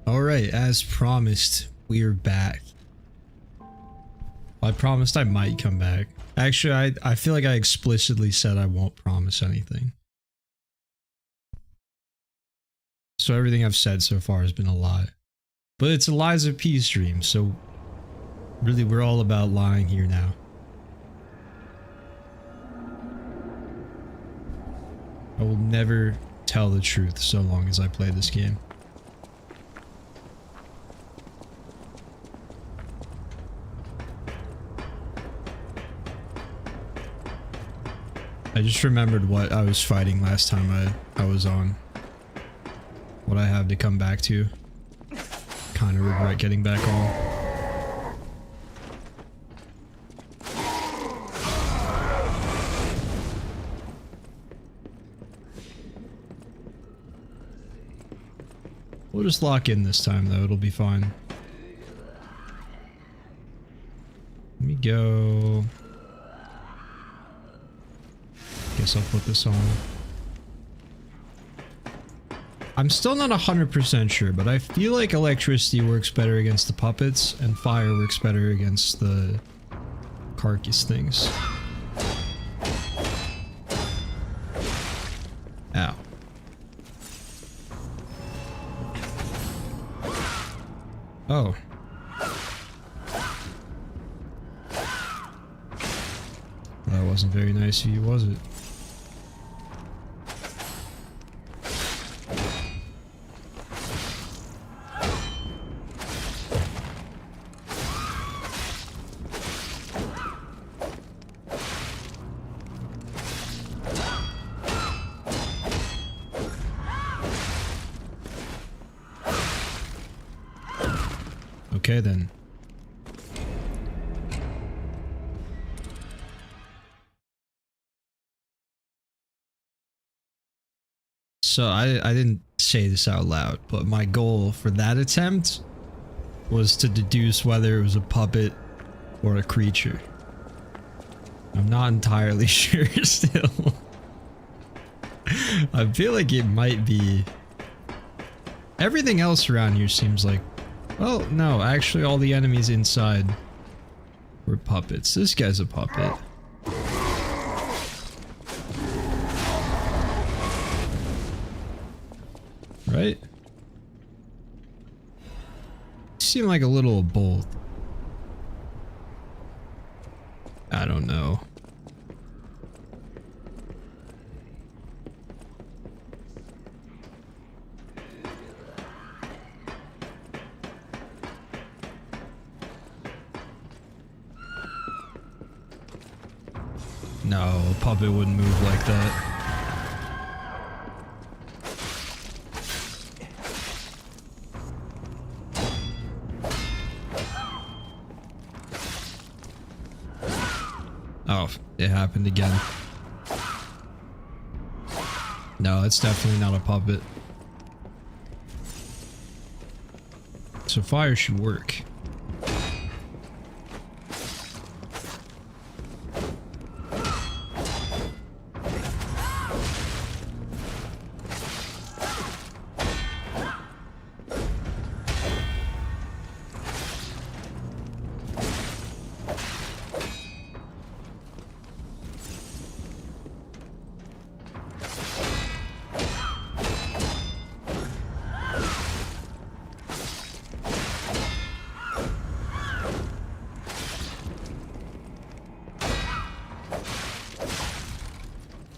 Alright, as promised, we are back. I promised I might come back. Actually, I feel like I explicitly said I won't promise anything. So everything I've said so far has been a lie. But it's a Lies of P stream, so really we're all about lying here now. I will never tell the truth so long as I play this game. I just remembered what I was fighting last time I was on. What I have to come back to. Kind of regret getting back on. We'll just lock in this time though, it'll be fine. Let me go. Guess I'll put this on. I'm still not 100% sure, but I feel like electricity works better against the puppets and fire works better against the carcass things. Ow. Oh. That wasn't very nice of you, was it? Okay then. So I didn't say this out loud, but my goal for that attempt was to deduce whether it was a puppet or a creature. I'm not entirely sure still. I feel like it might be. Everything else around here seems like, well, no, actually all the enemies inside were puppets. This guy's a puppet. Right? Seem like a little of both. I don't know. No, a puppet wouldn't move like that. Oh, it happened again. No, it's definitely not a puppet. So fire should work.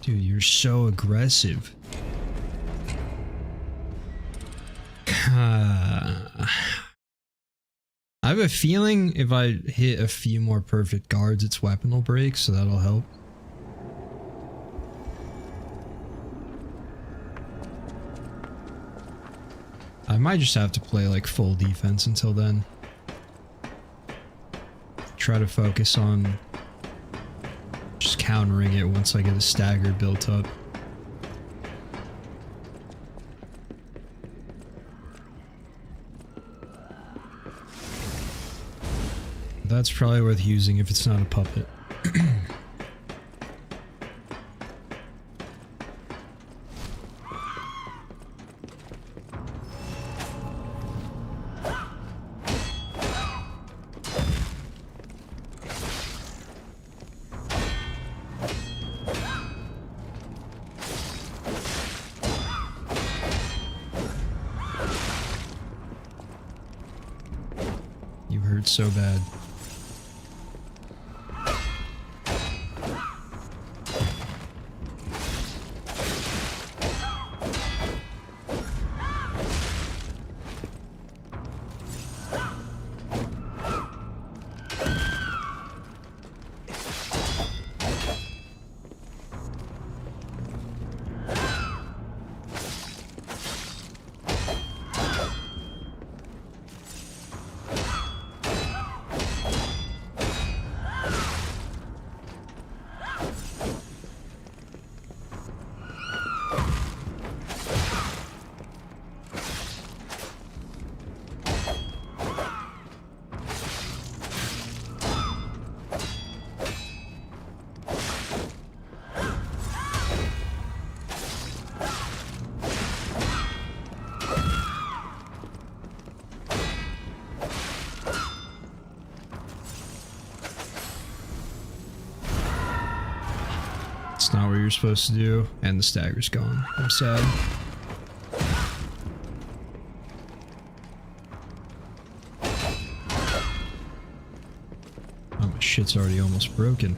Dude, you're so aggressive. I have a feeling if I hit a few more perfect guards, its weapon will break, so that'll help. I might just have to play like full defense until then. Try to focus on just countering it once I get a stagger built up. That's probably worth using if it's not a puppet. hurts so bad. It's not what you're supposed to do, and the stagger's gone. I'm sad. Oh, my shit's already almost broken.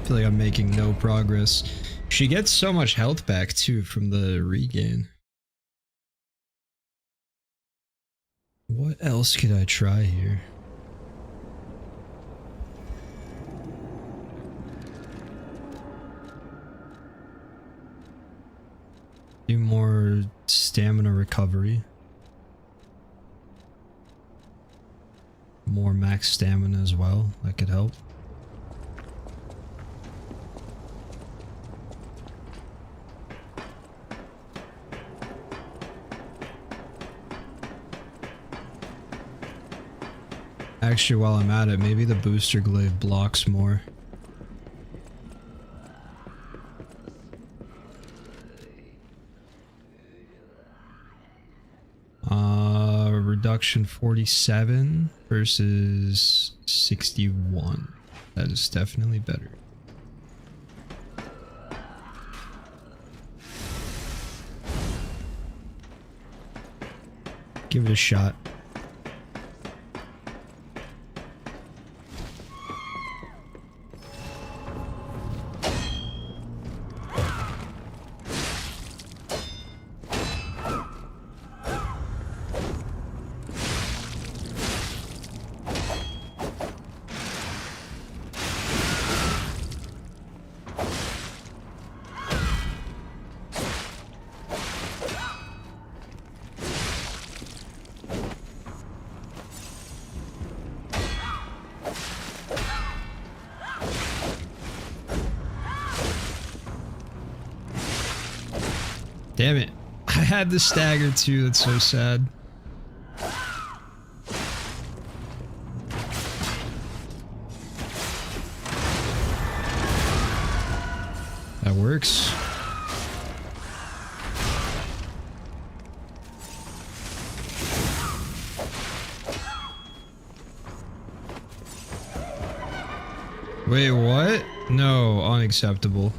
I feel like I'm making no progress. She gets so much health back too from the regain. What else could I try here? Do more stamina recovery. More max stamina as well. That could help. Actually, while I'm at it, maybe the booster glaive blocks more. Reduction 47 versus 61. That is definitely better. Give it a shot. Damn it. I had the stagger too, that's so sad. That works. Wait, what? No, unacceptable.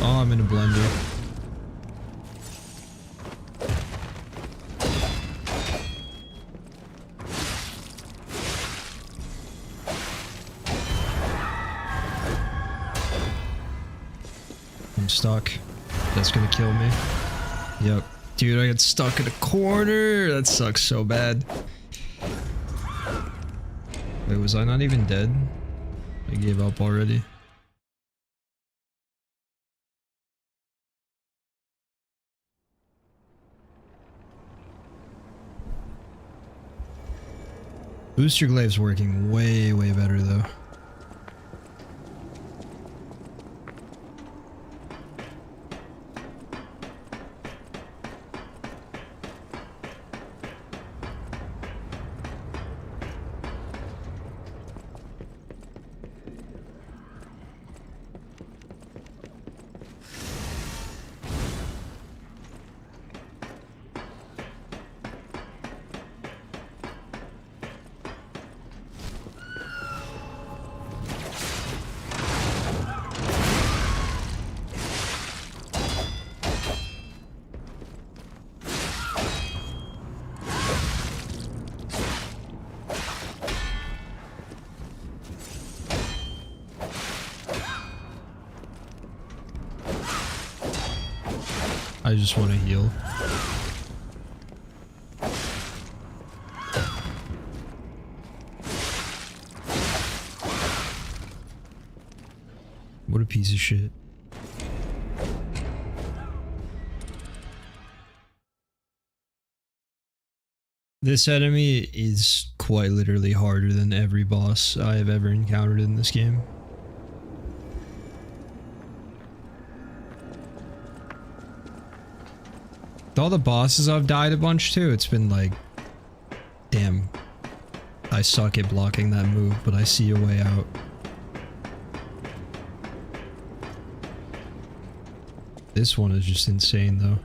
Oh, I'm in a blender. stuck. That's gonna kill me. Yep. Dude, I got stuck in a corner. That sucks so bad. Wait, was I not even dead? I gave up already. Booster Glaive's working way, way better though. I just want to heal. What a piece of shit. This enemy is quite literally harder than every boss I have ever encountered in this game. With all the bosses I've died a bunch to, it's been like, damn, I suck at blocking that move, but I see a way out. This one is just insane though.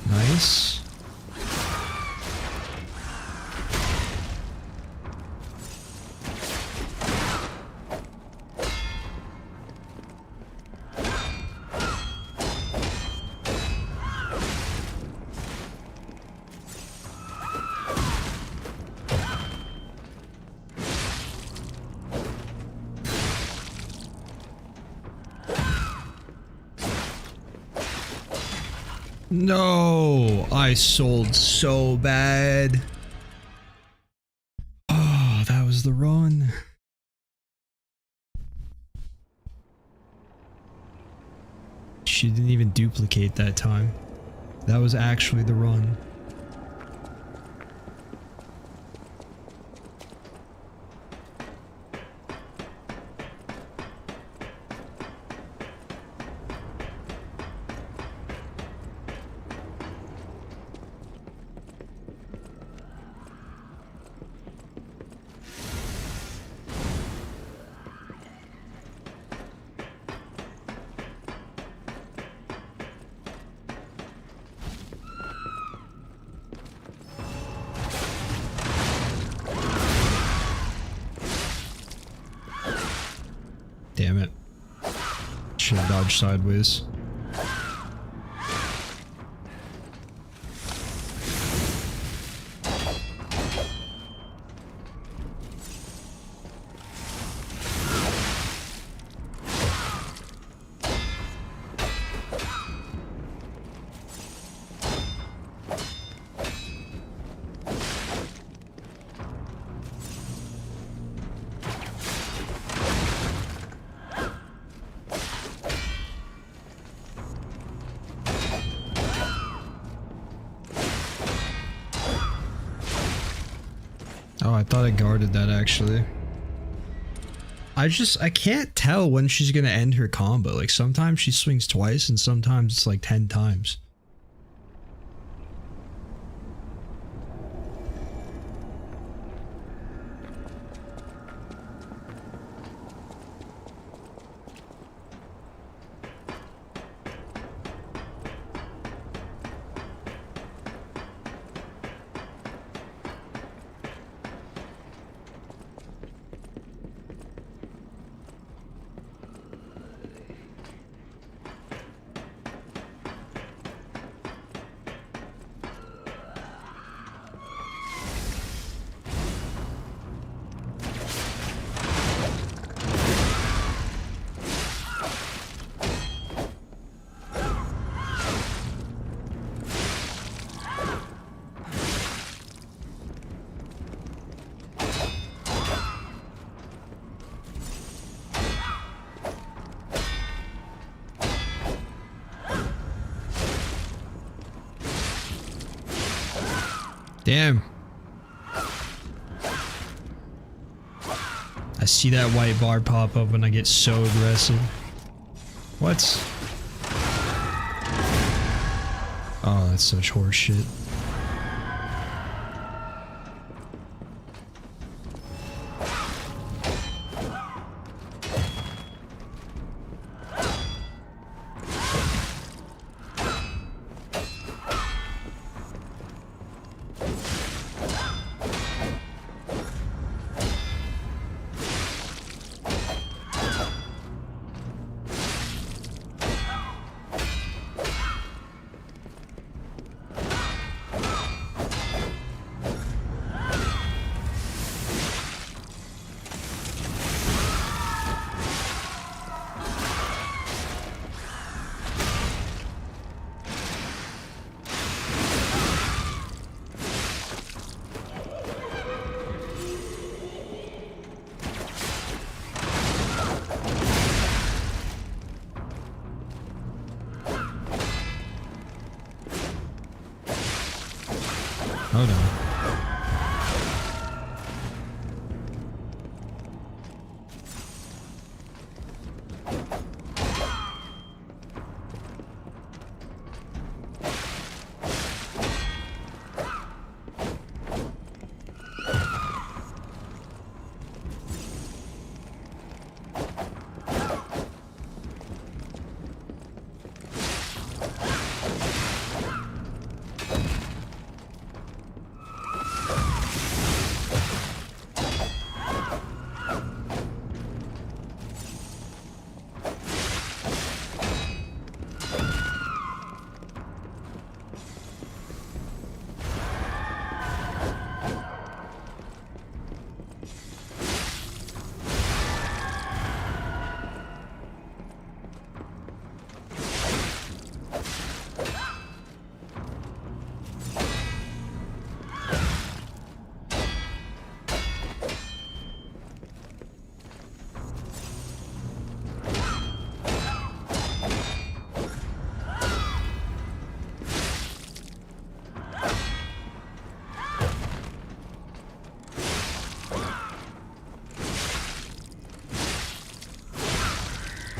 Nice. No, I sold so bad. Oh, that was the run. She didn't even duplicate that time. That was actually the run. Damn it. Should have dodged sideways. I thought I guarded that actually. I can't tell when she's gonna end her combo. Like sometimes she swings twice and sometimes it's like 10 times. Damn. I see that white bar pop up when I get so aggressive. What? Oh, that's such horse shit. Oh no.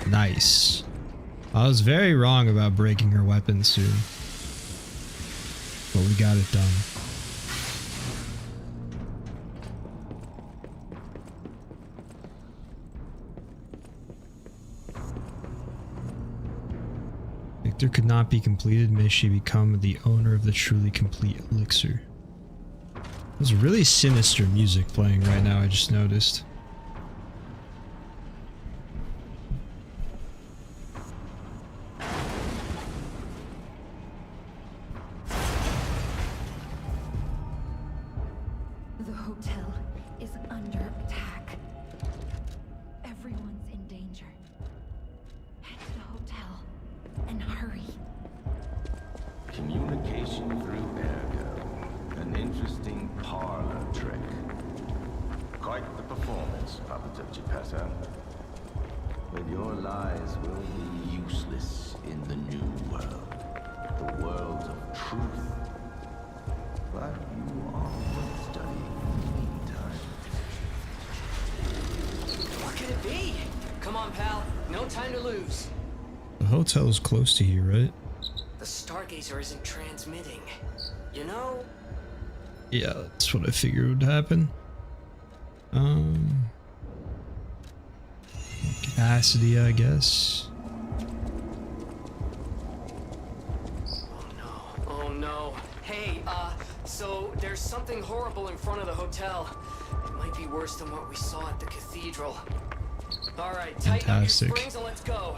Nice. I was very wrong about breaking her weapon soon, but we got it done. Victor could not be completed. May she become the owner of the truly complete elixir. There's really sinister music playing right now, I just noticed. The hotel is under attack. Everyone's in danger. Head to the hotel and hurry. Communication through ergo. An interesting parlor trick. Quite the performance, Papa Tachipasa. But your lies will be useless in the new world. The world of truth. But you are worth studying in the meantime. Come on, pal. No time to lose. The hotel is close to here, right? The Stargazer isn't transmitting. You know? Yeah, that's what I figured would happen. Capacity, I guess. Oh no. Oh no. Hey, so there's something horrible in front of the hotel. It might be worse than what we saw at the cathedral. Alright, tighten up your Fantastic. springs and let's go.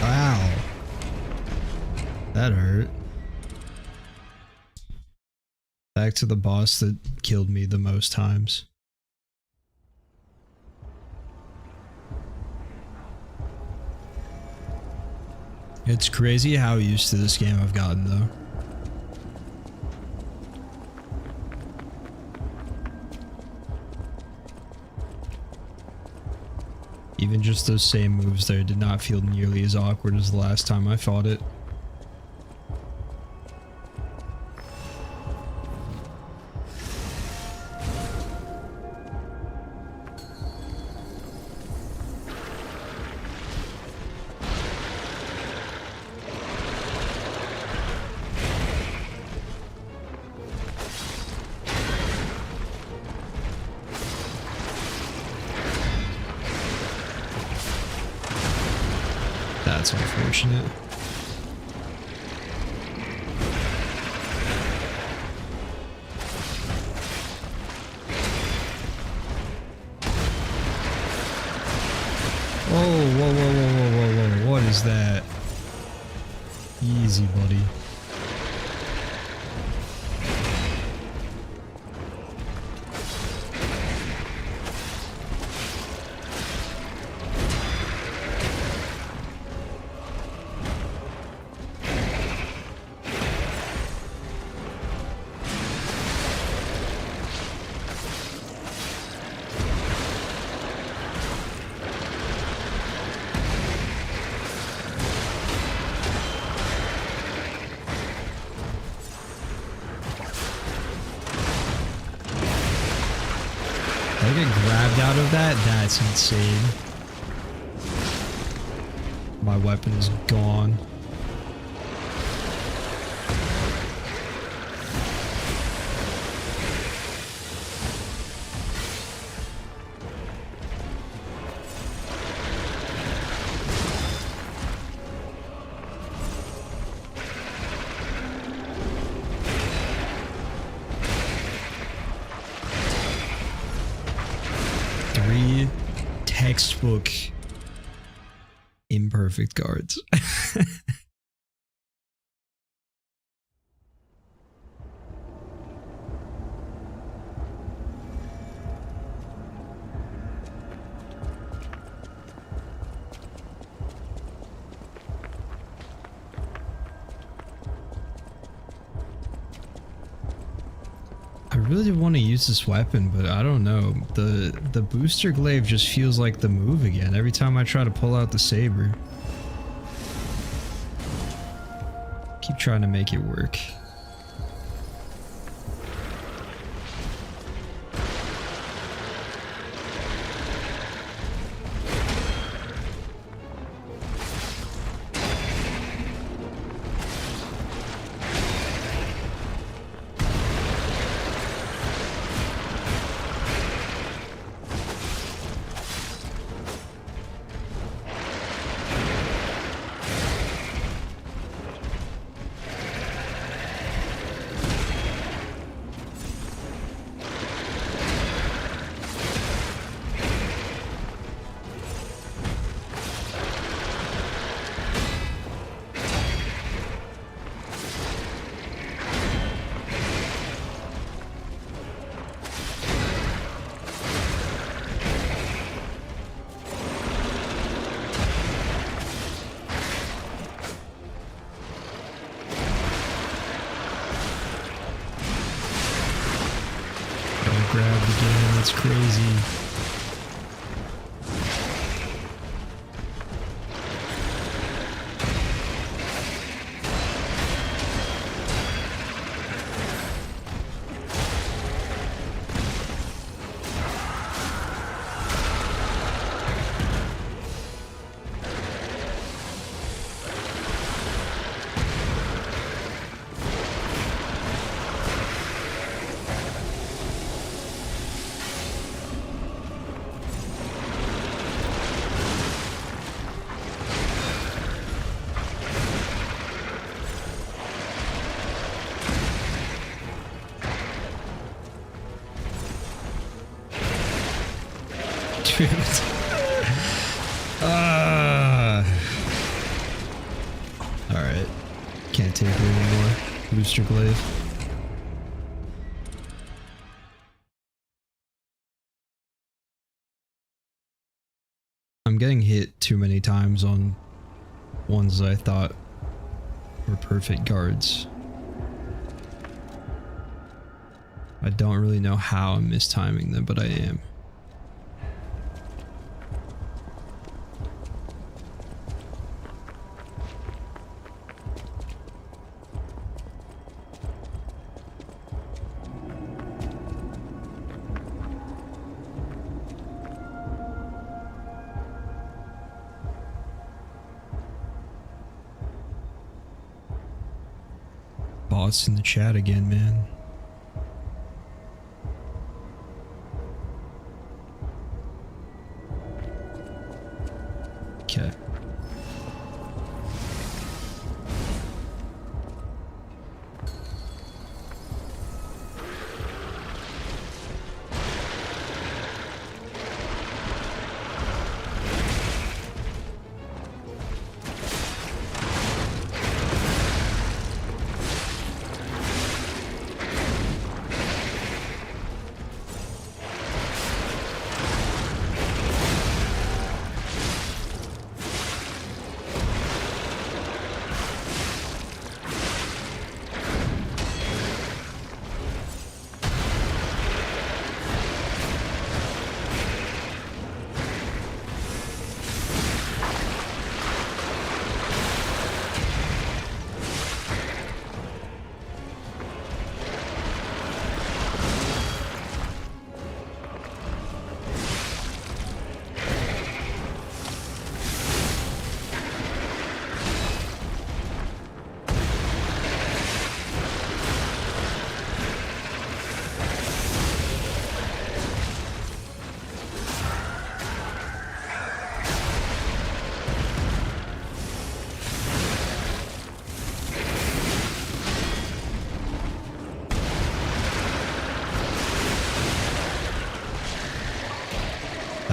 Wow. That hurt. Back to the boss that killed me the most times. It's crazy how used to this game I've gotten though. Even just those same moves there did not feel nearly as awkward as the last time I fought it. That's unfortunate. Whoa, whoa, whoa, whoa, whoa, whoa, whoa, what is that? Easy, buddy. I get grabbed out of that? That's insane. My weapon is gone. Three textbook imperfect guards. I really want to use this weapon, but I don't know. The booster glaive just feels like the move again every time I try to pull out the saber. Keep trying to make it work. That's crazy. Dude. Alright. Can't take it anymore. Booster glaive. I'm getting hit too many times on ones that I thought were perfect guards. I don't really know how I'm mistiming them, but I am. Bots in the chat again, man. Okay.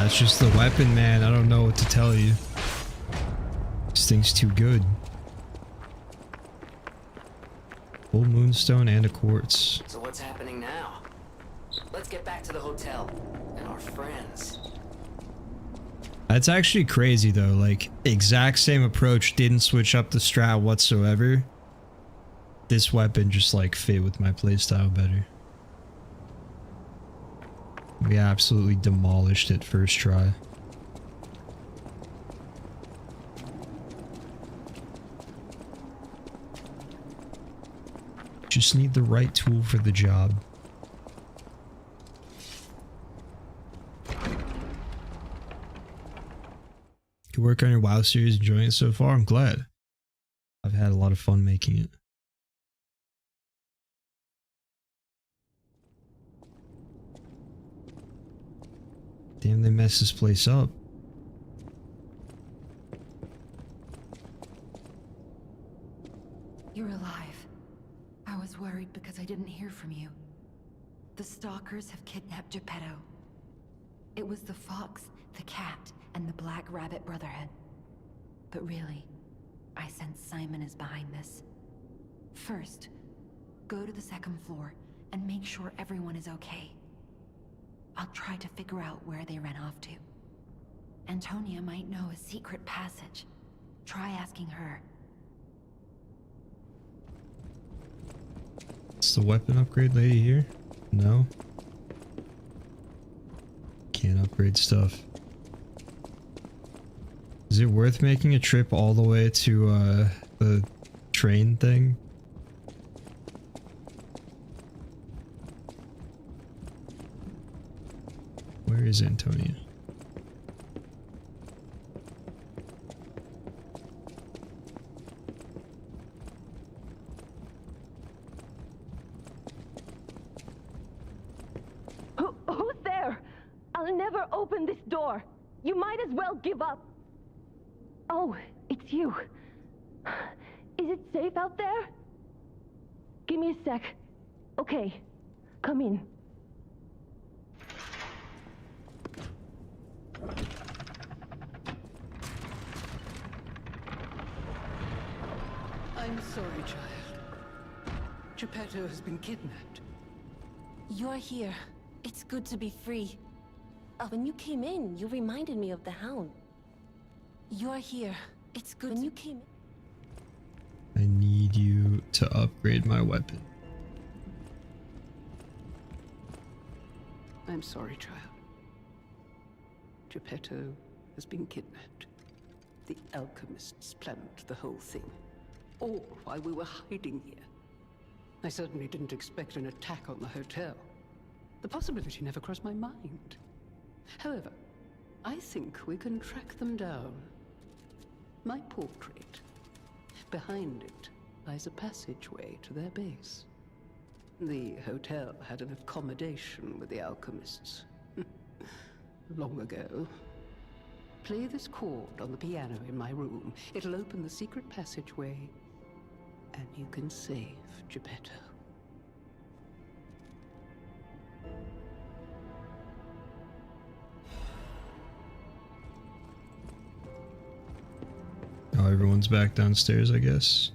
That's just the weapon, man. I don't know what to tell you. This thing's too good. Full moonstone and a quartz. So what's happening now? Let's get back to the hotel and our friends. That's actually crazy though. Like, exact same approach, didn't switch up the strat whatsoever. This weapon just like fit with my playstyle better. We absolutely demolished it first try. Just need the right tool for the job. Good work on your WoW series, enjoying it so far? I'm glad. I've had a lot of fun making it. Damn, they messed this place up. You're alive. I was worried because I didn't hear from you. The stalkers have kidnapped Geppetto. It was the Fox, the Cat, and the Black Rabbit Brotherhood. But really, I sense Simon is behind this. First, go to the second floor and make sure everyone is okay. I'll try to figure out where they ran off to. Antonia might know a secret passage. Try asking her. Is the weapon upgrade lady here? No. upgrade stuff. Is it worth making a trip all the way to the train thing? Where is Antonia? Who's there? I'll never open this door. You might as well give up. Oh, it's you. Is it safe out there? Give me a sec. Okay, come in. I'm sorry, child. Geppetto has been kidnapped. You're here. It's good to be free. When you came in, you reminded me of the Hound. You're here. It's good when you came in. I need you to upgrade my weapon. I'm sorry, child. Geppetto has been kidnapped. The alchemists planned the whole thing. All while we were hiding here. I certainly didn't expect an attack on the hotel. The possibility never crossed my mind. However, I think we can track them down. My portrait. Behind it lies a passageway to their base. The hotel had an accommodation with the alchemists. Long ago. Play this chord on the piano in my room. It'll open the secret passageway, and you can save Geppetto. Oh, everyone's back downstairs, I guess.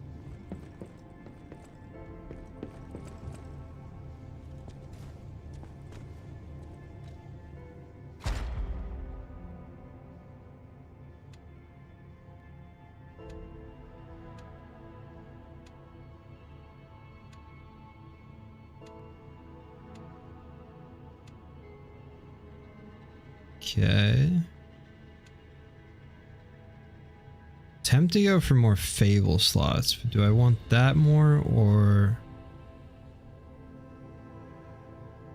Okay. Attempt to go for more Fable slots. Do I want that more or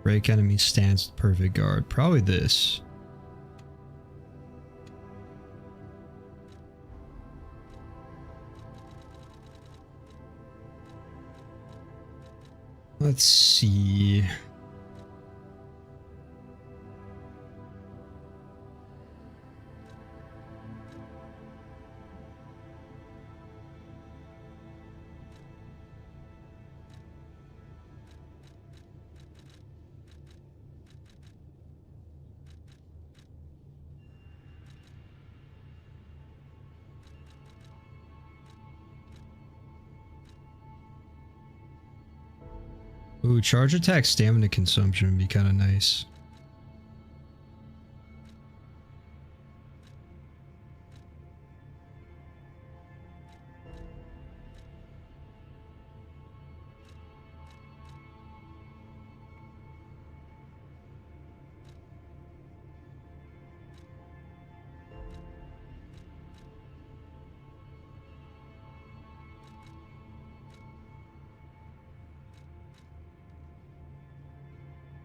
break enemy stance with perfect guard? Probably this. Let's see. Ooh, charge attack stamina consumption would be kind of nice.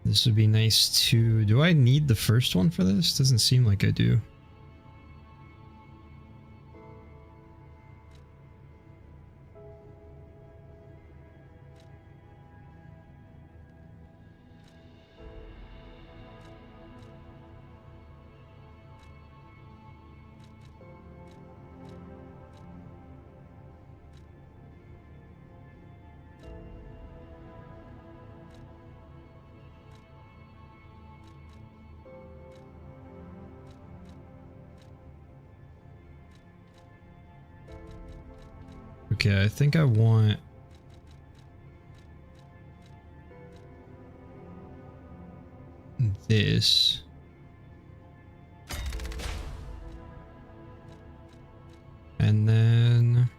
This would be nice too. Do I need the first one for this? Doesn't seem like I do. Okay, I think I want this. And then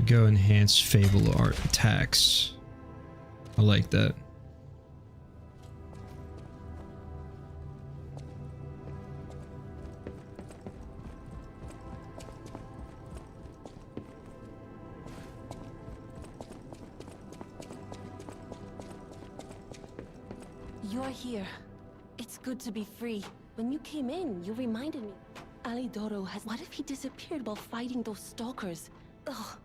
Go enhance Fable art attacks. I like that. You're here. It's good to be free. When you came in, you reminded me. Alidoro has... What if he disappeared while fighting those stalkers? Ugh.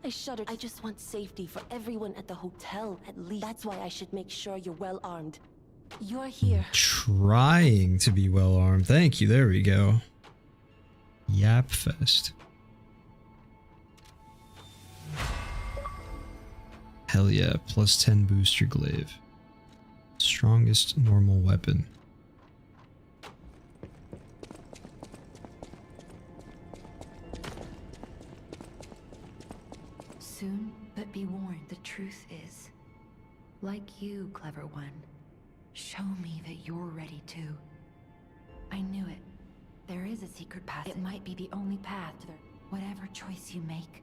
I shuddered. I just want safety for everyone at the hotel, at least. That's why I should make sure you're well armed. You're here. Trying to be well armed. Thank you. There we go. Yap Fest. Hell yeah. Plus 10 booster glaive. Strongest normal weapon. Soon, but be warned, the truth is, like you, clever one, show me that you're ready too. I knew it. There is a secret path. It might be the only path to whatever choice you make.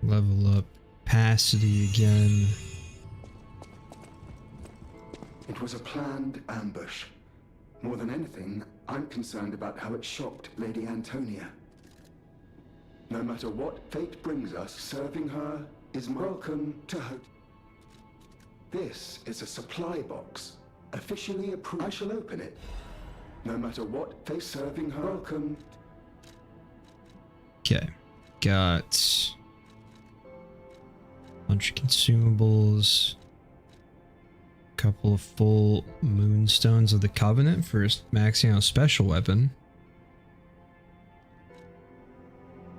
Level up capacity again. It was a planned ambush. More than anything, I'm concerned about how it shocked Lady Antonia. No matter what fate brings us, serving her is welcome to her. This is a supply box. Officially approved. I shall open it. No matter what fate serving her, welcome. Okay. Got bunch of consumables. Couple of full moonstones of the Covenant for maxing out a special weapon.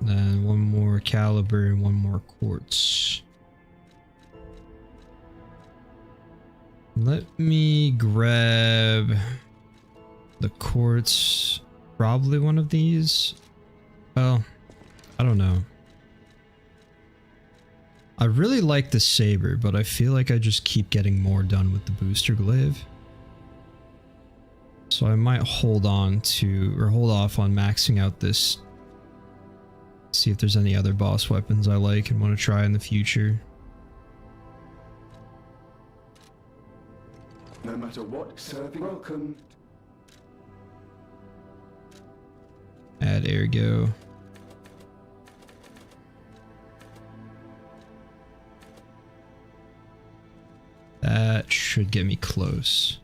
Then one more caliber and one more quartz. Let me grab the quartz. Probably one of these. Well, I don't know. I really like the saber, but I feel like I just keep getting more done with the booster glaive. So I might hold on to, or hold off on maxing out this. See if there's any other boss weapons I like and want to try in the future. No matter what, serving welcome. Add ergo. That should get me close.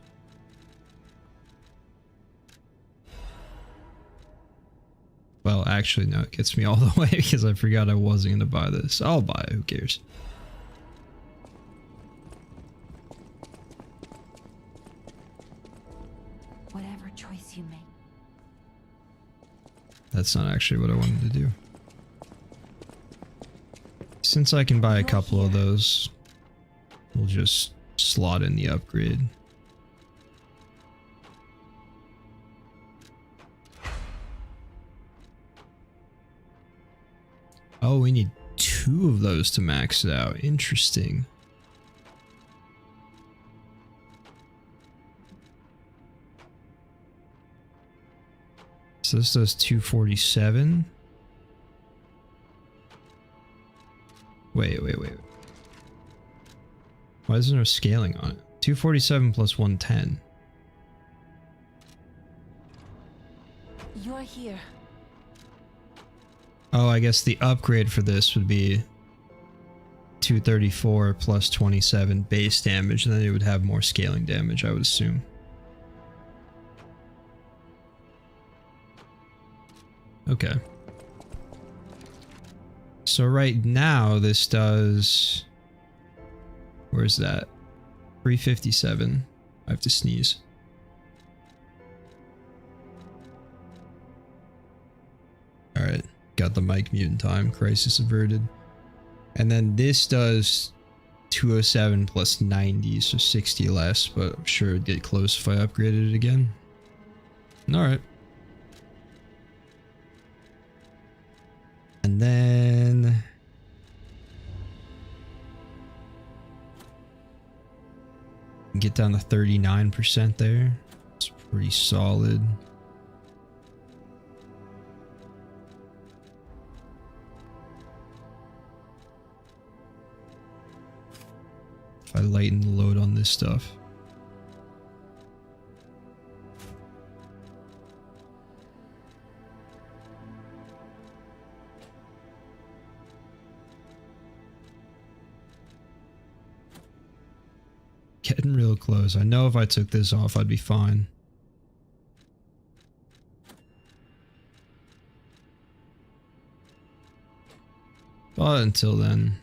Well, actually, no, it gets me all the way because I forgot I wasn't going to buy this. I'll buy it, who cares? Whatever choice you make. That's not actually what I wanted to do. Since I can buy a couple of those, we'll just slot in the upgrade. Oh, we need 2 of those to max it out. Interesting. So this does 247. Wait. Why is there no scaling on it? 247 plus 110. You're here. Oh, I guess the upgrade for this would be 234 plus 27 base damage, and then it would have more scaling damage, I would assume. Okay. So right now this does... Where's that? 357. I have to sneeze. Alright. Got the mic mute in time. Crisis averted. And then this does 207 plus 90, so 60 less, but I'm sure it'd get close if I upgraded it again. Alright. And then... get down to 39% there. It's pretty solid. I lighten the load on this stuff. Getting real close. I know if I took this off, I'd be fine. But until then,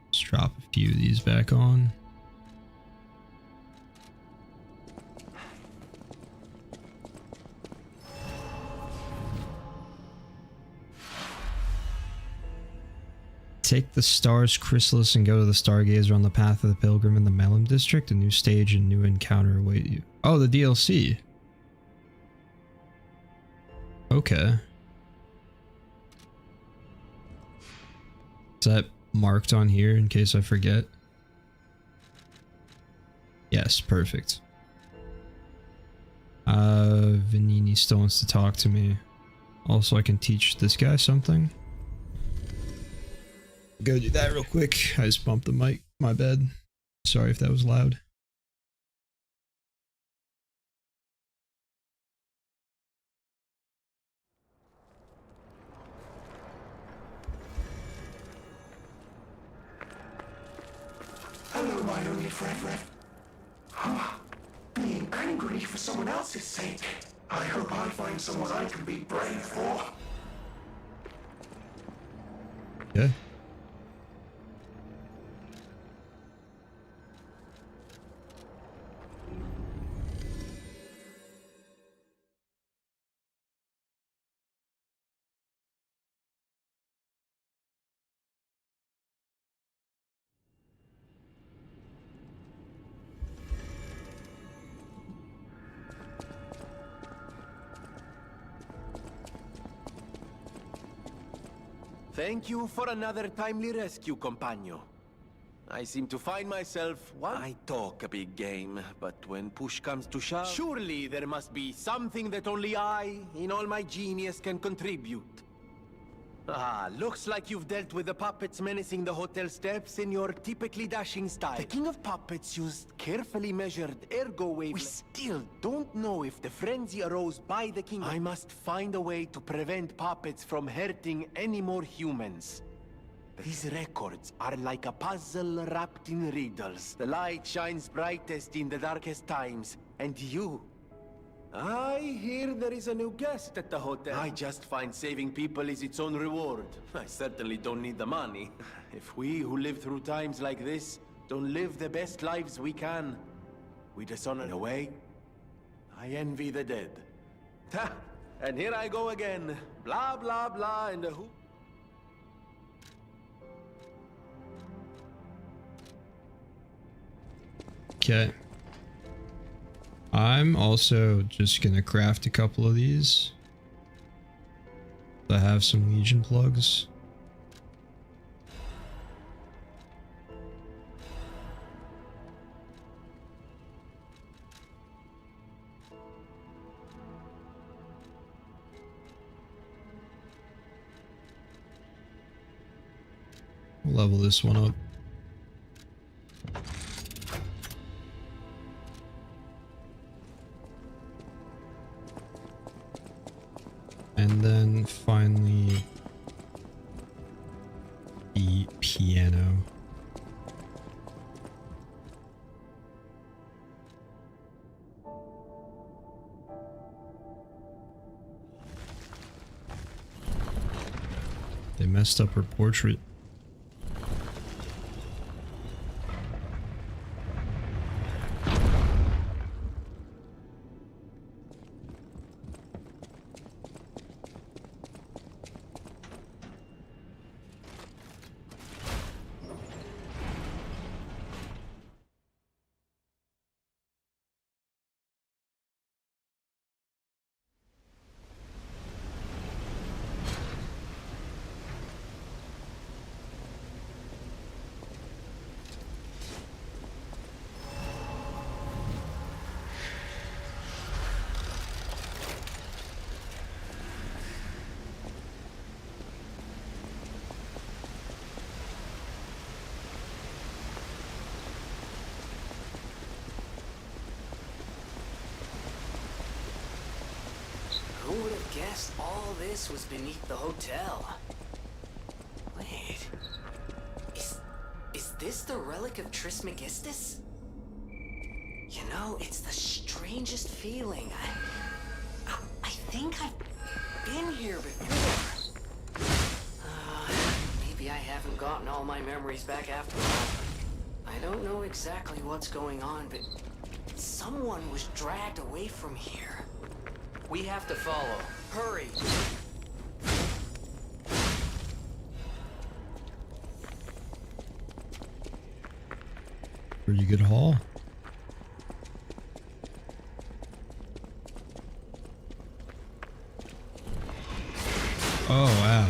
let's drop a few of these back on. Take the Star's Chrysalis and go to the Stargazer on the Path of the Pilgrim in the Melon District. A new stage and new encounter await you. Oh, the DLC. Okay. Is that marked on here in case I forget? Yes, perfect. Venini still wants to talk to me. Also, I can teach this guy something. Go do that real quick. I just bumped the mic. My bad. Sorry if that was loud. Hello, my only friend. Being angry for someone else's sake. I hope I find someone I can be brave for. Yeah. Thank you for another timely rescue, compagno. I seem to find myself, I talk a big game, but when push comes to shove, surely there must be something that only I, in all my genius, can contribute. Ah, looks like you've dealt with the puppets menacing the hotel steps in your typically dashing style. The King of Puppets used carefully measured ergo waves. We still don't know if the frenzy arose by the King. I must find a way to prevent puppets from hurting any more humans. These records are like a puzzle wrapped in riddles. The light shines brightest in the darkest times, and you... I hear there is a new guest at the hotel. I just find saving people is its own reward. I certainly don't need the money. If we who live through times like this don't live the best lives we can, we dishonor in a way. I envy the dead. Ha! And here I go again. Blah, blah, blah, and a who... Okay. I'm also just gonna craft a couple of these. I have some Legion plugs. Level this one up. And then finally the piano. They messed up her portrait. this was beneath the hotel. Wait. Is this the relic of Trismegistus? You know, it's the strangest feeling. I think I've been here before. Maybe I haven't gotten all my memories back after all. I don't know exactly what's going on, but someone was dragged away from here. We have to follow. Hurry! Pretty good haul. Oh, wow.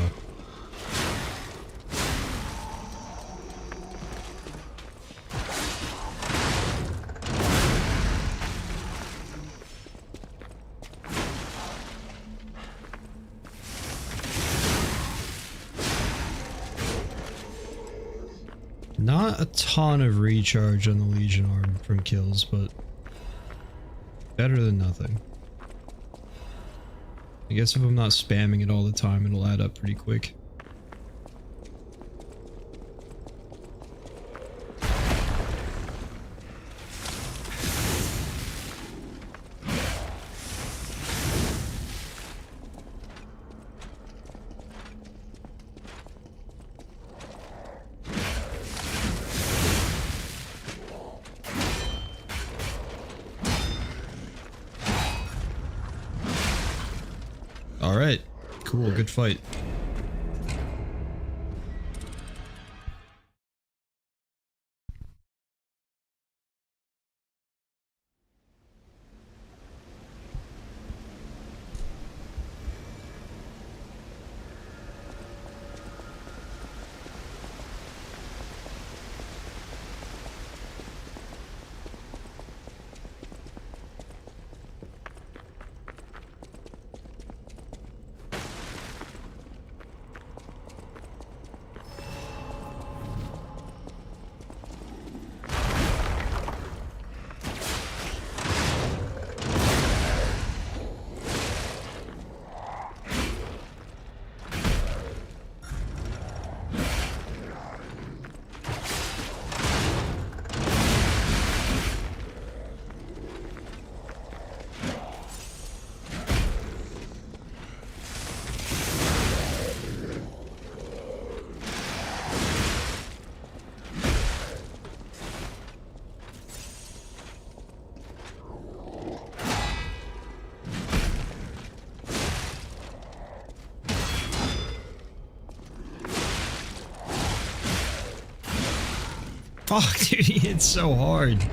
Not a ton of recharge on the Legion arm from kills, but better than nothing. I guess if I'm not spamming it all the time, it'll add up pretty quick. Alright, cool, good fight. Fuck, dude, he hit so hard.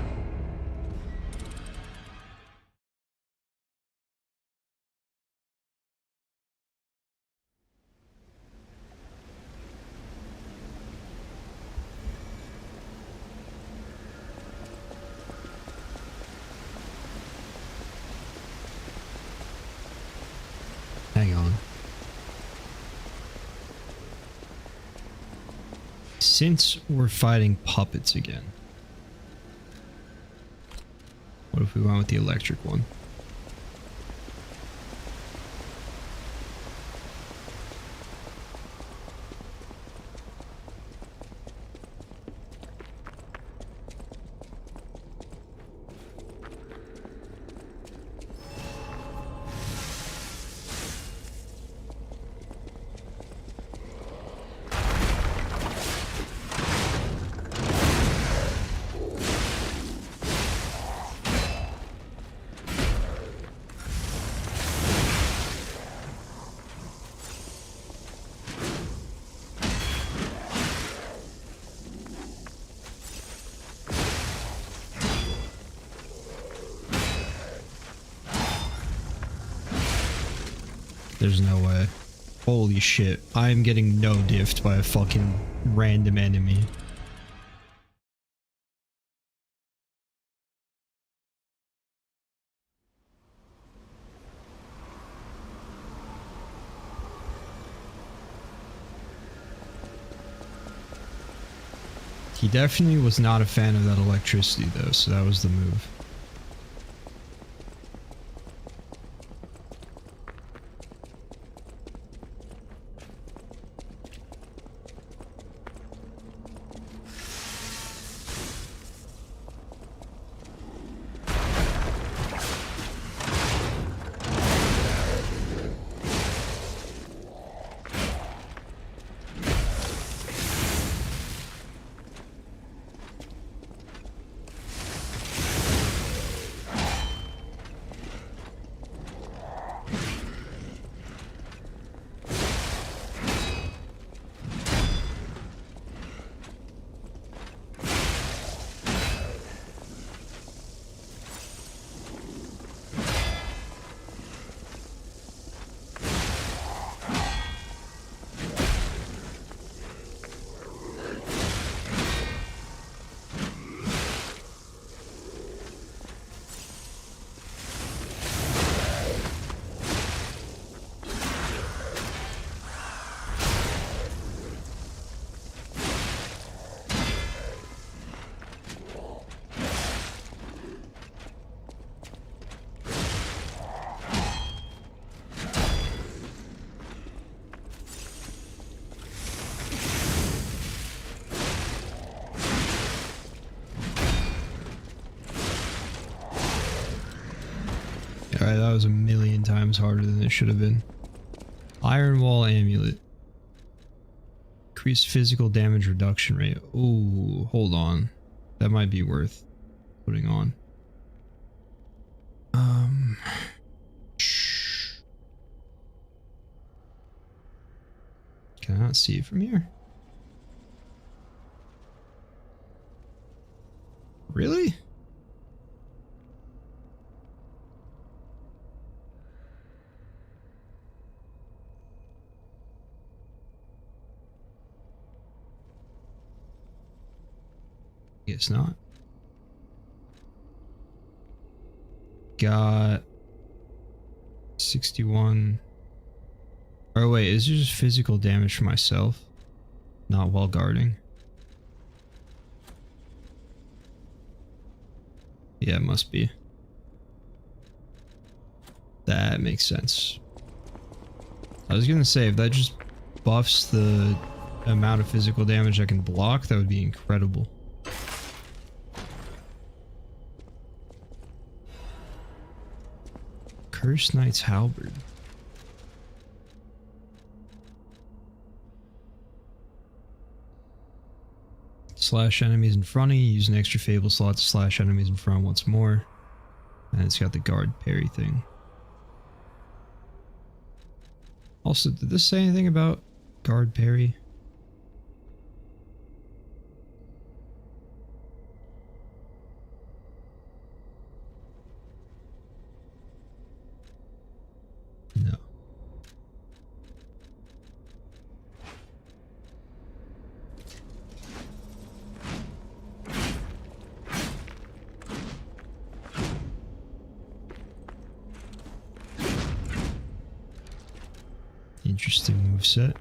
Hang on. Since we're fighting puppets again, what if we went with the electric one? There's no way. Holy shit. I am getting no diffed by a fucking random enemy. He definitely was not a fan of that electricity though, so that was the move. that was a million times harder than it should have been. Iron Wall Amulet. Increased physical damage reduction rate. Ooh, hold on. That might be worth putting on. Can I not see it from here? Really? Guess not. Got 61. Oh wait, is it just physical damage for myself? Not while guarding? Yeah, it must be. That makes sense. I was gonna say, if that just buffs the amount of physical damage I can block, that would be incredible. Cursed Knight's Halberd. Slash enemies in front of you. Use an extra Fable slot to slash enemies in front once more. And it's got the guard parry thing. Also, did this say anything about guard parry? No. Interesting moveset.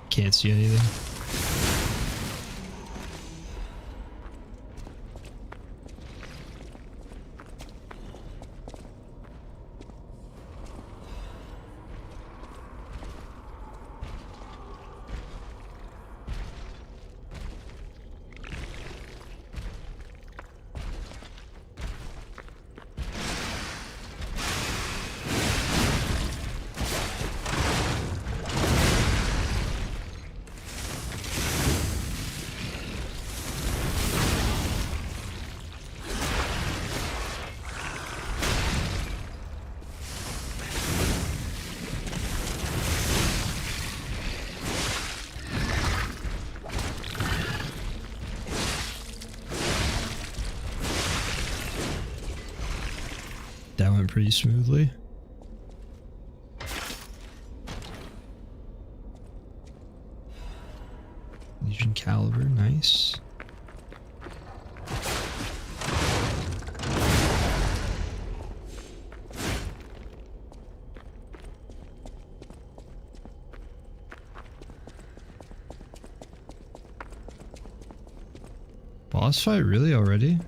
Can't see anything. That went pretty smoothly. Legion Caliber, nice. Boss fight, really, already?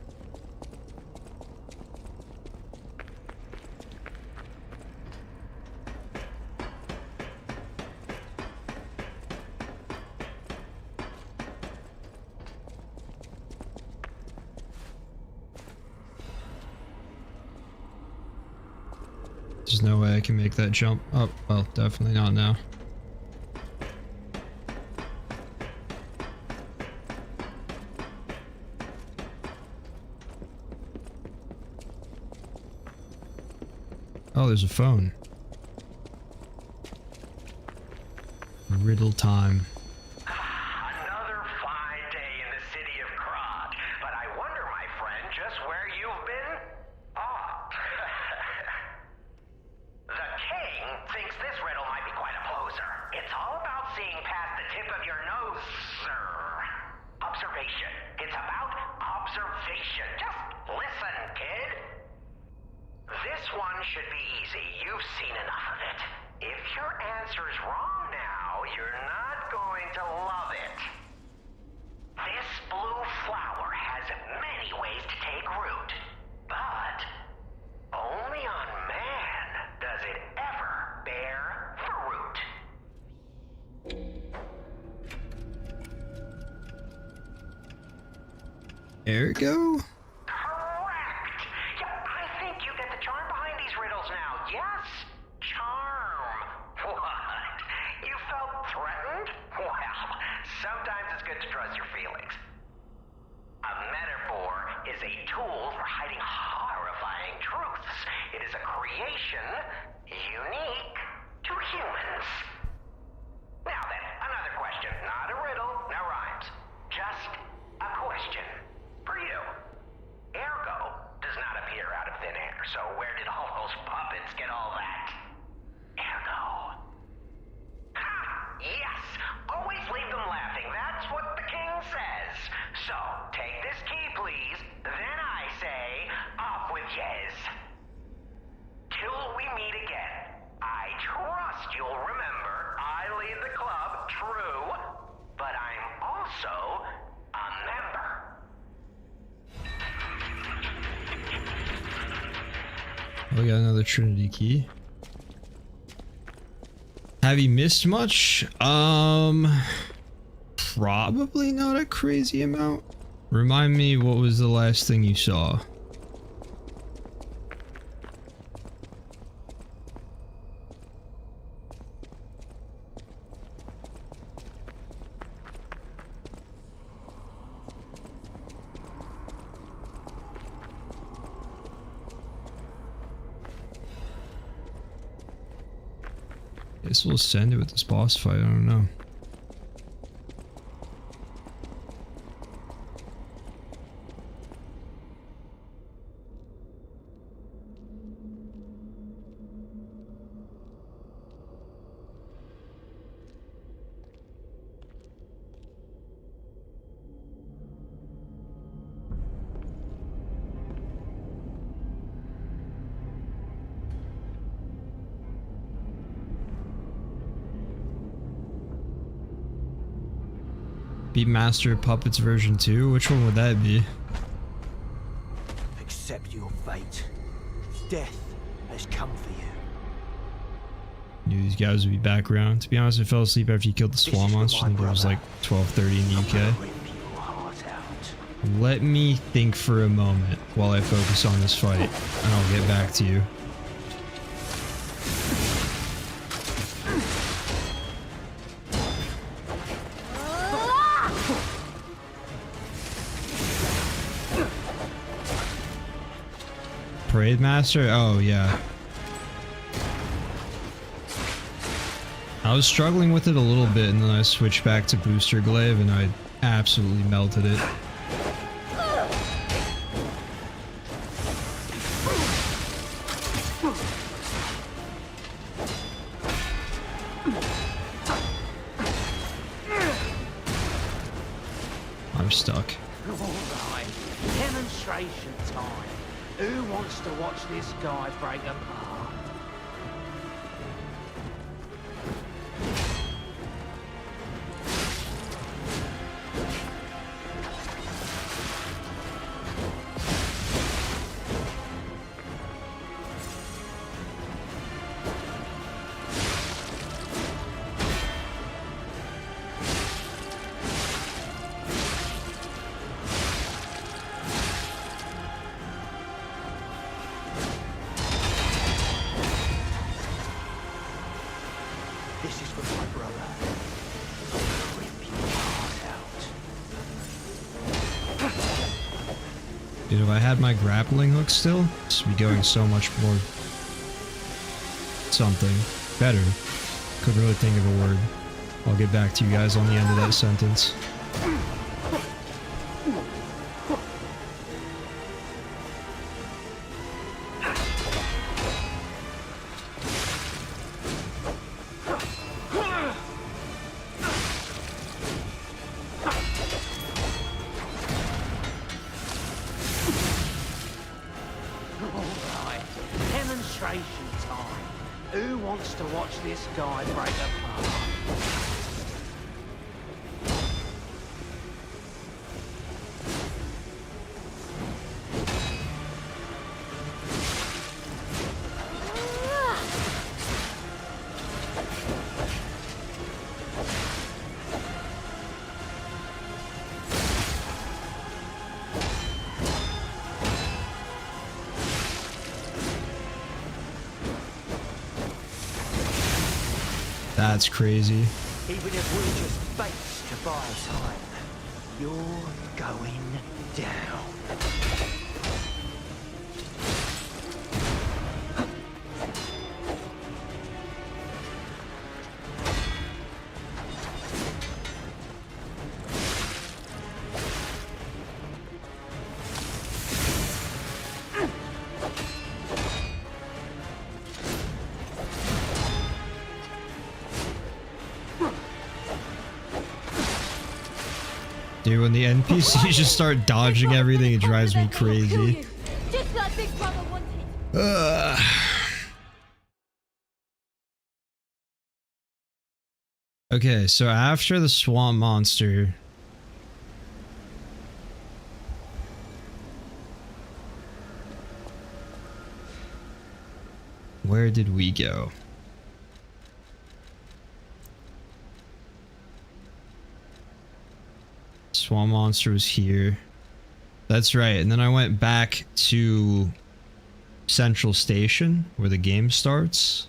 There's no way I can make that jump. Oh, well, definitely not now. Oh, there's a phone. Riddle time. Another fine day in the city of Krat, but I wonder, my friend, just where you've been? Ah. The king thinks this riddle might be quite a poser. It's all about seeing past the tip of your nose, sir. Observation. It's about observation. Just listen, kid. This one should be easy. You've seen enough of it. If your answer's wrong now, you're not going to love it. This blue flower has many ways to take root, but only on man does it ever bear fruit. Ergo? Correct! Yeah, I think you get the charm behind these riddles now. Yes? Charm. What? You felt threatened? Well, sometimes it's good to trust your feelings. A metaphor is a tool for hiding horrifying truths. It is a creation unique to humans. Now then, another question. Not a riddle, no rhymes. Just a question for you. Ergo does not appear out of thin air, so where did all those puppets get all that? Ergo. Ha! Yes! Always leave them laughing. That's what the king says. So, take this key, please. Then I say, off with yes. Till we meet again. I trust you'll remember I lead the club, true, but I'm also a member. We got another Trinity key. Have you missed much? Probably not a crazy amount. Remind me, what was the last thing you saw? Guess we'll send it with this boss fight, I don't know. Beat Master of Puppets version 2? Which one would that be? Accept your fate. Death has come for you. Knew these guys would be back around. To be honest, I fell asleep after you killed the swan monster. I think it was like 12:30 in the UK. Let me think for a moment while I focus on this fight, and I'll get back to you. Parade Master? Oh, yeah. I was struggling with it a little bit, and then I switched back to Booster Glaive, and I absolutely melted it. I'm stuck. Alright, demonstration time. Who wants to watch this guy break apart? This is for my brother. Rip your heart out. Dude, if I had my grappling hook still, this would be going so much more... something. Better. Couldn't really think of a word. I'll get back to you guys on the end of that sentence. wants to watch this guy break apart? That's crazy. Even if we just face to buy time, you're going down. Dude, when the NPCs just start dodging everything, it drives me crazy. Just like Big Brother wanted. Ugh. Okay, so after the swamp monster, where did we go? Swamp monster was here. That's right. And then I went back to Central Station where the game starts.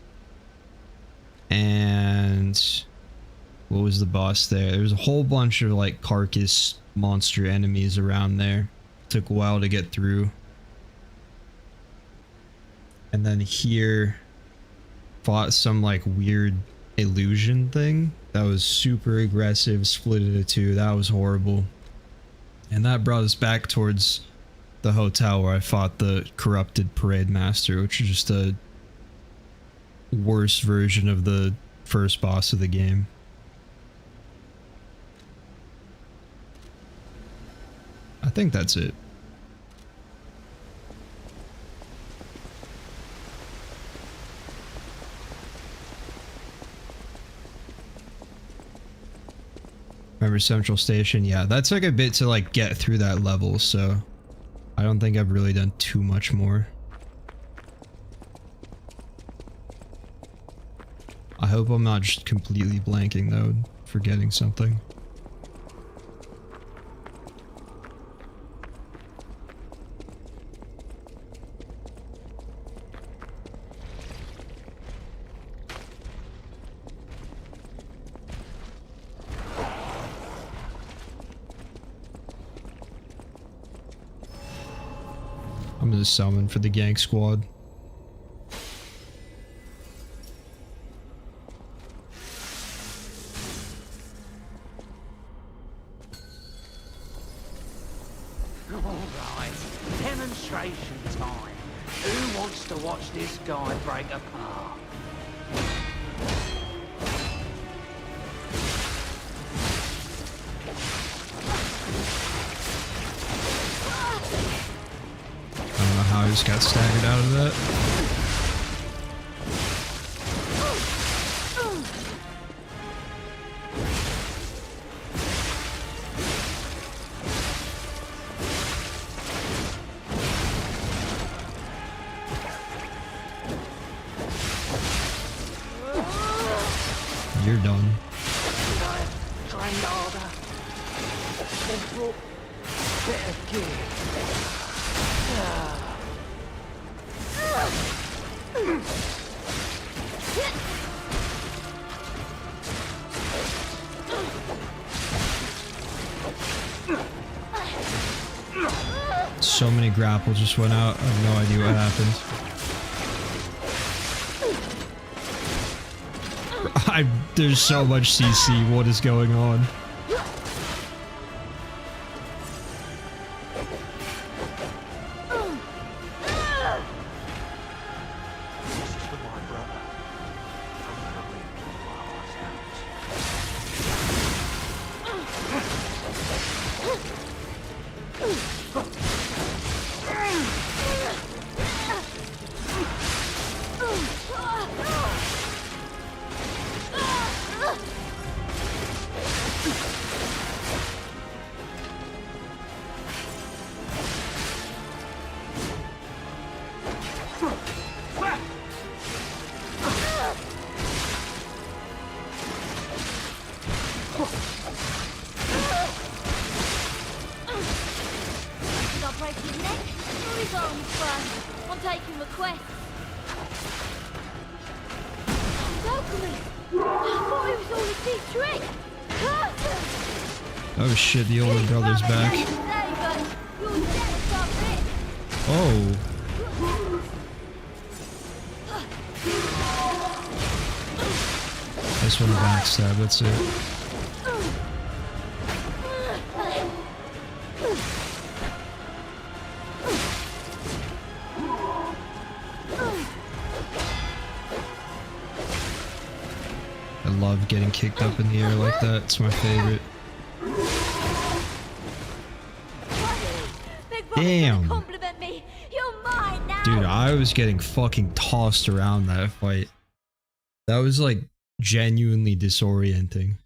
And what was the boss there? There was a whole bunch of like carcass monster enemies around there. Took a while to get through. And then here fought some like weird illusion thing that was super aggressive, split into two. That was horrible. And that brought us back towards the hotel where I fought the corrupted parade master, which is just a worse version of the first boss of the game. I think that's it. Remember Central Station? Yeah, that took a bit to like get through that level, so I don't think I've really done too much more. I hope I'm not just completely blanking though, forgetting something. I'm gonna summon for the gang squad. Alright, demonstration time. Who wants to watch this guy break apart? I don't know how I just got staggered out of that. You're done. Trained harder. They brought better gear. So many grapples just went out. I have no idea what happened. There's so much CC. What is going on? Did I break his neck? Or his arms first? I'm taking requests. Alchemist! I thought it was all a big trick! Curtain! Oh shit, the older brother's back. Oh. I just want to backstab, that's it. I love getting kicked up in the air like that, it's my favorite. Damn. Dude, I was getting fucking tossed around that fight. That was like genuinely disorienting.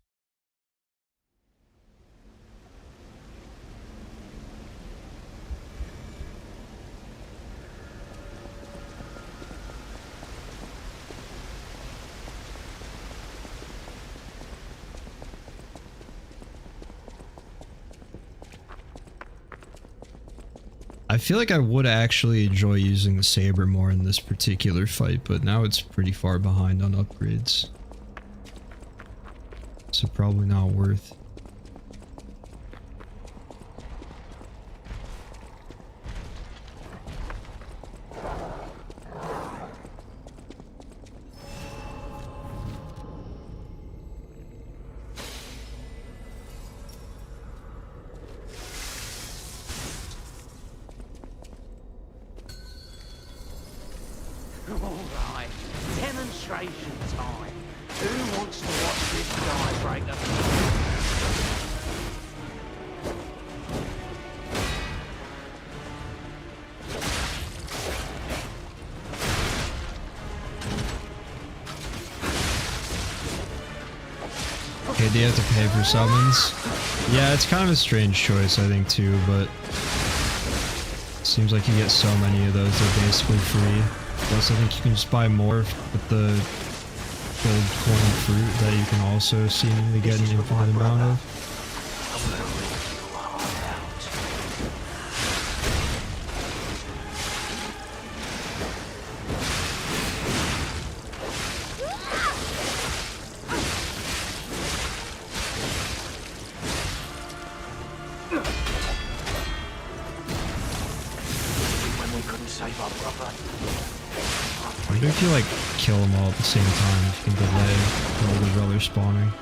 I feel like I would actually enjoy using the saber more in this particular fight, but now it's pretty far behind on upgrades. So probably not worth. Alright, demonstration time. Who wants to watch this guy break a... Okay, do you have to pay for summons? Yeah, it's kind of a strange choice, I think, too, but... Seems like you get so many of those, they're basically free. Plus, I think you can just buy more with the gold coin fruit that you can also seemingly get an infinite amount of. I wonder if you like kill them all at the same time, if you can delay the older brother spawning.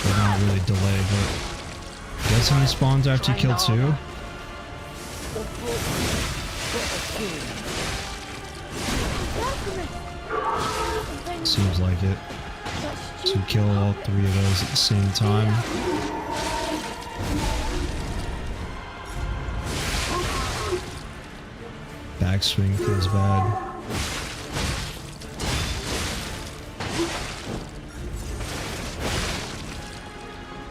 Or not really delay, but guess how many spawns after you kill two? Seems like it. So you kill all three of those at the same time. Backswing feels bad.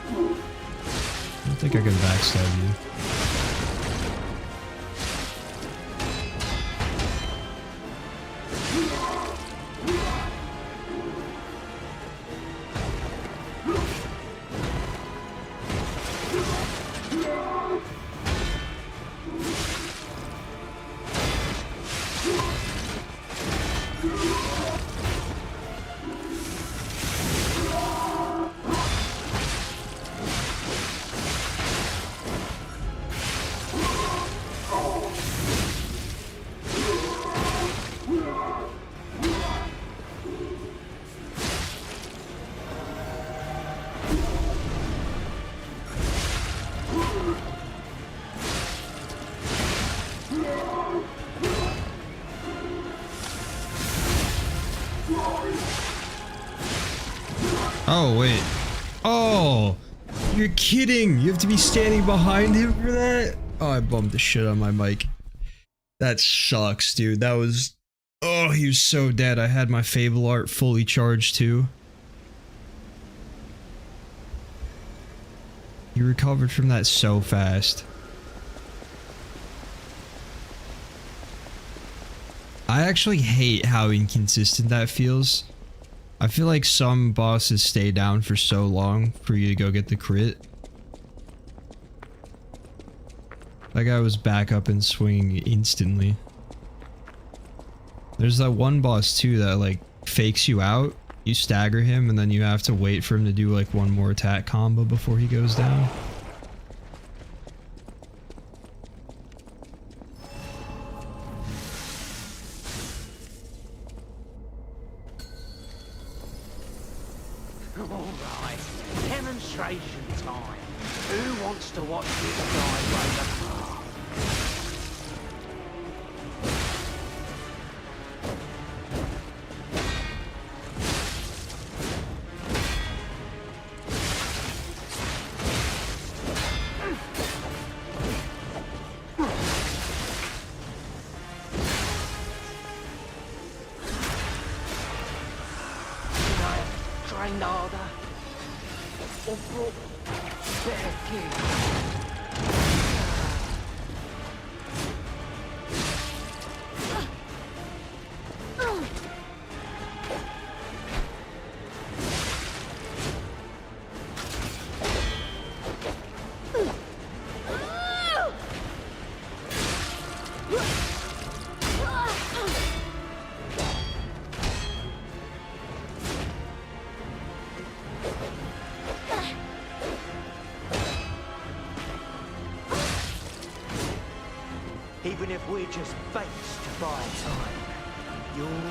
I don't think I can backstab you. Oh, wait. Oh! You're kidding! You have to be standing behind him for that? Oh, I bumped the shit on my mic. That sucks, dude. That was... Oh, he was so dead. I had my Fable art fully charged, too. You recovered from that so fast. I actually hate how inconsistent that feels. I feel like some bosses stay down for so long for you to go get the crit. That guy was back up and swinging instantly. There's that one boss too that like fakes you out. You stagger him and then you have to wait for him to do like one more attack combo before he goes down. Alright, demonstration time. Who wants to watch this guy break apart? Trained harder, or brought better gear. Even if we're just baits to buy time, you're going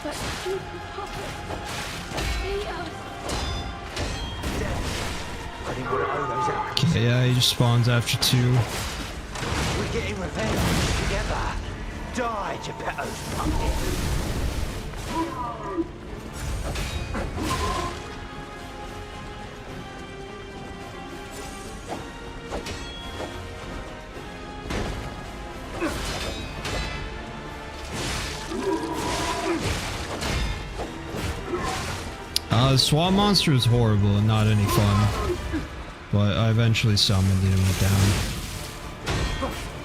But you puppet, beat us. I didn't want to owe those out. Okay, yeah, he just spawns after 2. We're getting revenge together. Die, Geppetto's puppet. The swamp monster was horrible and not any fun, but I eventually summoned it and went down.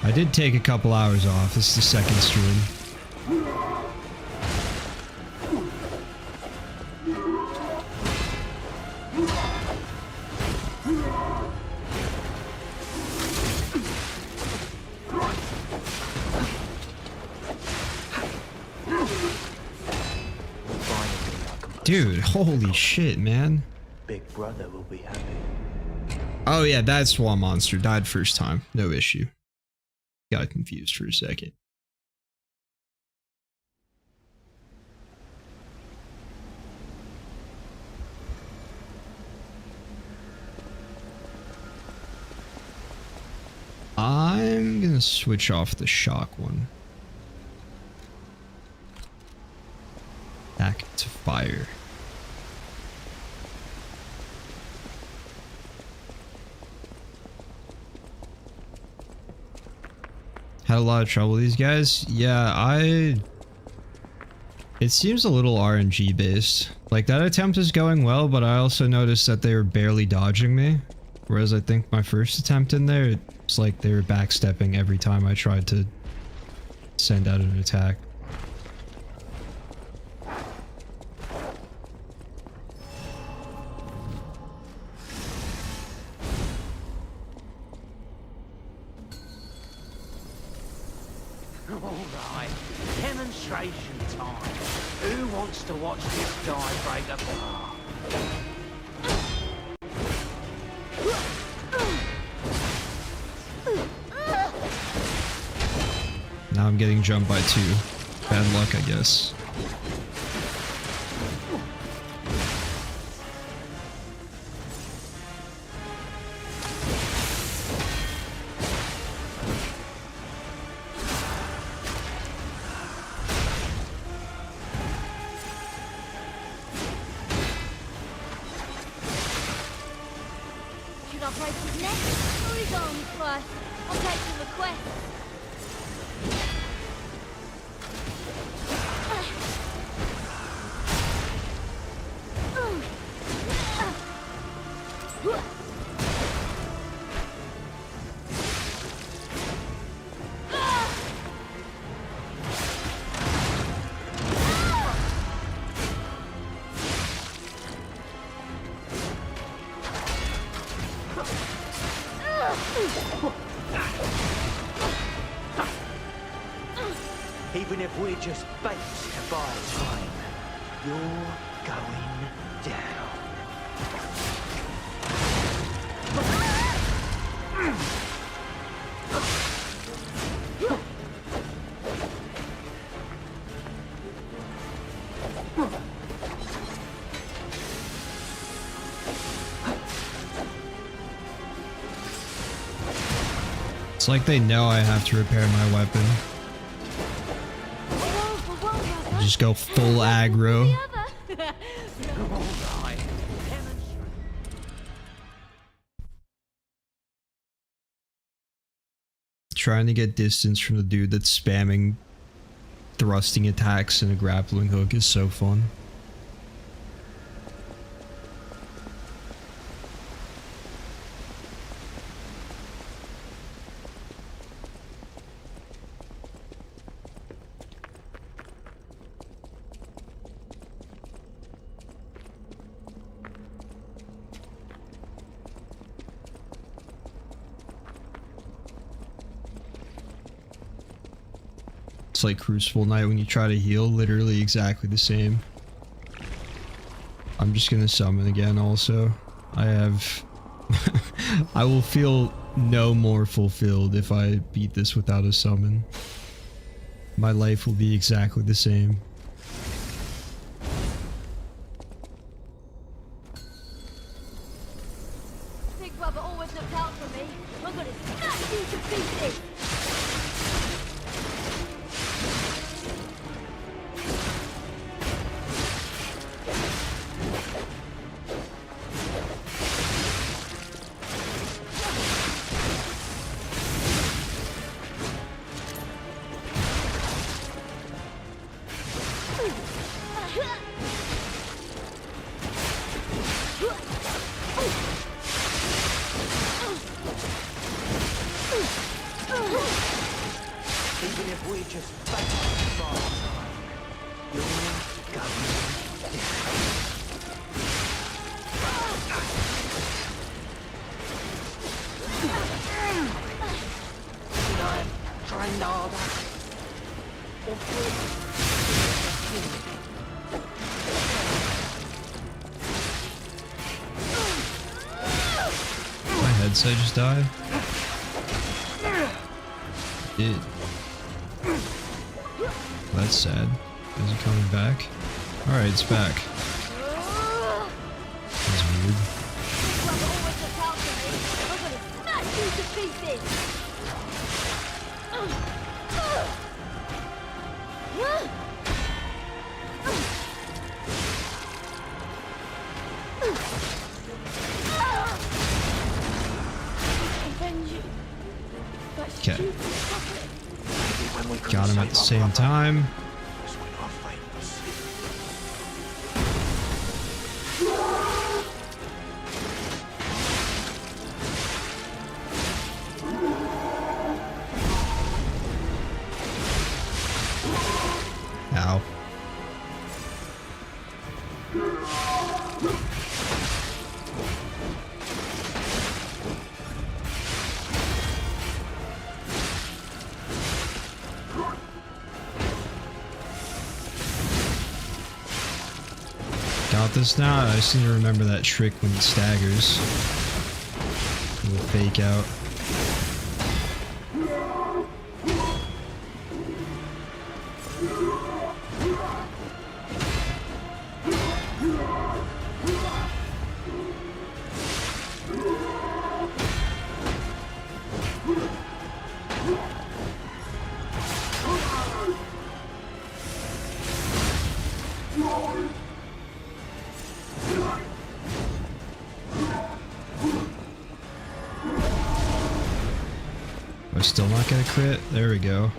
I did take a couple hours off. This is the second stream. Dude, holy shit, man. Big brother will be happy. Oh yeah, that swamp monster died first time. No issue. Got confused for a second. I'm gonna switch off the shock one. Back to fire. Had a lot of trouble with these guys. Yeah, it seems a little RNG based. Like that attempt is going well, but I also noticed that they were barely dodging me. Whereas I think my first attempt in there, it's like they were backstepping every time I tried to send out an attack. Alright, demonstration time. Who wants to watch this guy break apart? Now I'm getting jumped by 2. Bad luck, I guess. Should I break his neck? Or his arms first? I'll take the request. even if we're just bait to buy time. You're going down. It's like they know I have to repair my weapon. Just go full aggro. Trying to get distance from the dude that's spamming thrusting attacks and a grappling hook is so fun. It's like Crucible Knight when you try to heal, literally exactly the same. I'm just gonna summon again also. I have... I will feel no more fulfilled if I beat this without a summon. My life will be exactly the same. Big brother always looked out for me. I'm gonna smash you to pieces. Even if we're just bait to buy time. You're going down. Should I have trained harder? My headset just died. It. That's sad. Is it coming back? Alright, it's back. That's weird. Big brother always looked out for me. I'm gonna smash you to pieces. Okay. Got him at the same time. Ow. Got this now. I just need to remember that trick when it staggers. Little fake out. We're still not gonna crit? There we go.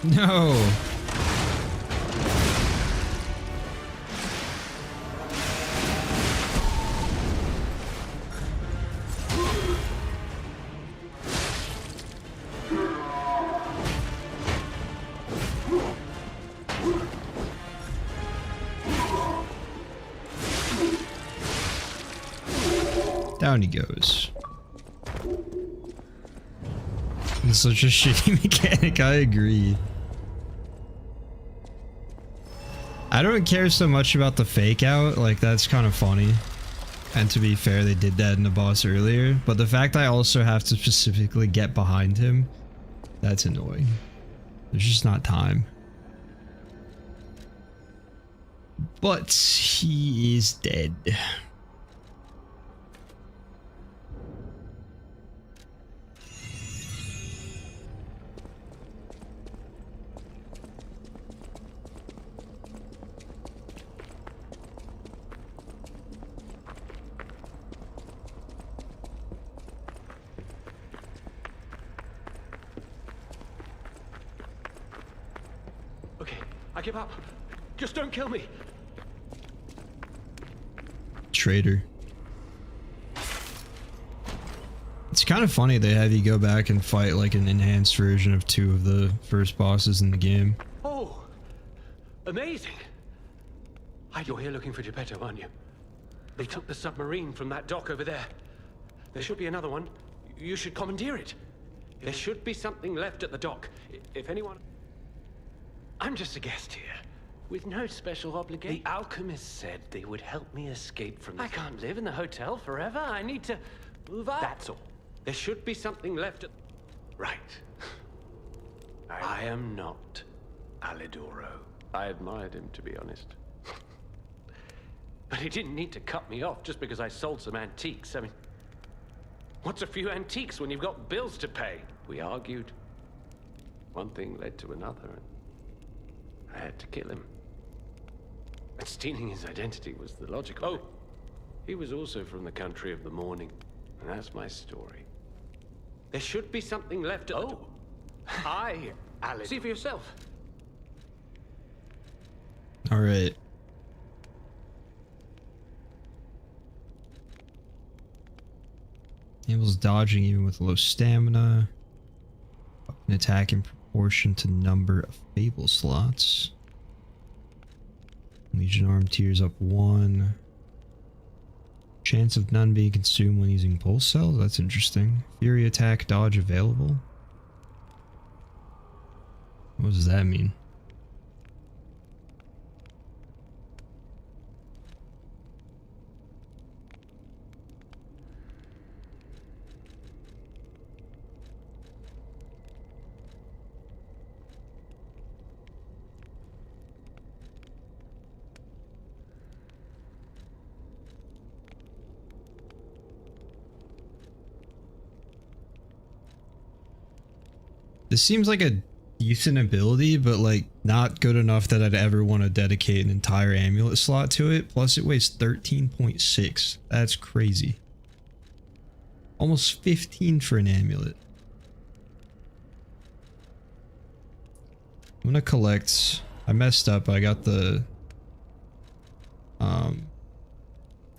No! Down he goes. It's such a shitty mechanic, I agree. I don't care so much about the fake out, like that's kind of funny. And to be fair, they did that in the boss earlier, but the fact I also have to specifically get behind him, that's annoying. There's just not time. But he is dead. Okay, I give up. Just don't kill me. Traitor. It's kind of funny they have you go back and fight like an enhanced version of 2 of the first bosses in the game. Oh, amazing. You're here looking for Geppetto, aren't you? They took the submarine from that dock over there. There should be another one. You should commandeer it. There should be something left at the dock. If anyone... I'm just a guest here, with no special obligation. The alchemist said they would help me escape from this. I can't live in the hotel forever. I need to move on. That's all. There should be something left at... Right. I am not Alidoro. I admired him, to be honest. But he didn't need to cut me off just because I sold some antiques. I mean, what's a few antiques when you've got bills to pay? We argued. One thing led to another, and I had to kill him. But stealing his identity was the logical thing. He was also from the country of the morning, and that's my story. There should be something left at the... Alice. See for yourself. Alright. Enables dodging even with low stamina. An attack in proportion to number of Fable slots. Legion arm tears up 1. Chance of none being consumed when using pulse cells? That's interesting. Fury attack dodge available? What does that mean? This seems like a decent ability, but like not good enough that I'd ever want to dedicate an entire amulet slot to it. Plus it weighs 13.6. That's crazy. Almost 15 for an amulet. I'm gonna collect... I messed up. I got the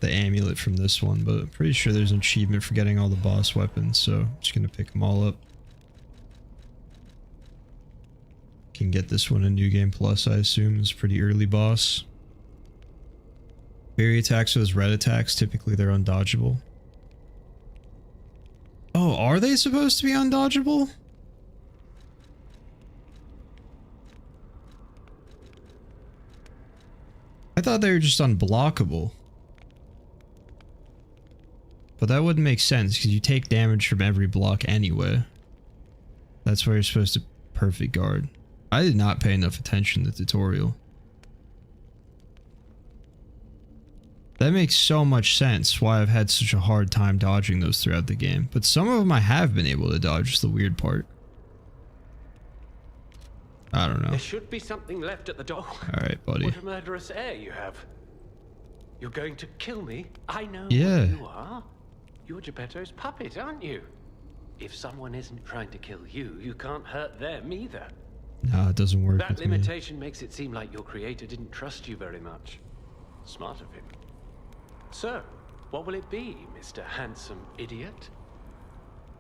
amulet from this one, but I'm pretty sure there's an achievement for getting all the boss weapons, so I'm just gonna pick them all up. Can get this one in New Game Plus, I assume. It's pretty early boss. Fairy attacks with his red attacks, typically they're undodgeable. Oh, are they supposed to be undodgeable? I thought they were just unblockable. But that wouldn't make sense, because you take damage from every block anyway. That's why you're supposed to perfect guard. I did not pay enough attention to the tutorial. That makes so much sense why I've had such a hard time dodging those throughout the game. But some of them I have been able to dodge, is the weird part. I don't know. There should be something left at the dock. Alright, buddy. What a murderous air you have. You're going to kill me? I know Yeah. what you are. You're Geppetto's puppet, aren't you? If someone isn't trying to kill you, you can't hurt them either. No, it doesn't work That with me. limitation makes it seem like your creator didn't trust you very much. Smart of him. So, what will it be, Mr. Handsome Idiot?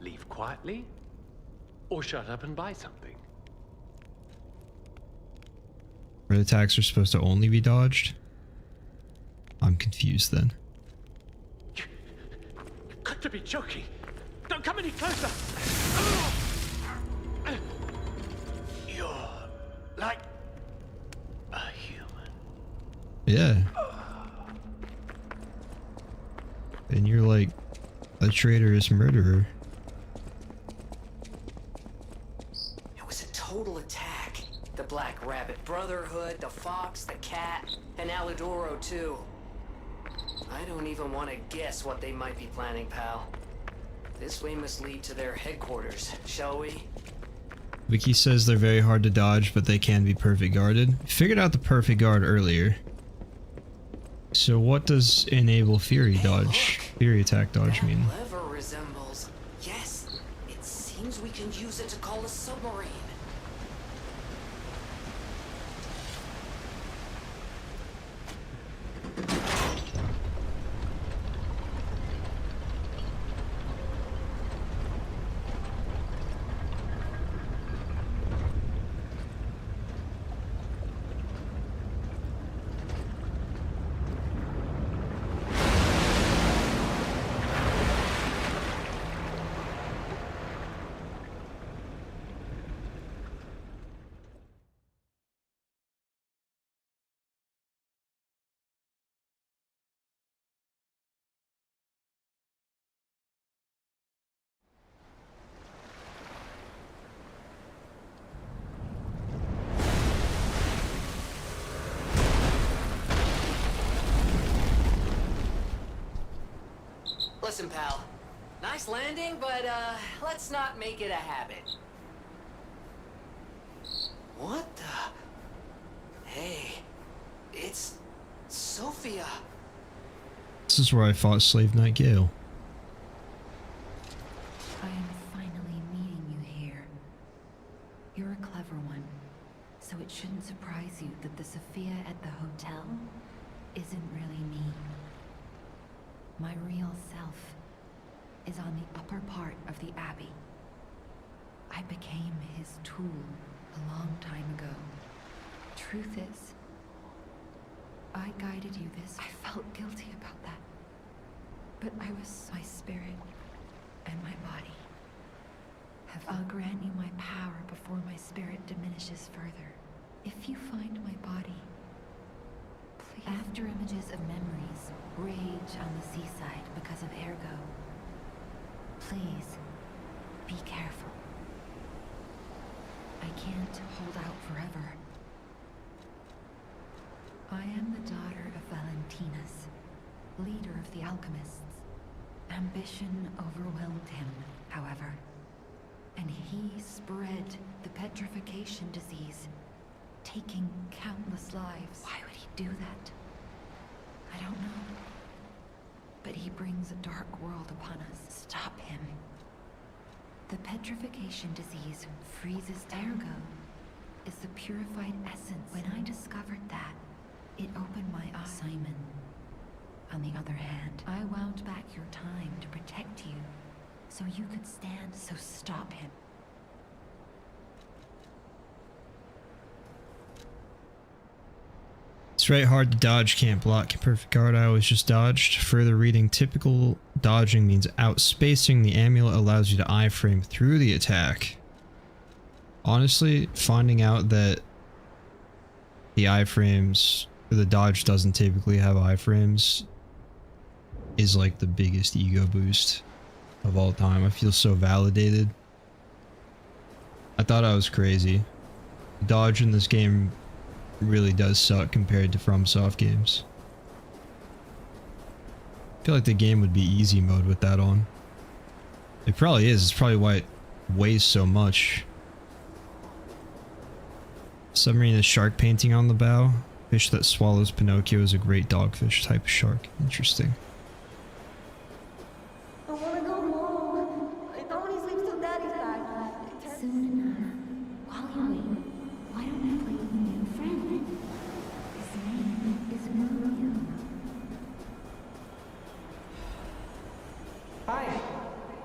Leave quietly? Or shut up and buy something? Red attacks are supposed to only be dodged? I'm confused then. You've got to be joking! Don't come any closer! Yeah. And you're like a traitorous murderer. It was a total attack. The Black Rabbit Brotherhood, the Fox, the Cat, and Alidoro too. I don't even want to guess what they might be planning, pal. This way must lead to their headquarters, shall we? Vicky says they're very hard to dodge, but they can be perfect guarded. Figured out the perfect guard earlier. So what does enable Fury dodge? Fury attack dodge mean? Lever resembles. Yes, it seems we can use it to call a submarine. Listen, pal. Nice landing, but let's not make it a habit. What the? Hey, it's Sophia. This is where I fought Slave Knight Gale. I am finally meeting you here. You're a clever one, so it shouldn't surprise you that the Sophia at the hotel isn't really me. My real self is on the upper part of the Abbey. I became his tool a long time ago. Truth is, I guided you this. I felt guilty about that. But I was my spirit and my body. I'll grant you my power before my spirit diminishes further. If you find my body, please. After images of memories rage on the seaside because of Ergo, please be careful. I can't hold out forever. I am the daughter of Valentinus, leader of the alchemists. Ambition overwhelmed him, however, and he spread the petrification disease, taking countless lives. Why would he do that? I don't know. But he brings a dark world upon us. Stop him. The petrification disease freezes Ergo, is the purified essence. When I discovered that, it opened my eyes. Simon, on the other hand, I wound back your time to protect you, so you could stand. So stop him. It's right hard to dodge, can't block. Perfect guard, I always just dodged. Further reading, typical dodging means outspacing. The amulet allows you to iframe through the attack. Honestly, finding out that the iframes, or the dodge doesn't typically have iframes, is like the biggest ego boost of all time. I feel so validated. I thought I was crazy. Dodge in this game really does suck compared to FromSoft games. I feel like the game would be easy mode with that on. It probably is. It's probably why it weighs so much. Submarine is shark painting on the bow. Fish that swallows Pinocchio is a great dogfish type of shark. Interesting. I wanna go home. I don't want to sleep till Daddy's back. Soon enough. While you wait, why don't I play with a new friend? His name is Mario. Hi.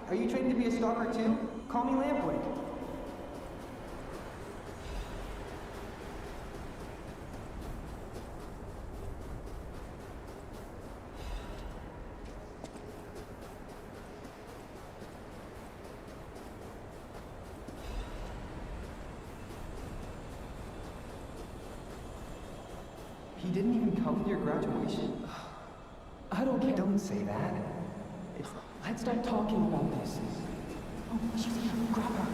Are you trained to be a stalker too? Call me Lampwick. He didn't even help with your graduation? I don't care. Don't say that. Let's start talking about this. Oh, she's here. Grab her.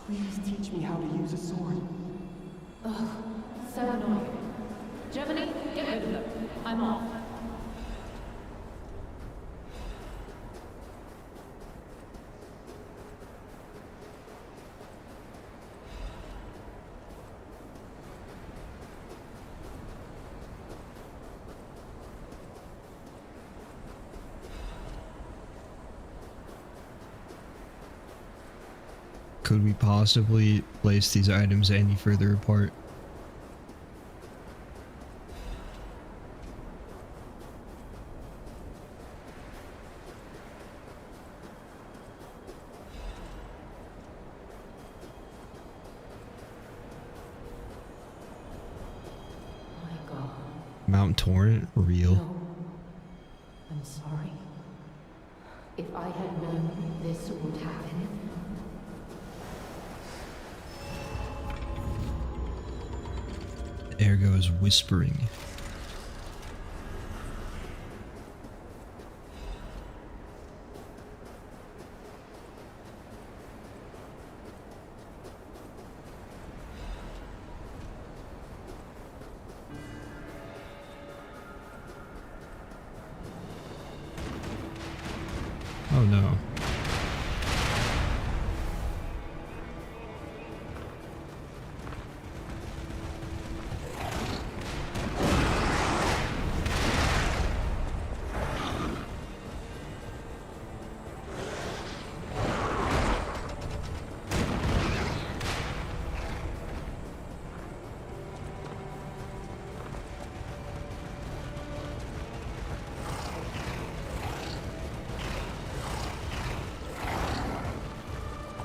Please teach me how to use a sword. Ugh, so annoying. Germany, get rid of them. I'm off. Could we possibly place these items any further apart? My God. Mount Torrent? Real? No. I'm sorry. If I had known this would happen. Ergo is whispering. Oh no.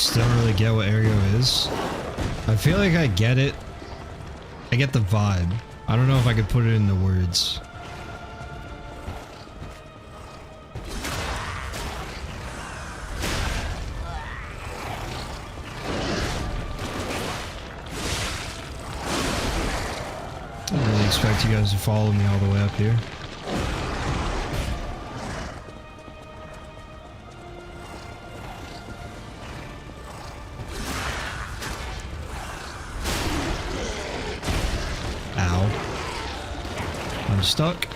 Still don't really get what Ergo is. I feel like I get it. I get the vibe. I don't know if I could put it into words. I didn't really expect you guys to follow me all the way up here. I'm stuck.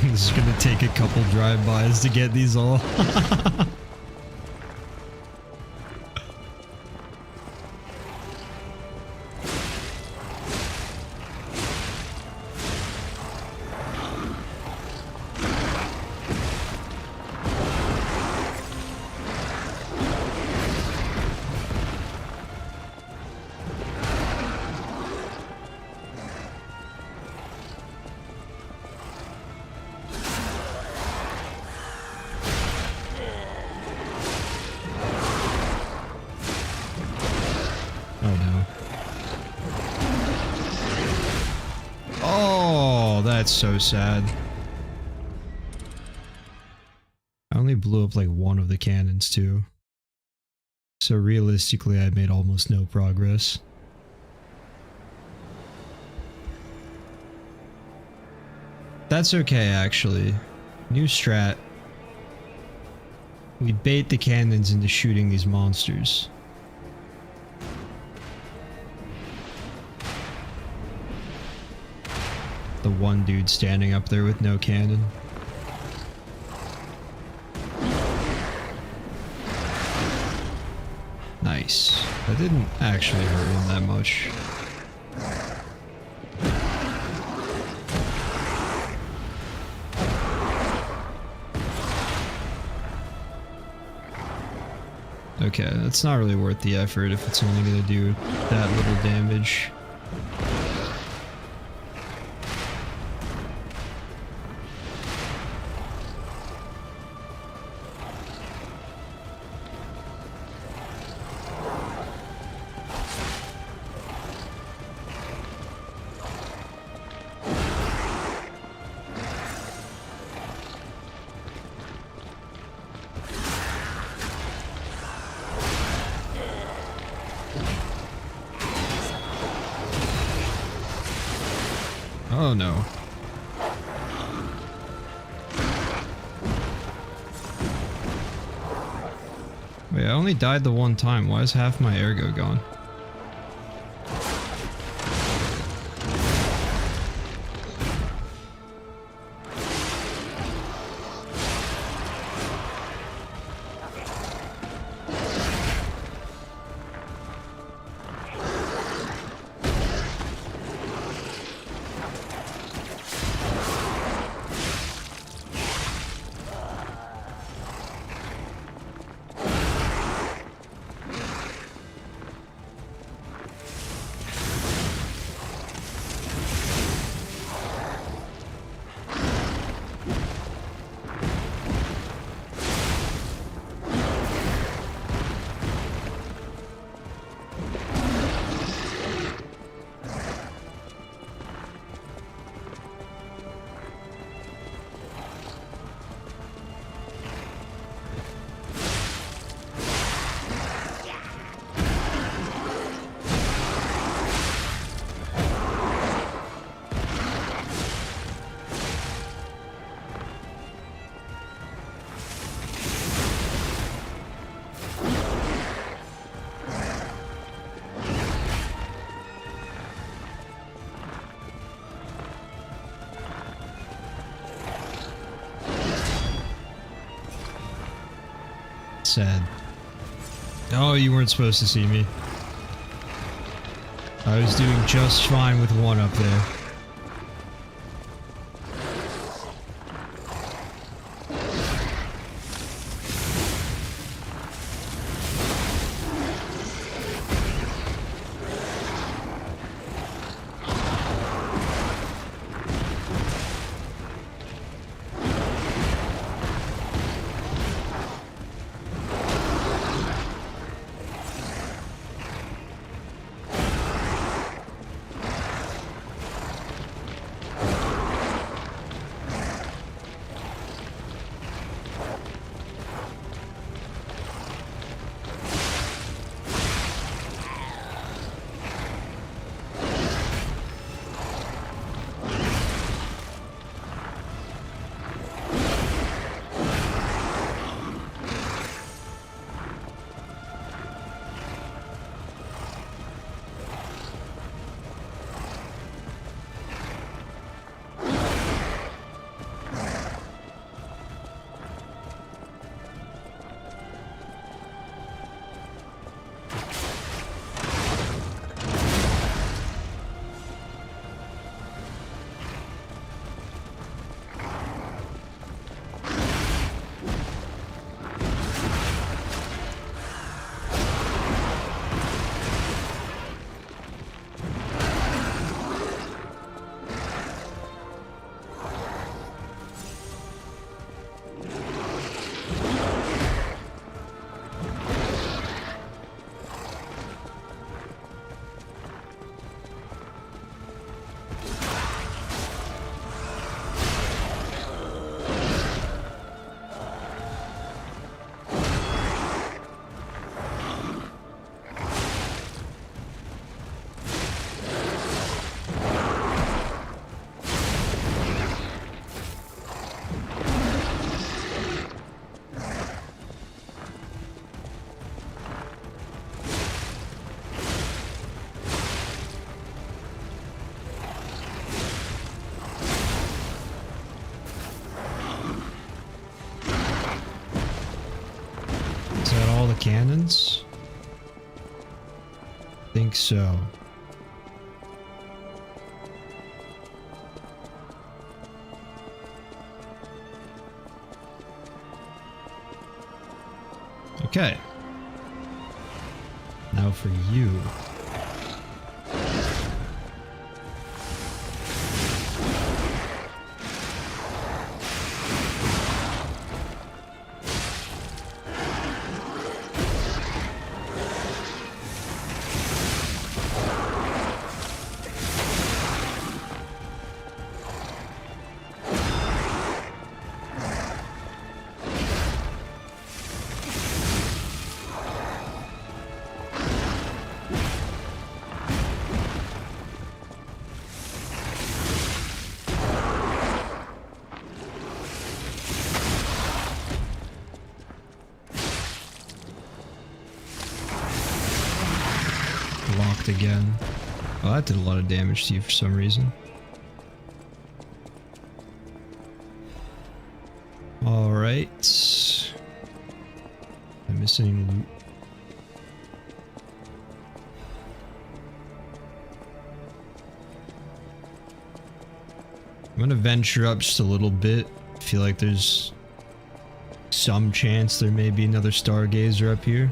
This is gonna take a couple drive-bys to get these all. That's so sad. I only blew up like one of the cannons too. So realistically, I made almost no progress. That's okay, actually. New strat. We bait the cannons into shooting these monsters. The one dude standing up there with no cannon. Nice. That didn't actually hurt him that much. Okay, that's not really worth the effort if it's only gonna do that little damage. Oh no. Wait, I only died the one time. Why is half my ergo gone? Sad. Oh, you weren't supposed to see me. I was doing just fine with one up there. cannons? Think so. Okay. Now for you. Locked again. Oh, that did a lot of damage to you for some reason. Alright. Did I miss any loot? I'm gonna venture up just a little bit. I feel like there's some chance there may be another Stargazer up here.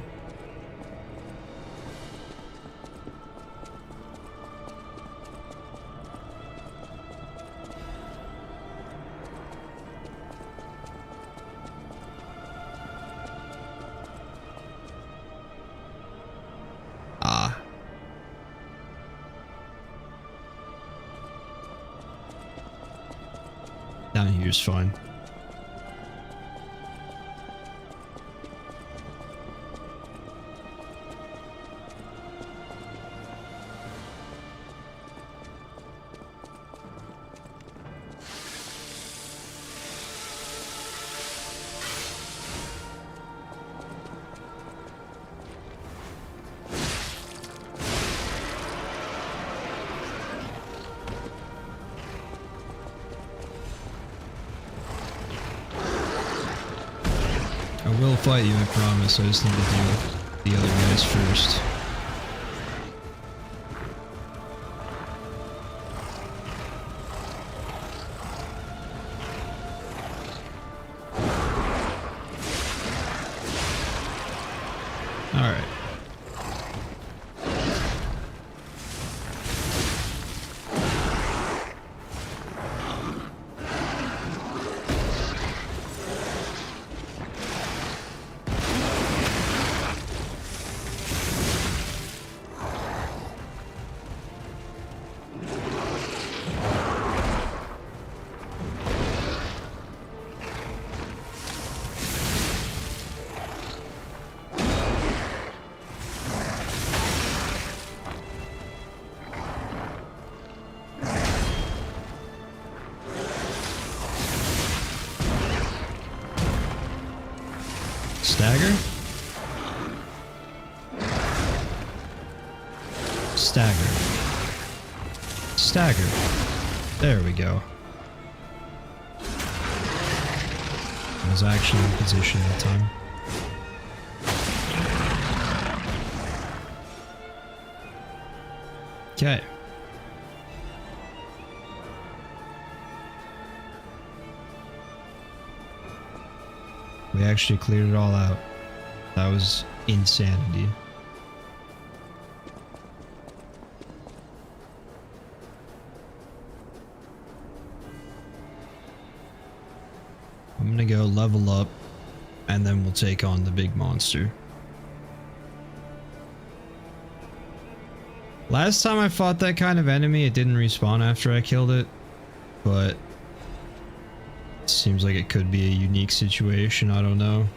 Down here's fine. I will fight you, I promise. I just need to do the other guys first. Alright. Stagger? Stagger. Stagger. There we go. I was actually in position that time. Okay. We actually cleared it all out. That was insanity. I'm gonna go level up, and then we'll take on the big monster. Last time I fought that kind of enemy, it didn't respawn after I killed it, but it seems like it could be a unique situation, I don't know.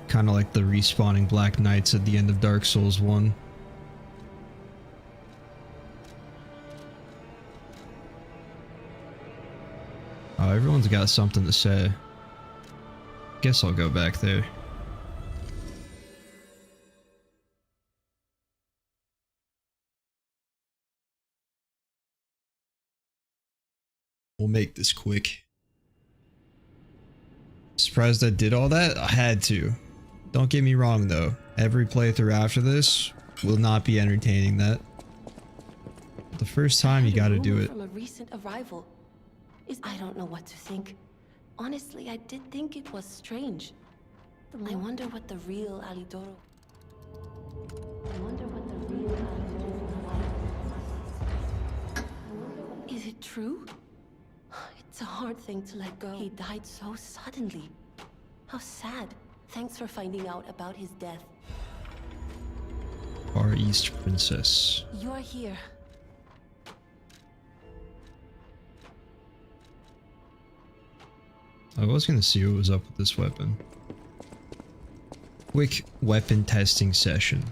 Kind of like the respawning Black Knights at the end of Dark Souls 1. Oh, everyone's got something to say. Guess I'll go back there. We'll make this quick. Surprised I did all that? I had to. Don't get me wrong though. Every playthrough after this will not be entertaining that. The first time you gotta do it. From a recent arrival. I don't know what to think. Honestly, I did think it was strange. I wonder what the real Alidoro. Is it true? It's a hard thing to let go. He died so suddenly. How sad. Thanks for finding out about his death. Far East Princess. You're here. I was gonna see what was up with this weapon. Quick weapon testing session.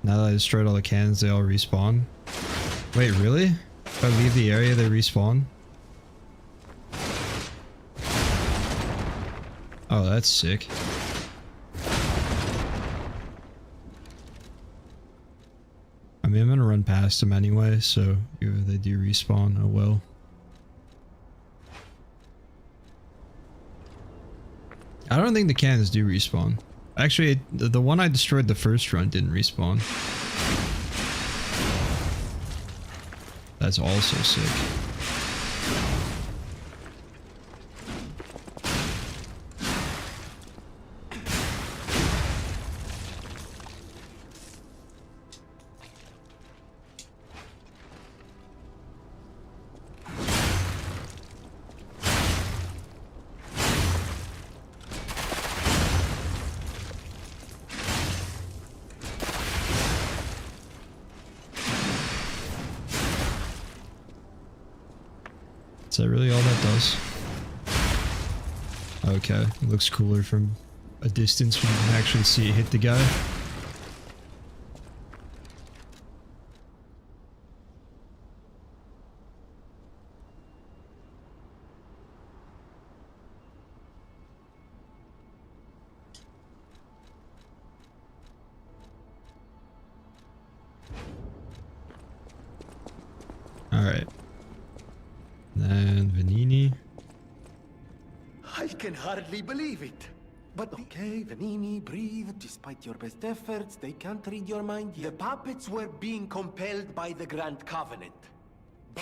Now that I destroyed all the cannons, they all respawn. Wait, really? If I leave the area, they respawn? Oh, that's sick. I mean, I'm gonna run past them anyway, so if they do respawn, oh well. I don't think the cannons do respawn. Actually, the one I destroyed the first run didn't respawn. That's also sick. Is that really all that does? Okay, it looks cooler from a distance when you can actually see it hit the guy. Alright. Then Venini. I can hardly believe it. But okay, Venini, breathe. Despite your best efforts, they can't read your mind yet. The puppets were being compelled by the Grand Covenant.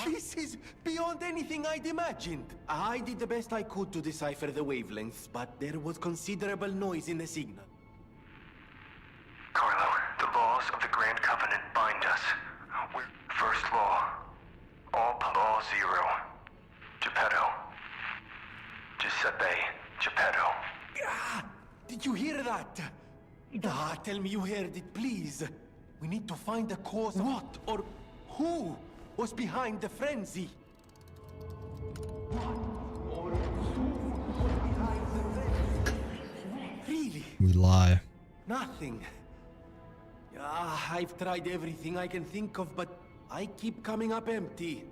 This is beyond anything I'd imagined. I did the best I could to decipher the wavelengths, but there was considerable noise in the signal. Carlo, the laws of the Grand Covenant bind us. First law. All below zero. Geppetto. Giuseppe Geppetto. Ah, did you hear that? Ah, tell me you heard it, please. We need to find the cause. What or who was behind the frenzy? Really? We lie. Nothing. I've tried everything I can think of, but I keep coming up empty.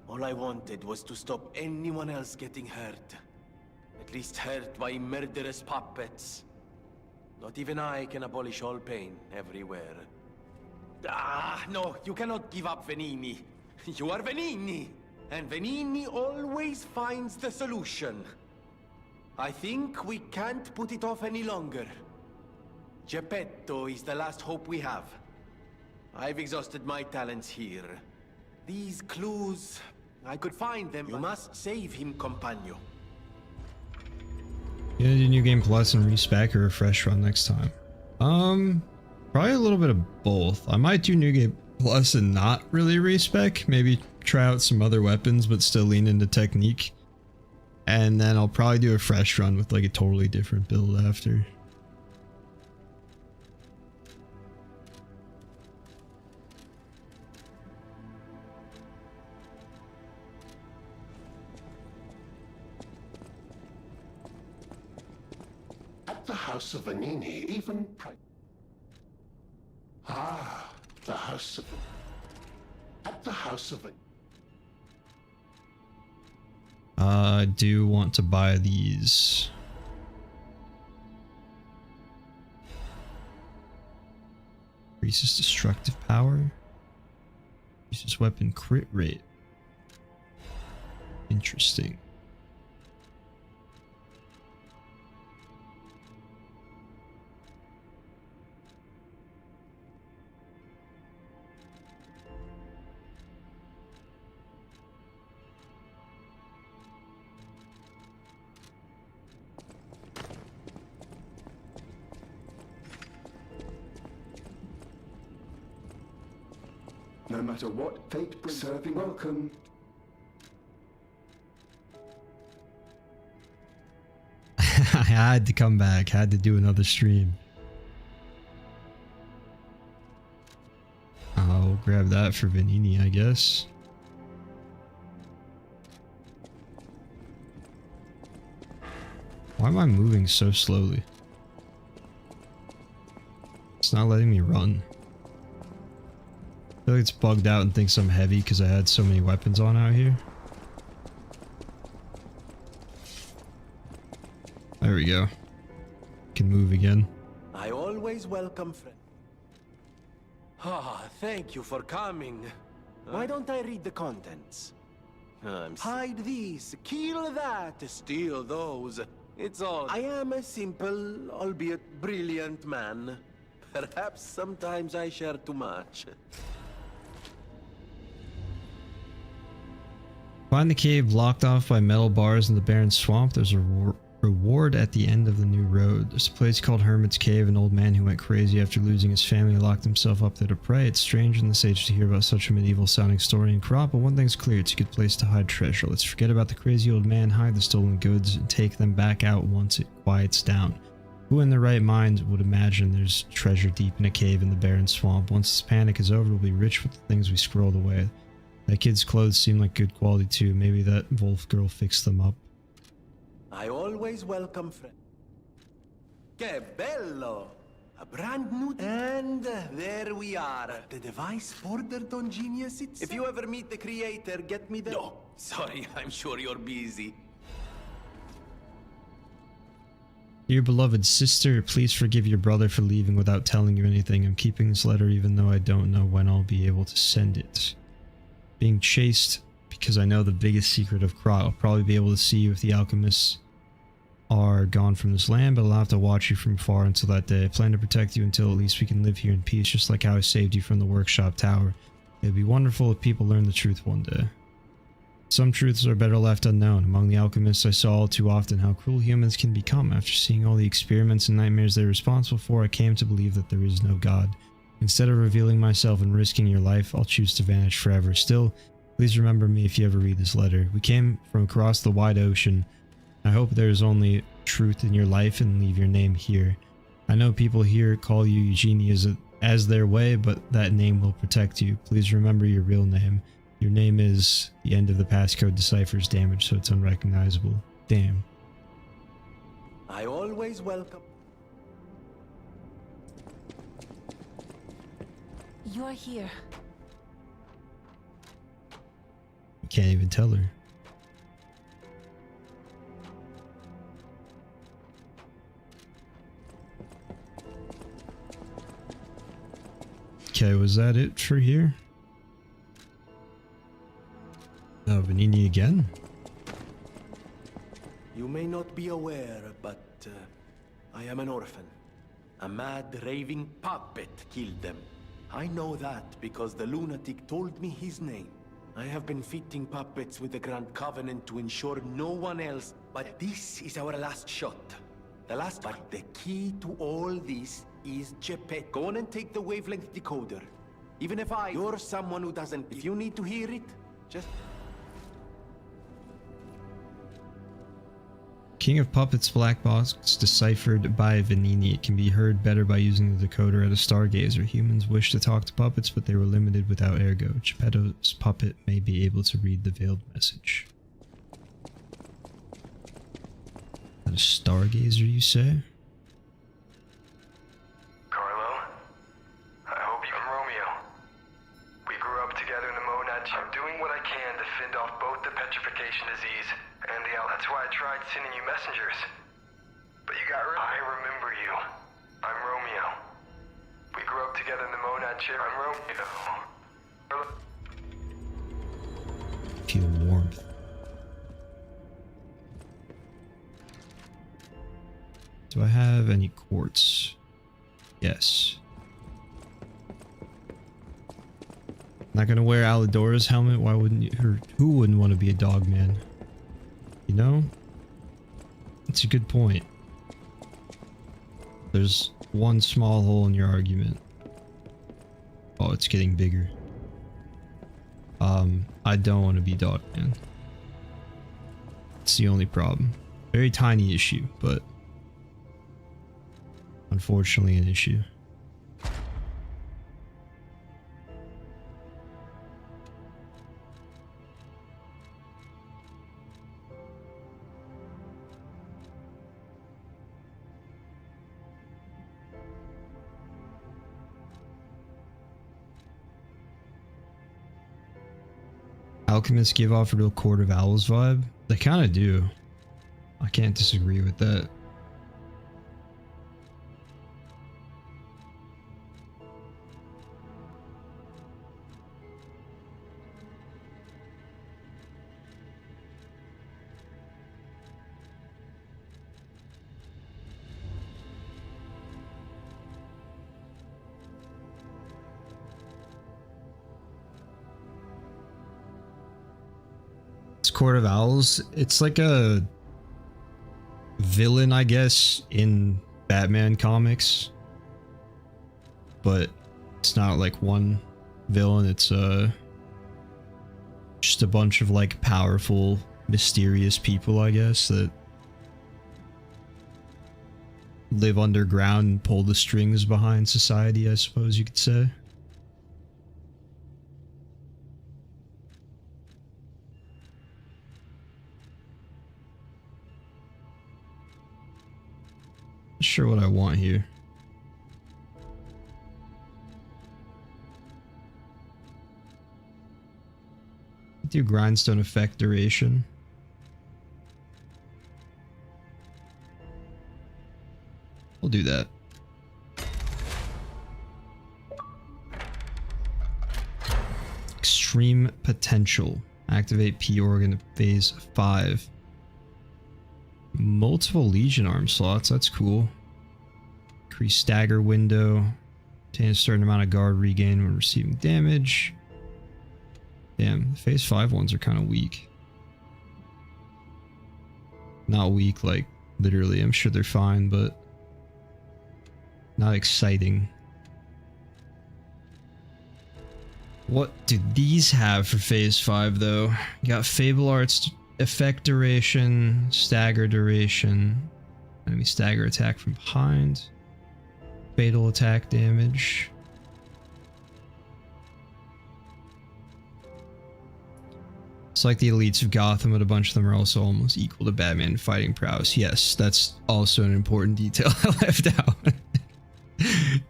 All I wanted was to stop anyone else getting hurt. At least hurt by murderous puppets. Not even I can abolish all pain everywhere. No, you cannot give up, Venini. You are Venini, and Venini always finds the solution. I think we can't put it off any longer. Geppetto is the last hope we have. I've exhausted my talents here. These clues, I could find them. You must save him, Compagno. You gonna do New Game Plus and respec or a fresh run next time? Probably a little bit of both. I might do New Game Plus and not really respec. Maybe try out some other weapons, but still lean into technique. And then I'll probably do a fresh run with like a totally different build after. The House of Venini, even... the House of... At the House of... I do want to buy these. Increases destructive power. Uses weapon crit rate. Interesting. No matter what fate brings, serving welcome. I had to come back, had to do another stream. I'll grab that for Vanini, I guess. Why am I moving so slowly? It's not letting me run. I feel like it's bugged out and thinks I'm heavy because I had so many weapons on out here. There we go. Can move again. I always welcome friends. Ah, thank you for coming. Why don't I read the contents? Hide these, kill that, steal those. It's all. I am a simple, albeit brilliant man. Perhaps sometimes I share too much. Find the cave blocked off by metal bars in the barren swamp. There's a reward at the end of the new road. There's a place called Hermit's Cave. An old man who went crazy after losing his family locked himself up there to pray. It's strange in this age to hear about such a medieval sounding story in Crop, but one thing's clear, it's a good place to hide treasure. Let's forget about the crazy old man, hide the stolen goods, and take them back out once it quiets down. Who in their right mind would imagine there's treasure deep in a cave in the barren swamp? Once this panic is over, we'll be rich with the things we squirreled away. That kid's clothes seem like good quality too. Maybe that wolf girl fixed them up. I always welcome friends. Que bello! A brand new... And there we are. The device ordered on Genius itself. If you ever meet the creator, get me the... No, sorry, I'm sure you're busy. Dear beloved sister, please forgive your brother for leaving without telling you anything. I'm keeping this letter even though I don't know when I'll be able to send it. Being chased because I know the biggest secret of Krat. I'll probably be able to see you if the alchemists are gone from this land, but I'll have to watch you from far until that day. I plan to protect you until at least we can live here in peace, just like how I saved you from the workshop tower. It would be wonderful if people learned the truth one day. Some truths are better left unknown. Among the alchemists, I saw all too often how cruel humans can become. After seeing all the experiments and nightmares they're responsible for, I came to believe that there is no God. Instead of revealing myself and risking your life, I'll choose to vanish forever. Still, please remember me if you ever read this letter. We came from across the wide ocean. I hope there is only truth in your life and leave your name here. I know people here call you Eugenie as their way, but that name will protect you. Please remember your real name. Your name is... The end of the passcode deciphers damage, so it's unrecognizable. Damn. I always welcome... You're here. Can't even tell her. Okay, was that it for here? Oh, Vanini again? You may not be aware, but I am an orphan. A mad, raving puppet killed them. I know that because the lunatic told me his name. I have been fitting puppets with the Grand Covenant to ensure no one else, but this is our last shot. The last, but the key to all this is Geppetto. Go on and take the wavelength decoder. Even if you're someone who doesn't, if you need to hear it, just... King of Puppets Black Box deciphered by Vanini. It can be heard better by using the decoder at a stargazer. Humans wish to talk to puppets, but they were limited without ergo. Geppetto's puppet may be able to read the veiled message. At a stargazer, you say? Carlo? I hope you... I'm Romeo. We grew up together in the Monad. I'm doing what I can to fend off both the petrification disease and the Al. That's why I tried sending you messengers. But you got rid of... I remember you. I'm Romeo. We grew up together in the Monad chair and Romeo. Feel warmth. Do I have any quartz? Yes. Not gonna wear Alidora's helmet? Why wouldn't you? Or who wouldn't want to be a dog man? You know? It's a good point. There's one small hole in your argument. Oh, it's getting bigger. I don't want to be dog man. It's the only problem. Very tiny issue, but unfortunately an issue. Alchemists give off a real Court of Owls vibe. They kind of do. I can't disagree with that. Court of Owls, it's like a villain, I guess, in Batman comics, but it's not like one villain. It's just a bunch of like powerful, mysterious people, I guess, that live underground and pull the strings behind society, I suppose you could say. Sure what I want here. Do grindstone effect duration. We'll do that. Extreme potential. Activate P organ phase 5. Multiple Legion arm slots, that's cool. Increase stagger window. Obtain a certain amount of guard regain when receiving damage. Damn, the phase 5 ones are kind of weak. Not weak, like literally, I'm sure they're fine, but not exciting. What do these have for phase 5 though? You got Fable Arts effect duration, stagger duration, enemy stagger attack from behind, fatal attack damage. It's like the elites of Gotham, but a bunch of them are also almost equal to Batman fighting prowess. Yes, that's also an important detail I left out.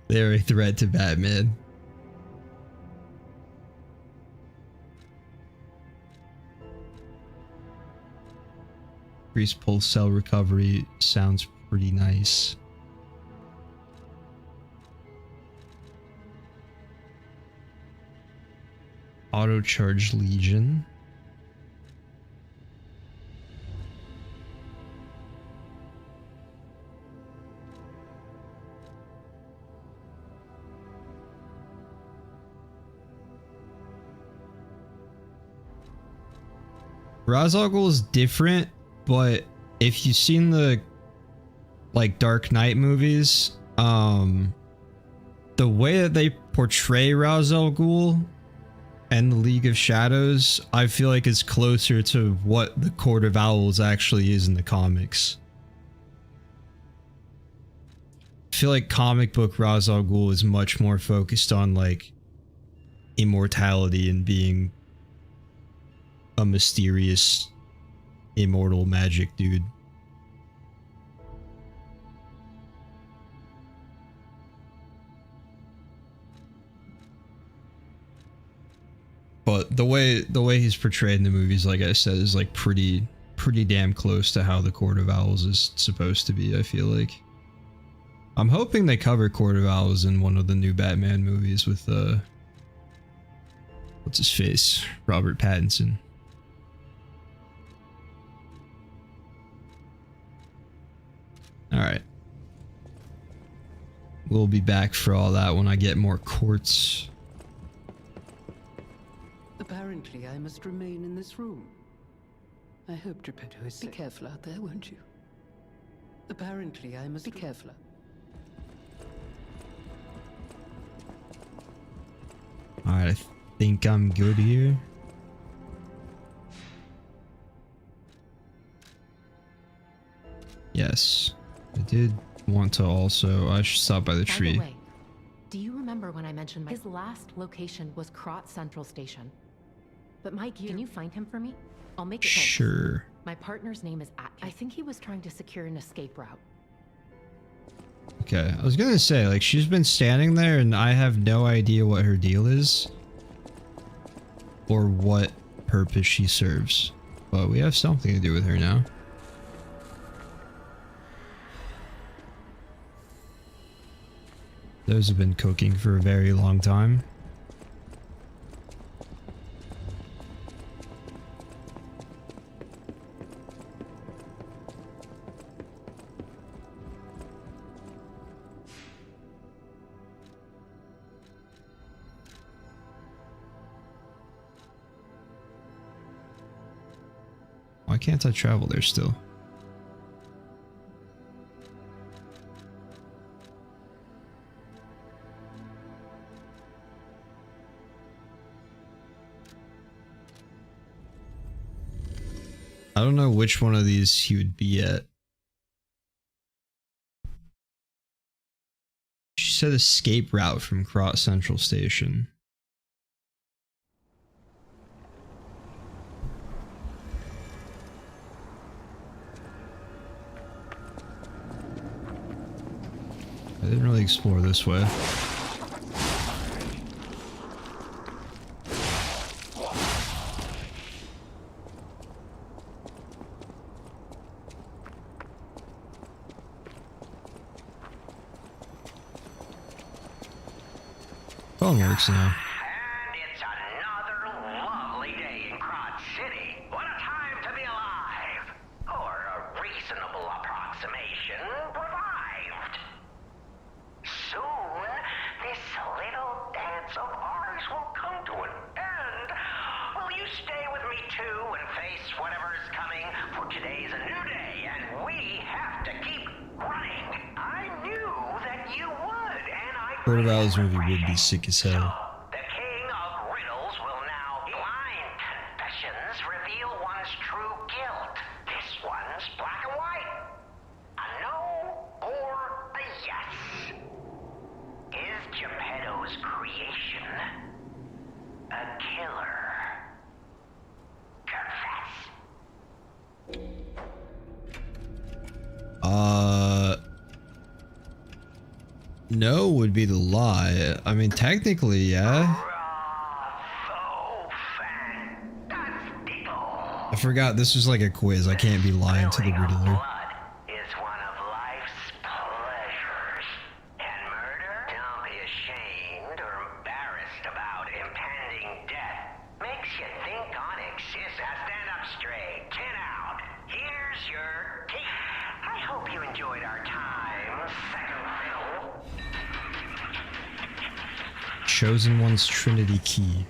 They're a threat to Batman. Increased pulse cell recovery sounds pretty nice. Auto charge Legion. Ra's al Ghul is different, but if you've seen the like Dark Knight movies, the way that they portray Ra's al Ghul and the League of Shadows, I feel like is closer to what the Court of Owls actually is in the comics. I feel like comic book Ra's al Ghul is much more focused on like immortality and being a mysterious immortal magic dude. But the way he's portrayed in the movies, like I said, is like pretty damn close to how the Court of Owls is supposed to be, I feel like. I'm hoping they cover Court of Owls in one of the new Batman movies with what's his face? Robert Pattinson. Alright. We'll be back for all that when I get more quartz. Apparently, I must remain in this room. I hope Geppetto is safe. Be careful out there, won't you? Apparently, I must be careful. Alright, I think I'm good here. Yes. I did want to also... I should stop by the tree. By the way, do you remember when I mentioned his last location was Krot Central Station? But Mike, can you find him for me? I'll make it fast. Sure. My partner's name is Atkins. I think he was trying to secure an escape route. Okay, I was gonna say, like, she's been standing there and I have no idea what her deal is. Or what purpose she serves. But we have something to do with her now. Those have been cooking for a very long time. Why can't I travel there still? I don't know which one of these he would be at. She said escape route from Krot Central Station. I didn't really explore this way. Phone works now. And it's another lovely day in Krot City. What a time to be alive! Or a reasonable approximation revived. Soon, this little dance of ours will come to an end. Will you stay with me too and face whatever's coming? For today's a new day, and we have to keep running. I knew that you would, and I... Court of Owls movie would be sick as hell. The king of riddles will now blind confessions reveal one's true guilt. This one's black and white. A no or a yes. Is Geppetto's creation a killer? Confess. No would be the lie. I mean, technically, yeah. I forgot this was like a quiz. I can't be lying to the riddler. Is one of life's pleasures. And murder? Don't be ashamed or embarrassed about impending death. Makes you think Onyx is... Now stand up straight. Chin out. Here's your key. I hope you enjoyed our time, Second Fiddle. Chosen One's Trinity Key.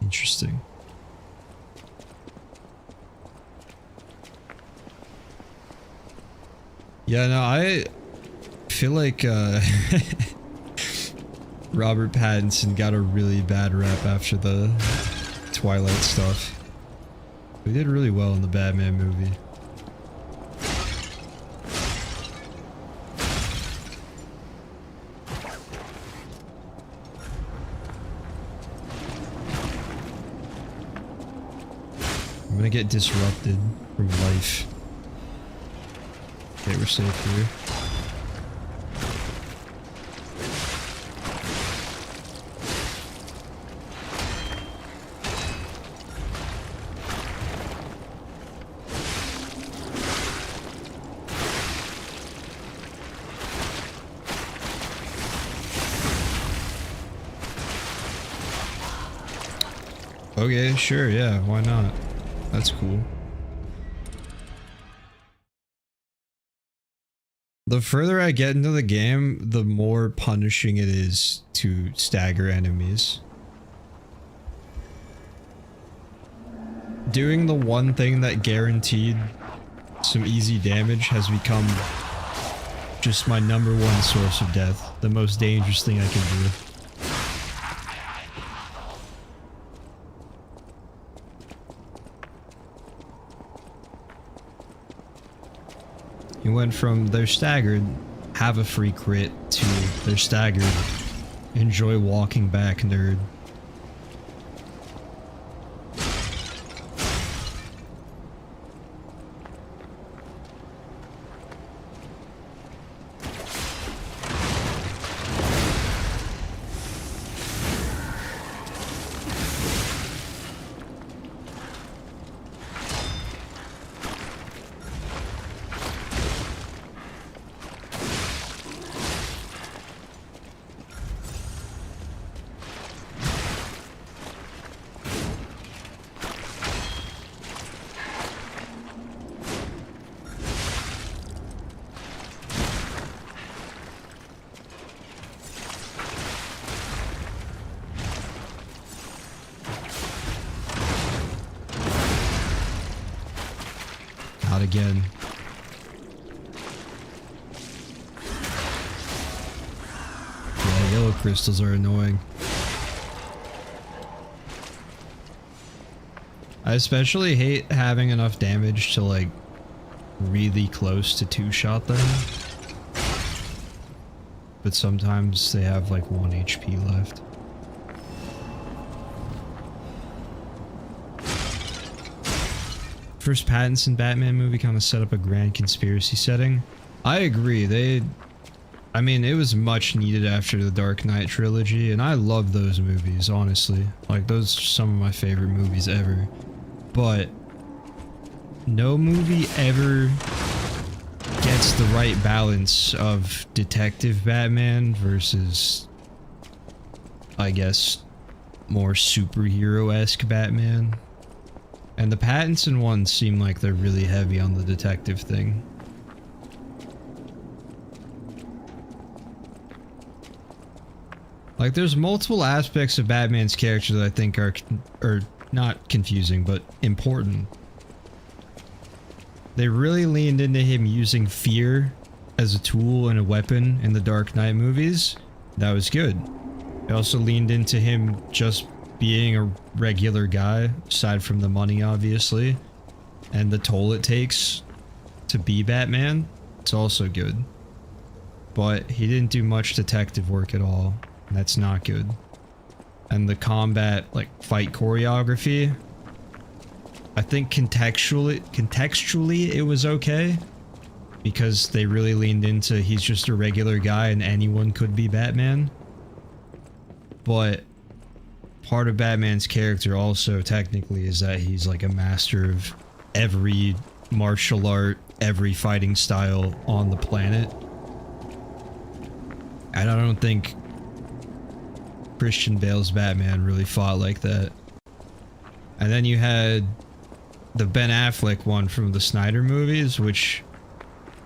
Interesting. Yeah, no, I feel like Robert Pattinson got a really bad rap after the Twilight stuff. He did really well in the Batman movie. I'm gonna get disrupted from life. Okay, we're safe here. Okay, sure, yeah, why not? That's cool. The further I get into the game, the more punishing it is to stagger enemies. Doing the one thing that guaranteed some easy damage has become just my #1 source of death. The most dangerous thing I can do. You went from they're staggered, have a free crit, to they're staggered, enjoy walking back, nerd. Not again. Yeah, yellow crystals are annoying. I especially hate having enough damage to like really close to two-shot them. But sometimes they have like 1 HP left. First Pattinson Batman movie kind of set up a grand conspiracy setting. I agree, I mean, it was much needed after the Dark Knight trilogy, and I love those movies, honestly. Like, those are some of my favorite movies ever. But no movie ever gets the right balance of Detective Batman versus, I guess, more superhero-esque Batman. And the Pattinson ones seem like they're really heavy on the detective thing. Like, there's multiple aspects of Batman's character that I think are not confusing, but important. They really leaned into him using fear as a tool and a weapon in the Dark Knight movies. That was good. They also leaned into him just being a regular guy, aside from the money, obviously, and the toll it takes to be Batman. It's also good. But he didn't do much detective work at all. And that's not good. And the combat, like, fight choreography, I think contextually it was okay, because they really leaned into he's just a regular guy and anyone could be Batman. But part of Batman's character also technically is that he's like a master of every martial art, every fighting style on the planet. And I don't think Christian Bale's Batman really fought like that. And then you had the Ben Affleck one from the Snyder movies, which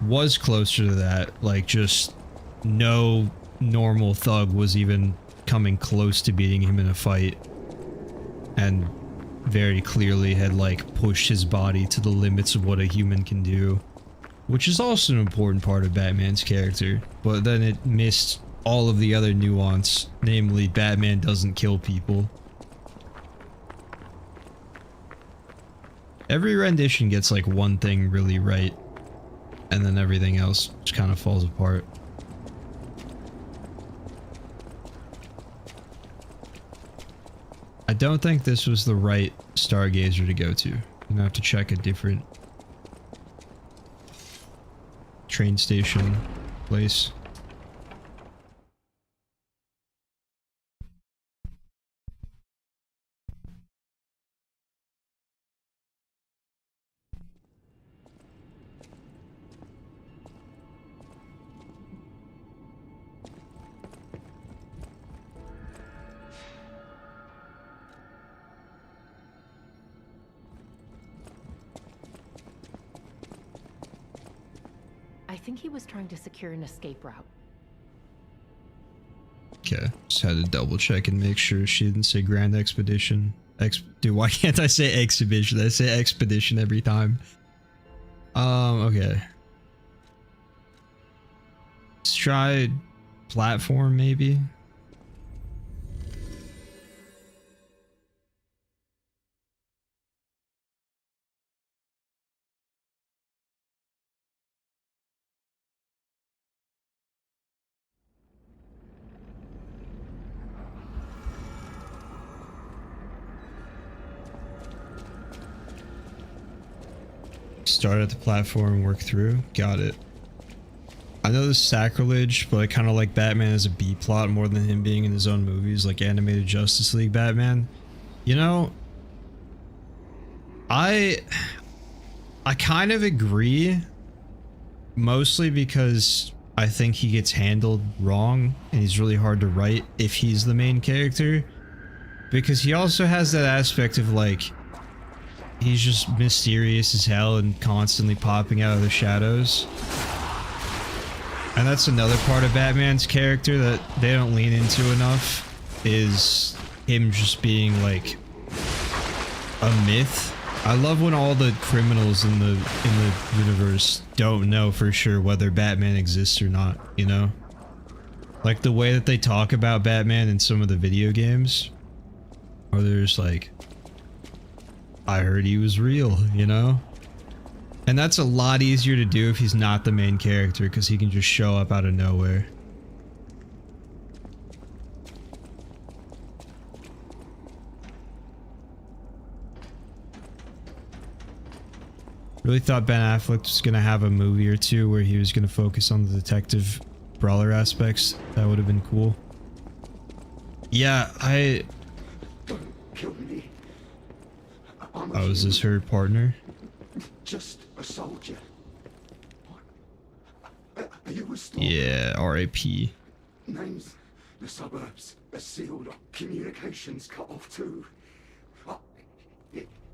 was closer to that. Like, just no normal thug was even coming close to beating him in a fight, and very clearly had like pushed his body to the limits of what a human can do, which is also an important part of Batman's character. But then it missed all of the other nuance, namely Batman doesn't kill people. Every rendition gets like one thing really right, and then everything else just kind of falls apart. I don't think this was the right Stargazer to go to. I'm gonna have to check a different train station place. think he was trying to secure an escape route. Okay, just had to double check and make sure she didn't say Grand Expedition. Dude, why can't I say Exhibition? I say Expedition every time. Okay. Let's try platform, maybe. Start at the platform and work through. Got it. I know this is sacrilege, but I kind of like Batman as a B plot more than him being in his own movies, like animated Justice League Batman. You know, I kind of agree, mostly because I think he gets handled wrong and he's really hard to write if he's the main character, because he also has that aspect of like, he's just mysterious as hell and constantly popping out of the shadows. And that's another part of Batman's character that they don't lean into enough, is him just being like a myth. I love when all the criminals in the universe don't know for sure whether Batman exists or not, you know? Like the way that they talk about Batman in some of the video games, or there's like, I heard he was real, you know? And that's a lot easier to do if he's not the main character, because he can just show up out of nowhere. Really thought Ben Affleck was going to have a movie or two where he was going to focus on the detective brawler aspects. That would have been cool. Yeah, Kill me. Oh, is this her partner? Just a soldier. Are you a stalker? Yeah, R.I.P. Names, the suburbs are sealed, communications cut off too.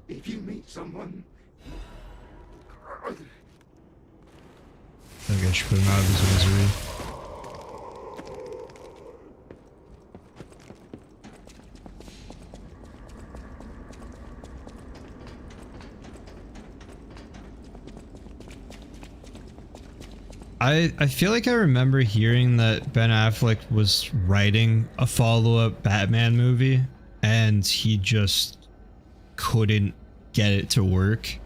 If you meet someone... I think I should put him out of his misery. I feel like I remember hearing that Ben Affleck was writing a follow-up Batman movie and he just couldn't get it to work,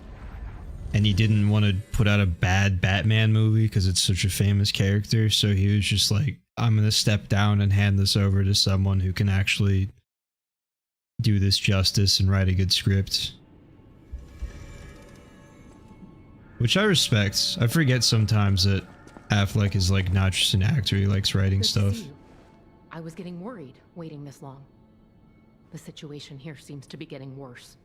and he didn't want to put out a bad Batman movie because it's such a famous character, so he was just like, I'm gonna step down and hand this over to someone who can actually do this justice and write a good script. Which I respect. I forget sometimes that Affleck is like not just an actor, he likes writing stuff. I was getting worried waiting this long. The situation here seems to be getting worse.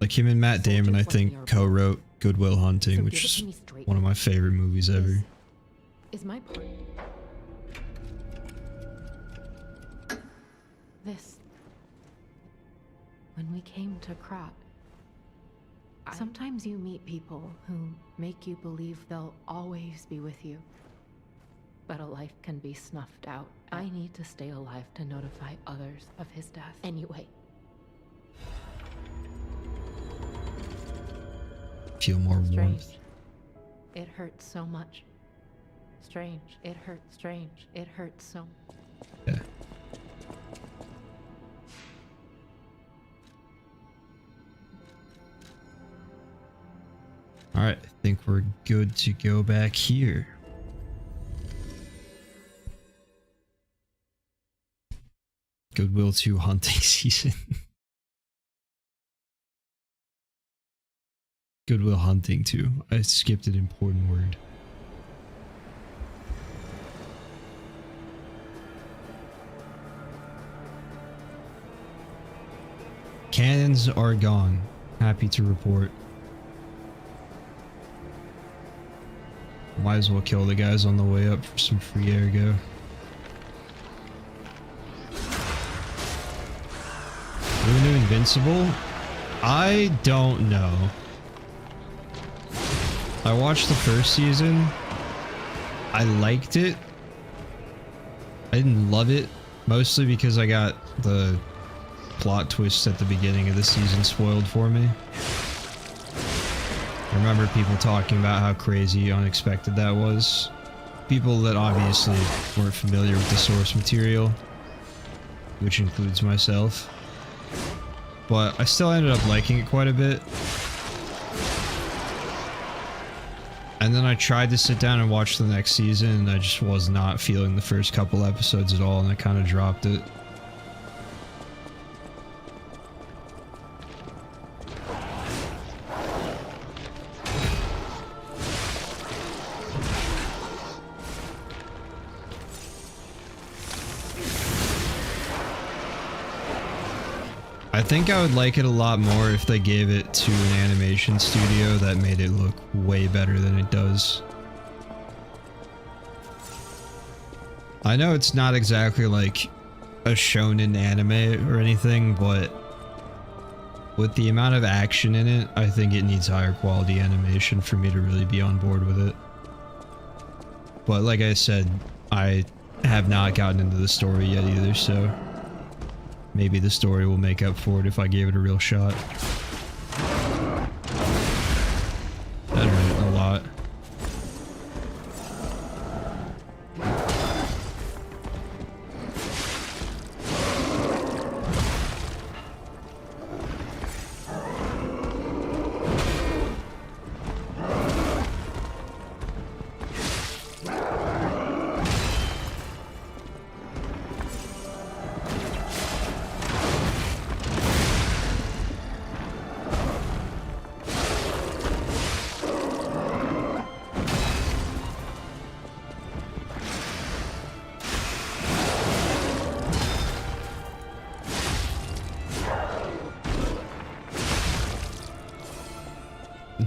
Like him and Matt Damon, I think, co-wrote Good Will Hunting, which is one of my favorite movies ever. Is my part... This... When we came to Krat, sometimes you meet people who make you believe they'll always be with you. But a life can be snuffed out. I need to stay alive to notify others of his death. Anyway. Feel more Strange. warmth. It hurts so much. Strange. It hurts. Strange. It hurts so. Yeah. Alright, I think we're good to go back here. Goodwill 2 hunting season. Goodwill Hunting 2. I skipped an important word. Cannons are gone. Happy to report. Might as well kill the guys on the way up for some free air go. Luna Invincible? I don't know. I watched the first season I liked it. I didn't love it, mostly because I got the plot twists at the beginning of the season spoiled for me. I remember people talking about how crazy unexpected that was. People that obviously weren't familiar with the source material, which includes myself. But I still ended up liking it quite a bit. And then I tried to sit down and watch the next season, and I just was not feeling the first couple episodes at all, and I kind of dropped it. I think I would like it a lot more if they gave it to an animation studio that made it look way better than it does. I know it's not exactly like a shonen anime or anything, but with the amount of action in it, I think it needs higher quality animation for me to really be on board with it. But like I said, I have not gotten into the story yet either, so maybe the story will make up for it if I gave it a real shot. That hurt a lot.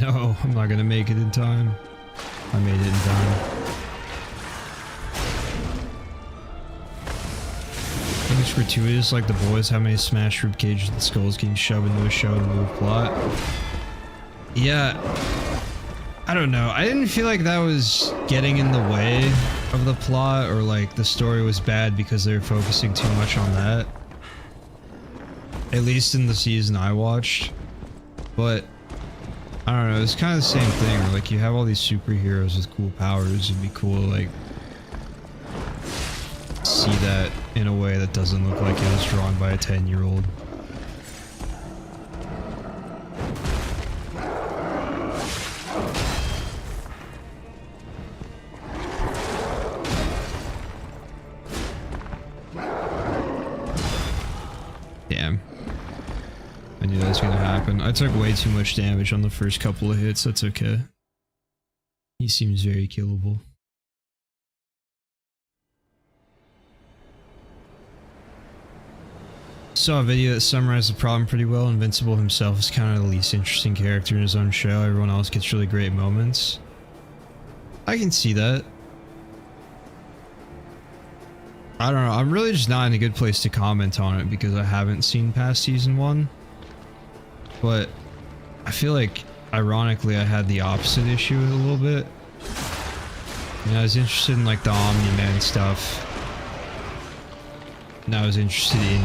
No, I'm not gonna make it in time. I made it in time. I think it's gratuitous, like the boys, how many smashed rib cages and skulls getting shoved into a show to move plot. Yeah, I don't know. I didn't feel like that was getting in the way of the plot, or like the story was bad because they were focusing too much on that. At least in the season I watched. But I don't know, it's kind of the same thing, where like you have all these superheroes with cool powers. It'd be cool to like see that in a way that doesn't look like it was drawn by a 10-year-old. Damn. I knew that was gonna happen. I took way too much damage on the first couple of hits. That's okay. He seems very killable. Saw a video that summarized the problem pretty well. Invincible himself is kind of the least interesting character in his own show. Everyone else gets really great moments. I can see that. I don't know. I'm really just not in a good place to comment on it because I haven't seen past season 1. But I feel like, ironically, I had the opposite issue with it a little bit. And I was interested in like the Omni-Man stuff. And I was interested in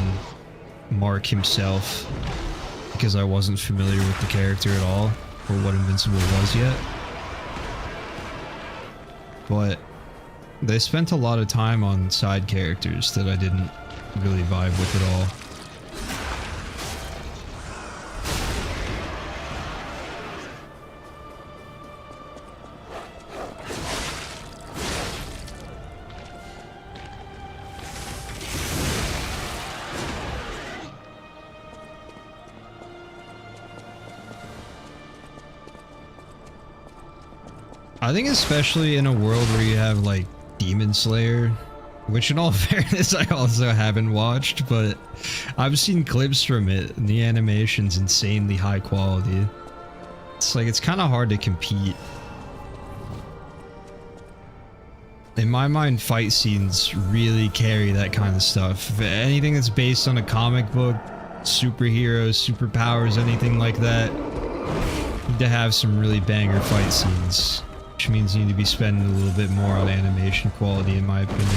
Mark himself because I wasn't familiar with the character at all, or what Invincible was yet. But they spent a lot of time on side characters that I didn't really vibe with at all. I think especially in a world where you have like Demon Slayer, which in all fairness I also haven't watched, but I've seen clips from it and the animation's insanely high quality. It's like, it's kind of hard to compete. In my mind, fight scenes really carry that kind of stuff. If anything that's based on a comic book, superheroes, superpowers, anything like that, need to have some really banger fight scenes. which means you need to be spending a little bit more on animation quality, in my opinion.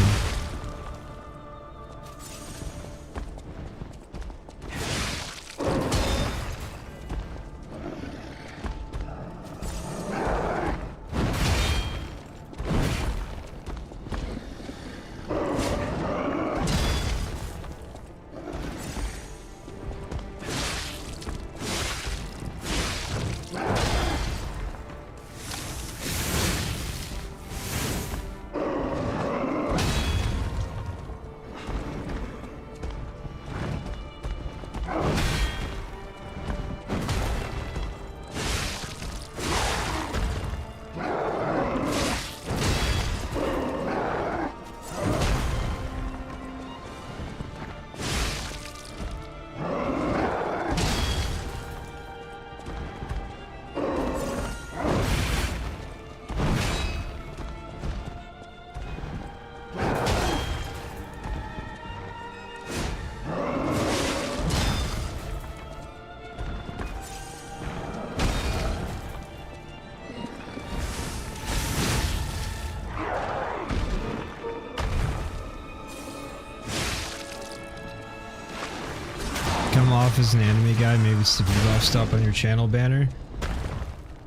Come off as an anime guy, maybe it's the Bebop stop on your channel banner.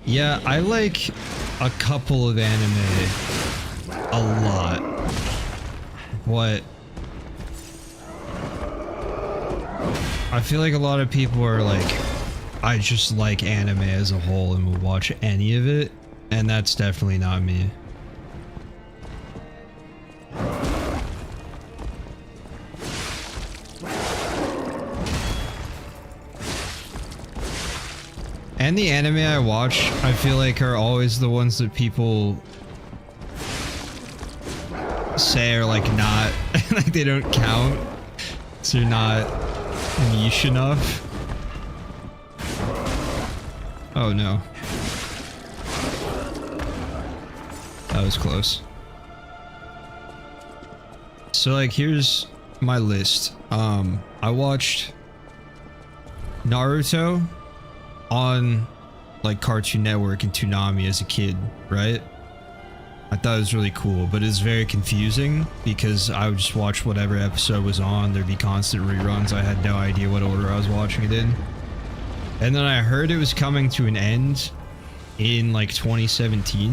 Yeah, I like a couple of anime a lot. What? I feel like a lot of people are like, I just like anime as a whole and will watch any of it, and that's definitely not me. And the anime I watch, I feel like are always the ones that people say are like not, like they don't count, so you're not niche enough. Oh no. That was close. So like here's my list. I watched Naruto on like Cartoon Network and Toonami as a kid, right? I thought it was really cool, but it's very confusing because I would just watch whatever episode was on. There'd be constant reruns. I had no idea what order I was watching it in. And then I heard it was coming to an end in like 2017.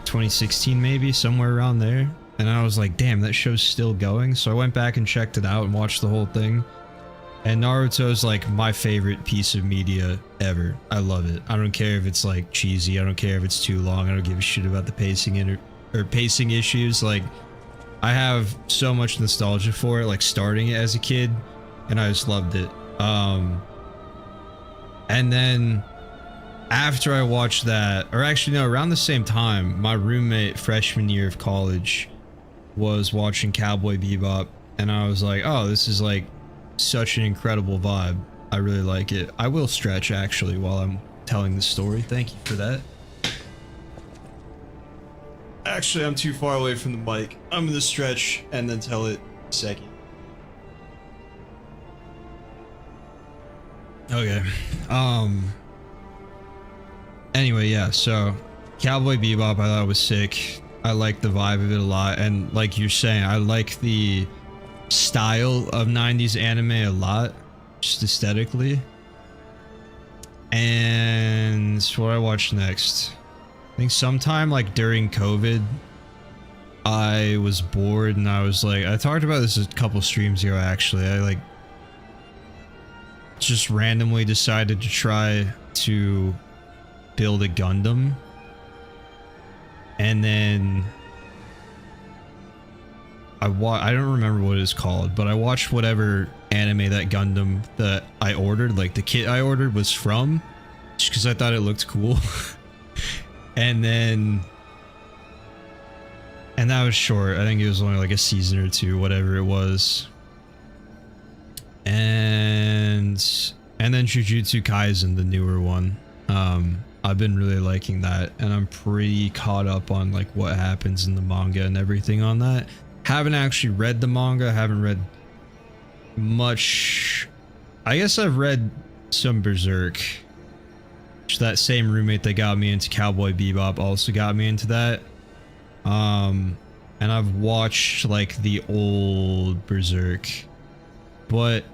2016 maybe, somewhere around there. And I was like, damn, that show's still going. So I went back and checked it out and watched the whole thing. And Naruto is like my favorite piece of media ever. I love it. I don't care if it's like cheesy. I don't care if it's too long. I don't give a shit about the pacing or pacing issues. Like I have so much nostalgia for it, like starting it as a kid, and I just loved it. And then after I watched that, or actually no, around the same time, my roommate freshman year of college was watching Cowboy Bebop, and I was like, oh, this is like such an incredible vibe. I really like it. I will stretch actually while I'm telling the story. Thank you for that. Actually, I'm too far away from the mic. I'm gonna stretch and then tell it a second. Okay. Anyway, yeah, so Cowboy Bebop I thought was sick. I like the vibe of it a lot, and like you're saying, I like the style of 90s anime a lot, just aesthetically. And what I watched next, I think sometime like during COVID, I was bored and I was like, I talked about this a couple streams ago actually. I like just randomly decided to try to build a Gundam, and then I don't remember what it's called, but I watched whatever anime that Gundam that I ordered, like the kit I ordered was from, just because I thought it looked cool. And that was short. I think it was only like a season or two, whatever it was. And then Jujutsu Kaisen, the newer one. I've been really liking that, and I'm pretty caught up on like what happens in the manga and everything on that. Haven't actually read the manga, haven't read much. I guess I've read some Berserk, which that same roommate that got me into Cowboy Bebop also got me into that. And I've watched like the old Berserk, but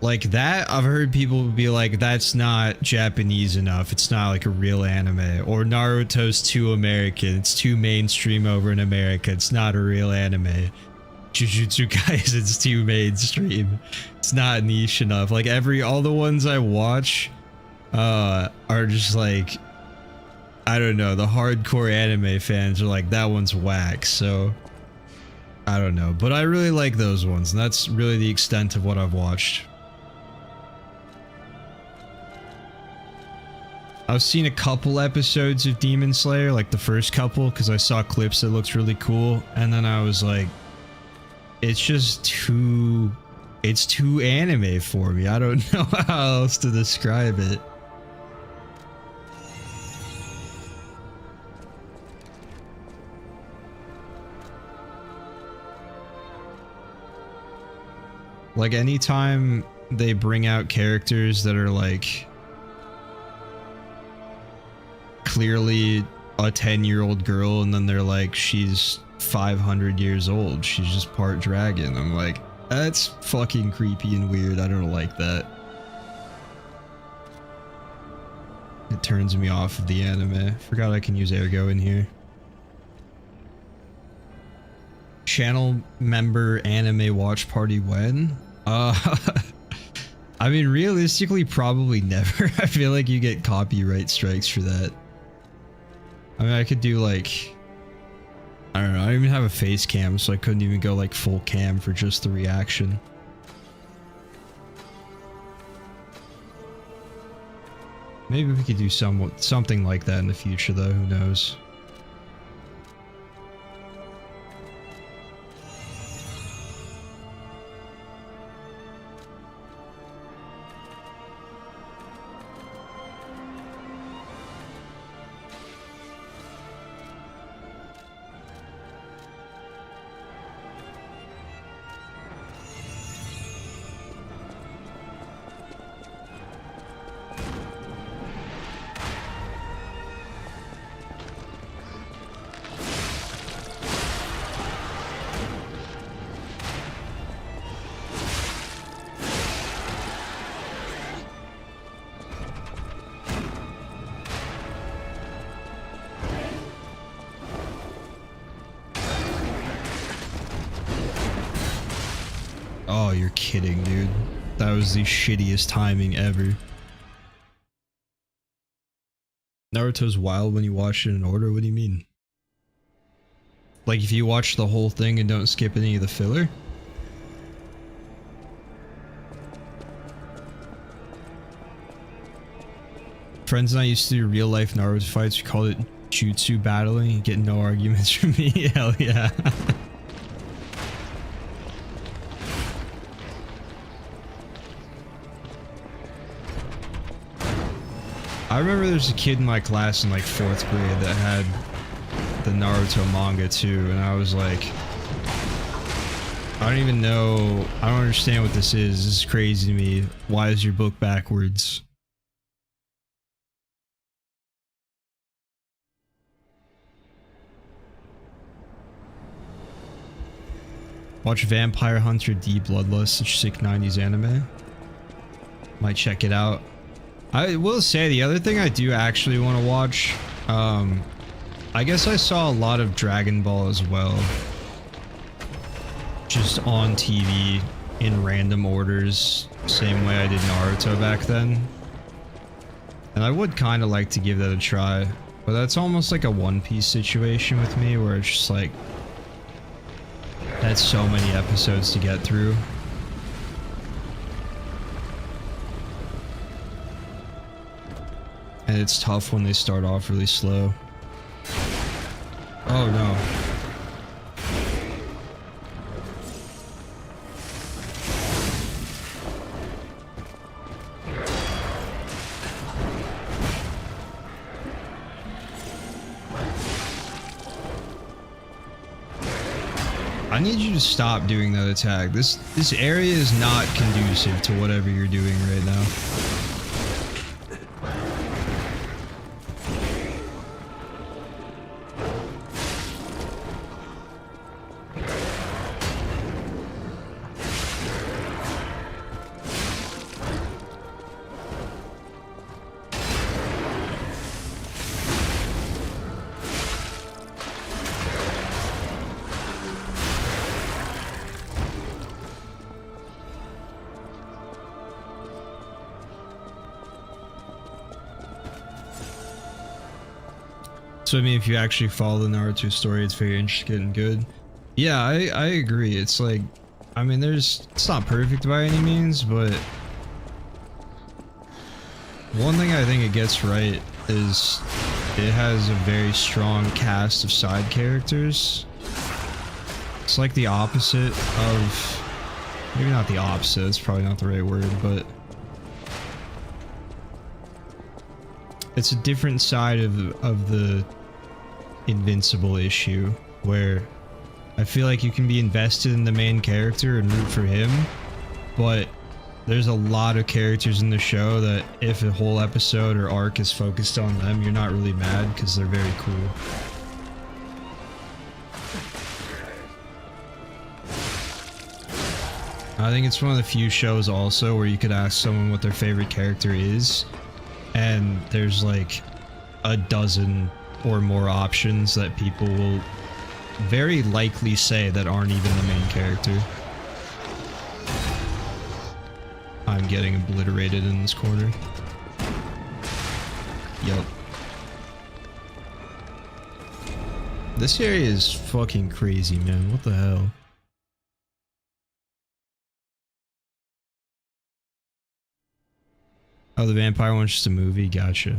like that, I've heard people be like, that's not Japanese enough. It's not like a real anime. Or Naruto's too American. It's too mainstream over in America. It's not a real anime. Jujutsu Kaisen's too mainstream. It's not niche enough. Like all the ones I watch are just like, I don't know, the hardcore anime fans are like, that one's whack. So I don't know, but I really like those ones, and that's really the extent of what I've watched. I've seen a couple episodes of Demon Slayer, like the first couple, because I saw clips that looked really cool, and then I was like, it's just too anime for me. I don't know how else to describe it. Like anytime they bring out characters that are like clearly a 10-year-old girl, and then they're like, she's 500 years old, she's just part dragon, I'm like, that's fucking creepy and weird. I don't like that. It turns me off of the anime. Forgot I can use Ergo in here. Channel member anime watch party when? I mean, realistically, probably never. I feel like you get copyright strikes for that. I mean, I could do like, I don't know, I don't even have a face cam, so I couldn't even go like full cam for just the reaction. Maybe we could do something like that in the future though, who knows. Oh, you're kidding, dude. That was the shittiest timing ever. Naruto's wild when you watch it in order? What do you mean? Like if you watch the whole thing and don't skip any of the filler? Friends and I used to do real life Naruto fights. We called it jutsu battling. You get no arguments from me. Hell yeah. I remember there's a kid in my class in like 4th grade that had the Naruto manga too, and I was like, I don't even know, I don't understand what this is. This is crazy to me. Why is your book backwards? Watch Vampire Hunter D Bloodlust, such sick 90s anime. Might check it out. I will say the other thing I do actually want to watch, I guess I saw a lot of Dragon Ball as well, just on TV in random orders, same way I did Naruto back then. And I would kind of like to give that a try, but that's almost like a One Piece situation with me, where it's just like, that's so many episodes to get through. And it's tough when they start off really slow. Oh no. I need you to stop doing that attack. This area is not conducive to whatever you're doing right now. So I mean, if you actually follow the Naruto story, it's very interesting and good. Yeah, I agree. It's like, I mean, it's not perfect by any means, but one thing I think it gets right is it has a very strong cast of side characters. It's like the opposite of, maybe not the opposite, it's probably not the right word, but it's a different side of the Invincible issue, where I feel like you can be invested in the main character and root for him, but there's a lot of characters in the show that if a whole episode or arc is focused on them, you're not really mad because they're very cool. I think it's one of the few shows also where you could ask someone what their favorite character is, and there's like a dozen or more options that people will very likely say that aren't even the main character. I'm getting obliterated in this corner. Yup. This area is fucking crazy, man. What the hell? Oh, the vampire one's just a movie? Gotcha.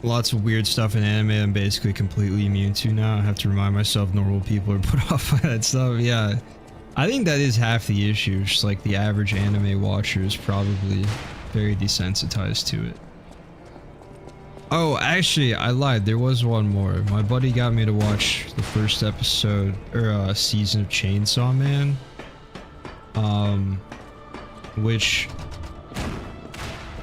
Lots of weird stuff in anime I'm basically completely immune to now. I have to remind myself normal people are put off by that stuff. Yeah. I think that is half the issue. Just like the average anime watcher is probably very desensitized to it. Oh, actually, I lied. There was one more. My buddy got me to watch the first episode, or season of Chainsaw Man. Which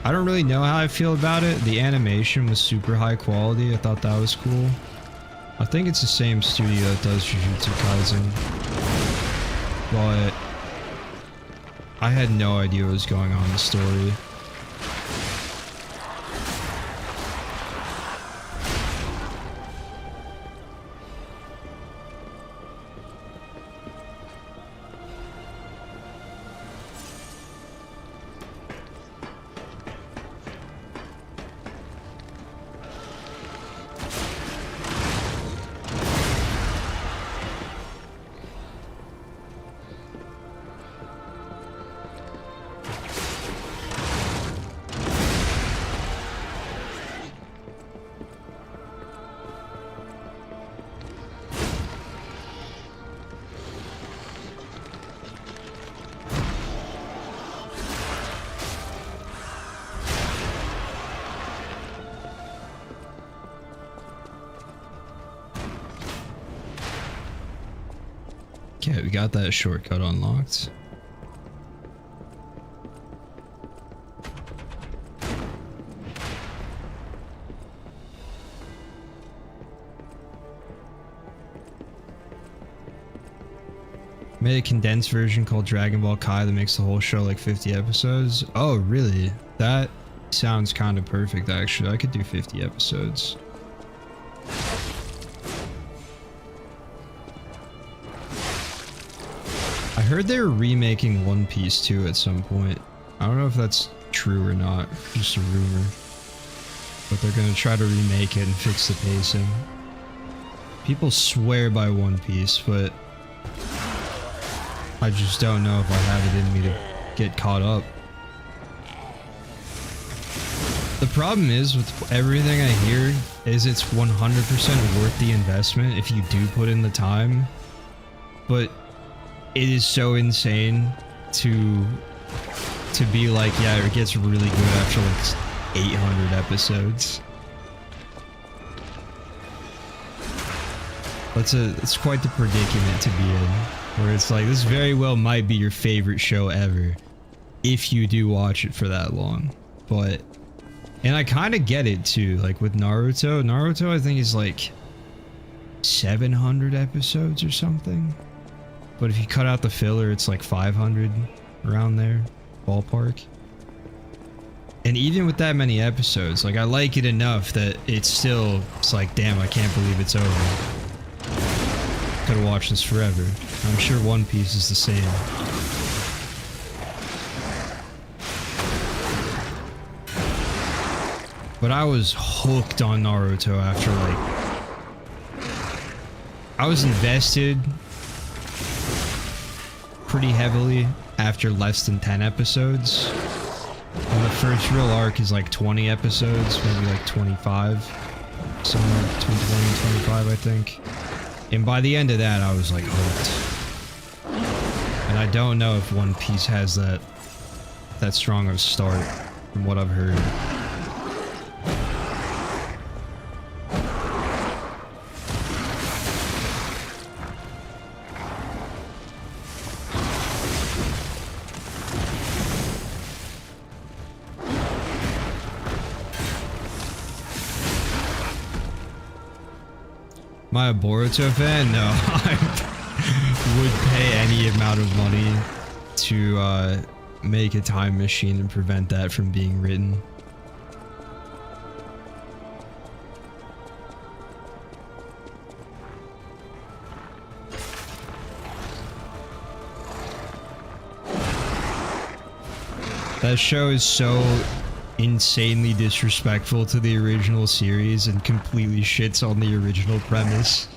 I don't really know how I feel about it. The animation was super high quality. I thought that was cool. I think it's the same studio that does Jujutsu Kaisen. But I had no idea what was going on in the story. Okay, we got that shortcut unlocked. Made a condensed version called Dragon Ball Kai that makes the whole show like 50 episodes. Oh, really? That sounds kind of perfect, actually. I could do 50 episodes. I heard they were remaking One Piece 2 at some point. I don't know if that's true or not, just a rumor. But they're gonna try to remake it and fix the pacing. People swear by One Piece, but I just don't know if I have it in me to get caught up. The problem is with everything I hear is it's 100% worth the investment if you do put in the time. But it is so insane to be like, yeah, it gets really good after like 800 episodes. It's quite the predicament to be in, where it's like, this very well might be your favorite show ever if you do watch it for that long. But, and I kind of get it too, like with Naruto I think is like 700 episodes or something. But if you cut out the filler, it's like 500, around there, ballpark. And even with that many episodes, like I like it enough that it's like, damn, I can't believe it's over. could have watched this forever. I'm sure One Piece is the same. But I was hooked on Naruto after like... I was invested pretty heavily after less than 10 episodes. And the first real arc is like 20 episodes, maybe like 25. Somewhere between 20 and 25, I think. And by the end of that, I was like hooked. And I don't know if One Piece has that strong of a start, from what I've heard. Am I a Boruto fan? No, I would pay any amount of money to make a time machine and prevent that from being written. That show is so insanely disrespectful to the original series and completely shits on the original premise.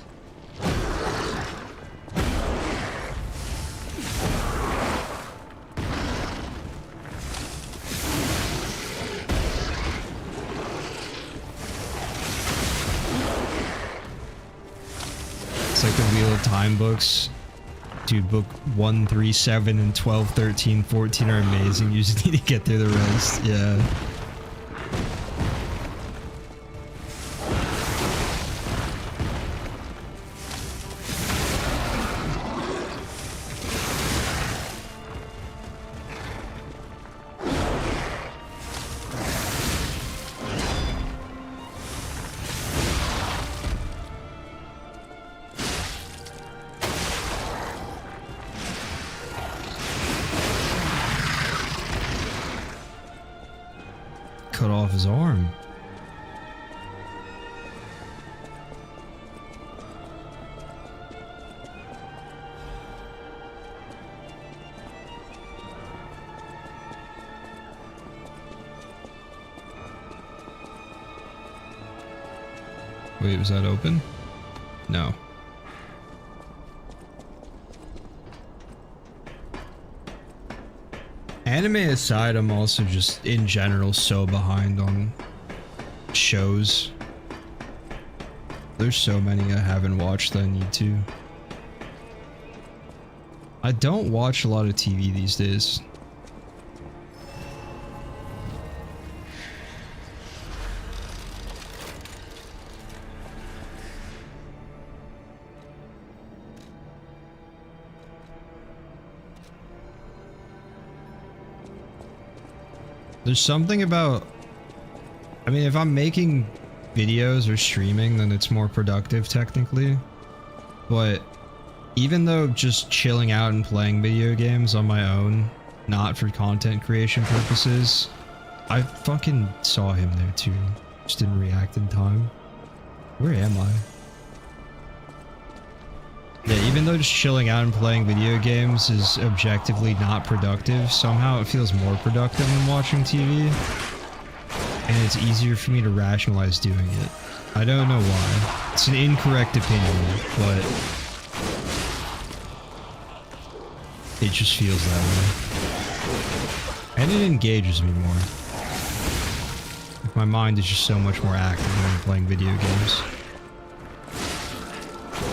It's like the Wheel of Time books. Dude, book 1, 3, 7, and 12, 13, 14 are amazing. You just need to get through the rest. Yeah. Cut off his arm. Wait, was that open? No. Anime aside, I'm also just in general so behind on shows. There's so many I haven't watched that I need to. I don't watch a lot of TV these days. There's something about, I mean, if I'm making videos or streaming, then it's more productive technically. But even though just chilling out and playing video games on my own, not for content creation purposes, I fucking saw him there too. Just didn't react in time. Where am I? Yeah, even though just chilling out and playing video games is objectively not productive, somehow it feels more productive than watching TV. And it's easier for me to rationalize doing it. I don't know why. It's an incorrect opinion, but it just feels that way. And it engages me more. My mind is just so much more active when I'm playing video games.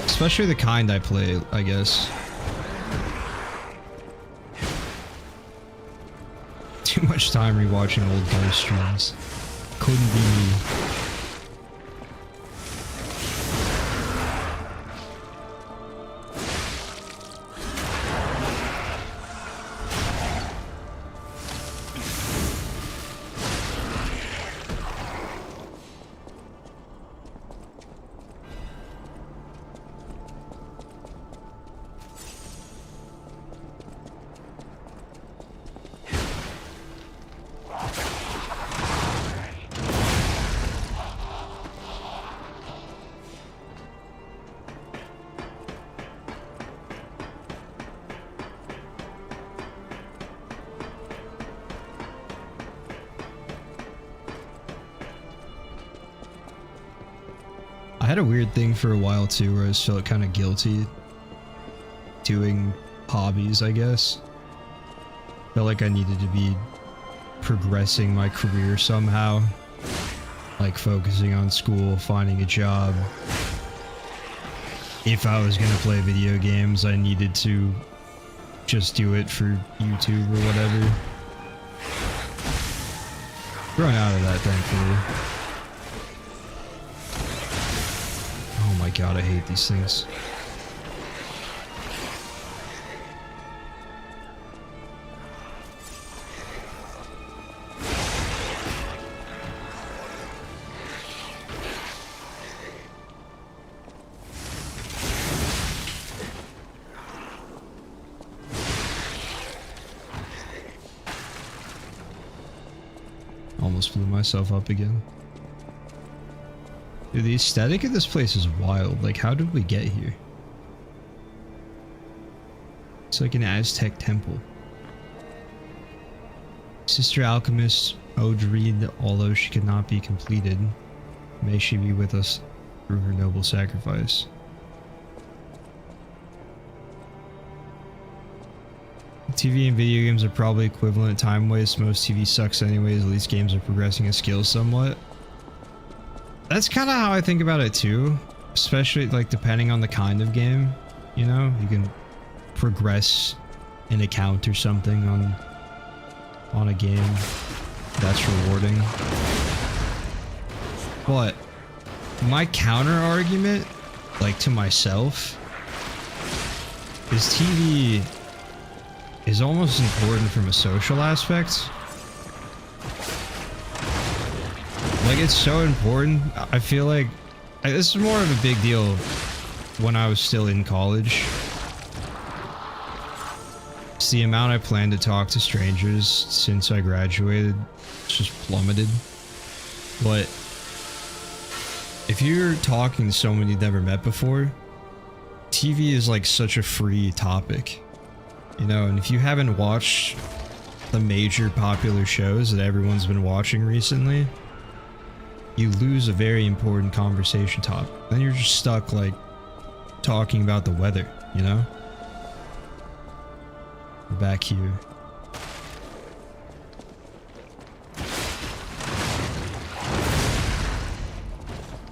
Especially the kind I play, I guess. Too much time rewatching old Ghost streams. Couldn't be me. had a weird thing for a while too where I just felt kind of guilty doing hobbies, I guess. Felt like I needed to be progressing my career somehow. Like focusing on school, finding a job. If I was gonna play video games, I needed to just do it for YouTube or whatever. Grown out of that, thankfully. Oh my god, I hate these things. Almost blew myself up again. Dude, the aesthetic of this place is wild. Like, how did we get here? It's like an Aztec temple. Sister Alchemist, Odrid, although she could not be completed, may she be with us through her noble sacrifice. TV and video games are probably equivalent time waste. Most TV sucks anyways, at least games are progressing in skills somewhat. That's kind of how I think about it too, especially like depending on the kind of game, you know, you can progress an account or something on a game. That's rewarding. But my counter argument, like to myself, is TV is almost important from a social aspect. Like, it's so important. I feel like this is more of a big deal when I was still in college. It's the amount I plan to talk to strangers since I graduated. It's just plummeted. But if you're talking to someone you've never met before, TV is like such a free topic. You know, and if you haven't watched the major popular shows that everyone's been watching recently, you lose a very important conversation topic. Then you're just stuck, like, talking about the weather, you know? We're back here.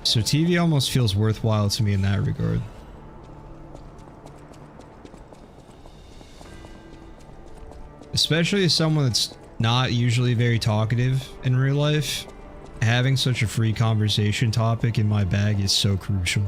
So TV almost feels worthwhile to me in that regard. Especially as someone that's not usually very talkative in real life, having such a free conversation topic in my bag is so crucial.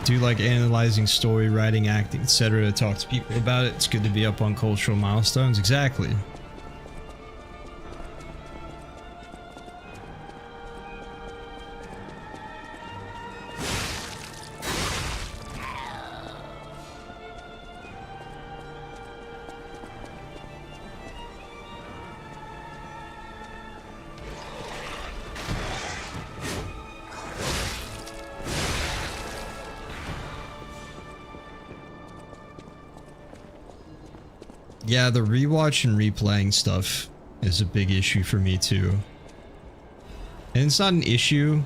Do like analyzing story, writing, acting, etc. to talk to people about it. It's good to be up on cultural milestones. Exactly. Yeah, the rewatch and replaying stuff is a big issue for me too. And it's not an issue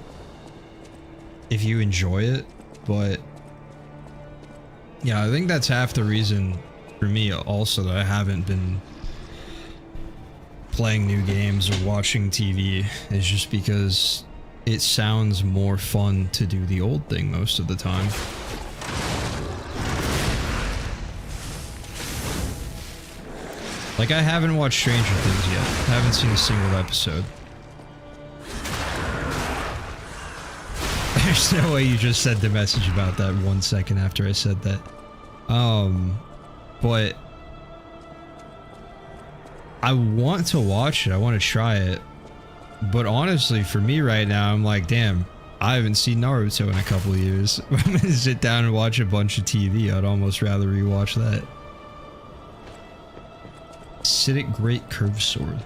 if you enjoy it, but yeah, I think that's half the reason for me also that I haven't been playing new games or watching TV, is just because it sounds more fun to do the old thing most of the time. Like, I haven't watched Stranger Things yet. I haven't seen a single episode. There's no way you just sent a message about that 1 second after I said that. But I want to watch it. I want to try it. But honestly, for me right now, I'm like, damn, I haven't seen Naruto in a couple of years. I'm gonna sit down and watch a bunch of TV. I'd almost rather rewatch that. acidic great curved sword.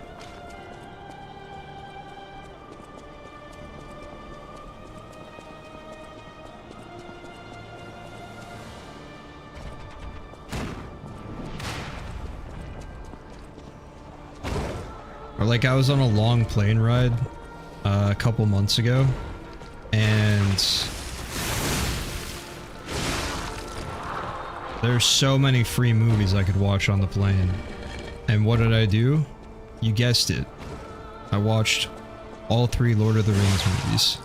Or like I was on a long plane ride a couple months ago, and there's so many free movies I could watch on the plane. And what did I do? You guessed it. I watched all 3 Lord of the Rings movies.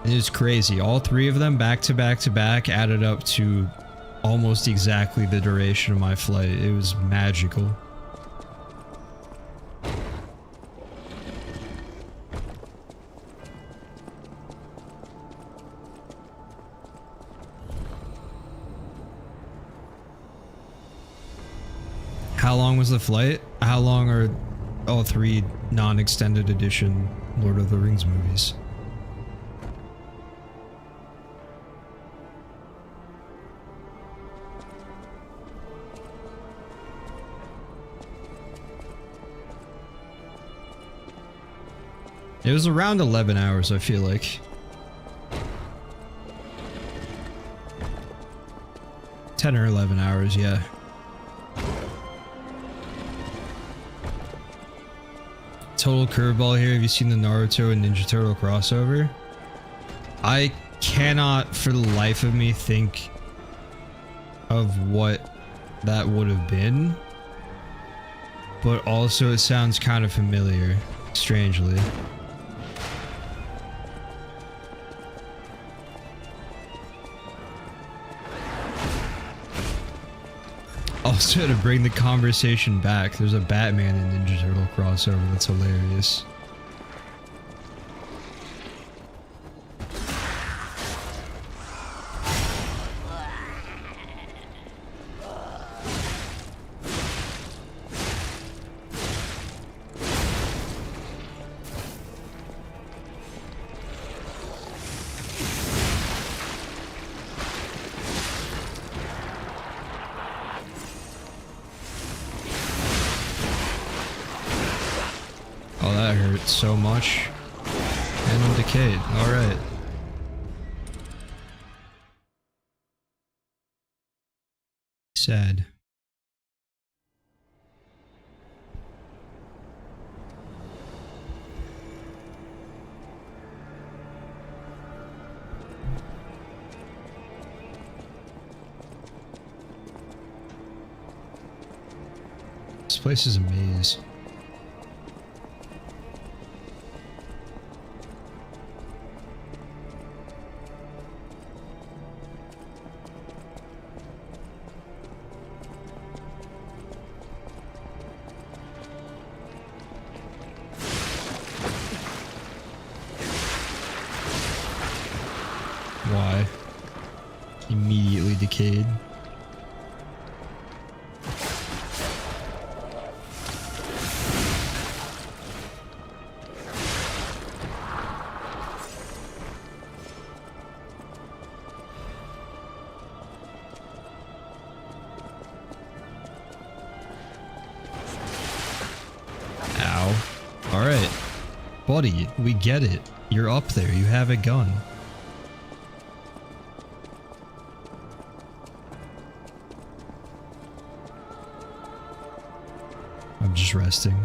It was crazy. All 3 of them back to back to back added up to almost exactly the duration of my flight. It was magical. How long was the flight? How long are all 3 non-extended edition Lord of the Rings movies? It was around 11 hours, I feel like. 10 or 11 hours, yeah. Total curveball here. Have you seen the Naruto and Ninja Turtle crossover? I cannot for the life of me think of what that would have been. But also it sounds kind of familiar, strangely. Also, to bring the conversation back, there's a Batman and Ninja Turtle crossover that's hilarious. Oh, that hurt so much. And I'm decayed. Alright. Sad. This place is a maze. Why? Immediately decayed. Ow. Alright. Buddy, we get it. You're up there. You have a gun. I'm just resting.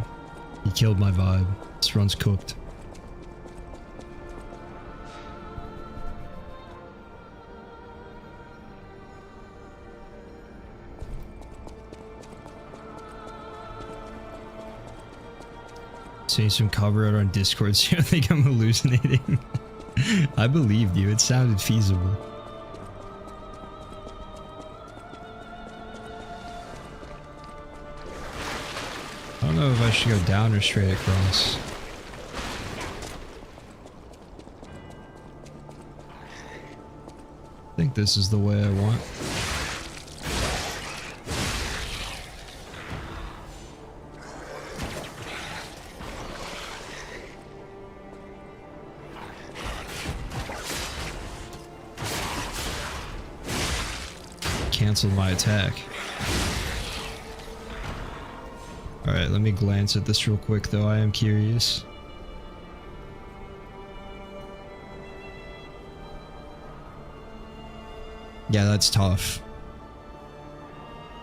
He killed my vibe. This run's cooked. Seeing some cover out on Discord, so you think I'm hallucinating? I believed you. It sounded feasible. I don't know if I should go down or straight across. I think this is the way I want. canceled my attack. Alright, let me glance at this real quick though, I am curious. Yeah, that's tough.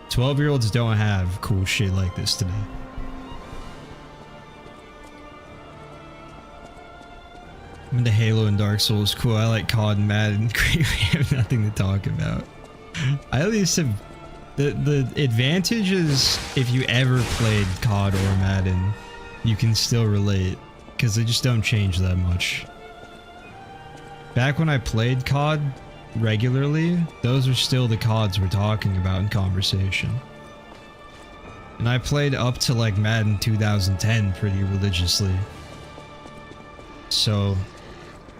12-year-olds don't have cool shit like this today. I'm into Halo and Dark Souls. Cool, I like COD and Madden. Great, we have nothing to talk about. I at least have... The advantage is if you ever played COD or Madden, you can still relate. Because they just don't change that much. Back when I played COD regularly, those are still the CODs we're talking about in conversation. And I played up to like Madden 2010 pretty religiously. So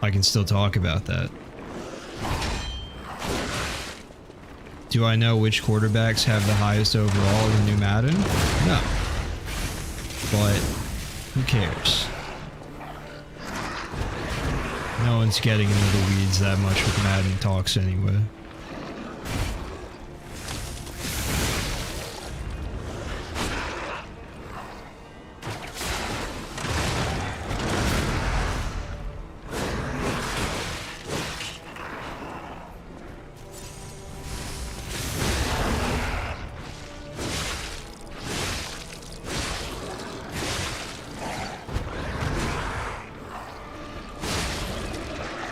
I can still talk about that. Do I know which quarterbacks have the highest overall in the new Madden? No. But who cares? No one's getting into the weeds that much with Madden talks anyway.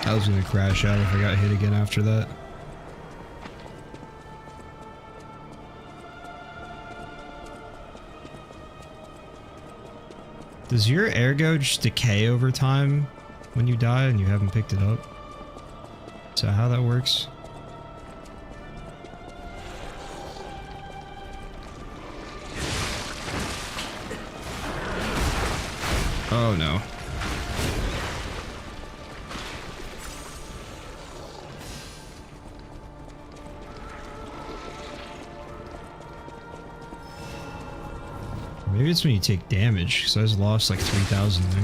I was gonna crash out if I got hit again after that. Does your ergo just decay over time when you die and you haven't picked it up? Is that how that works? Oh no. Maybe it's when you take damage, because I just lost like 3,000 there.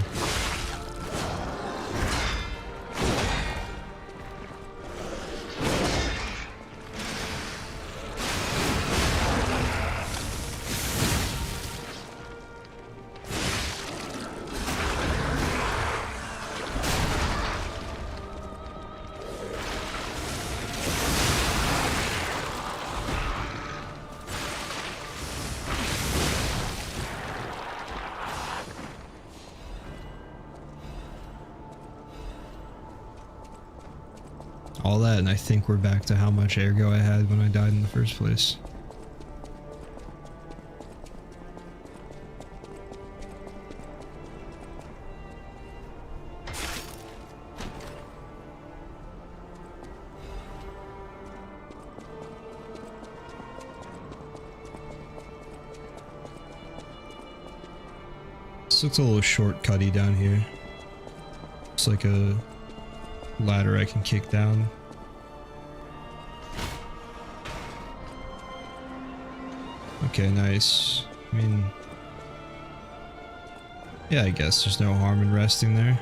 All that, and I think we're back to how much ergo I had when I died in the first place. This looks a little shortcutty down here. Looks like a ladder I can kick down. Okay, nice. I mean, yeah, I guess there's no harm in resting there.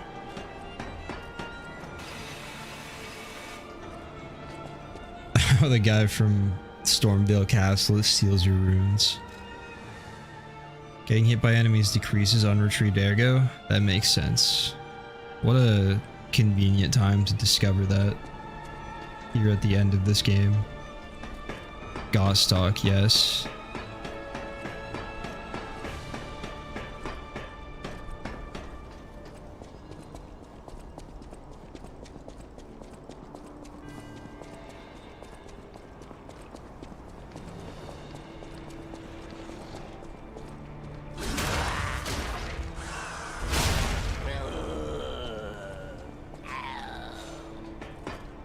The guy from Stormdale Castle that steals your runes. Getting hit by enemies decreases unretrieved ergo? That makes sense. What a convenient time to discover that. Here at the end of this game. Gostock, yes.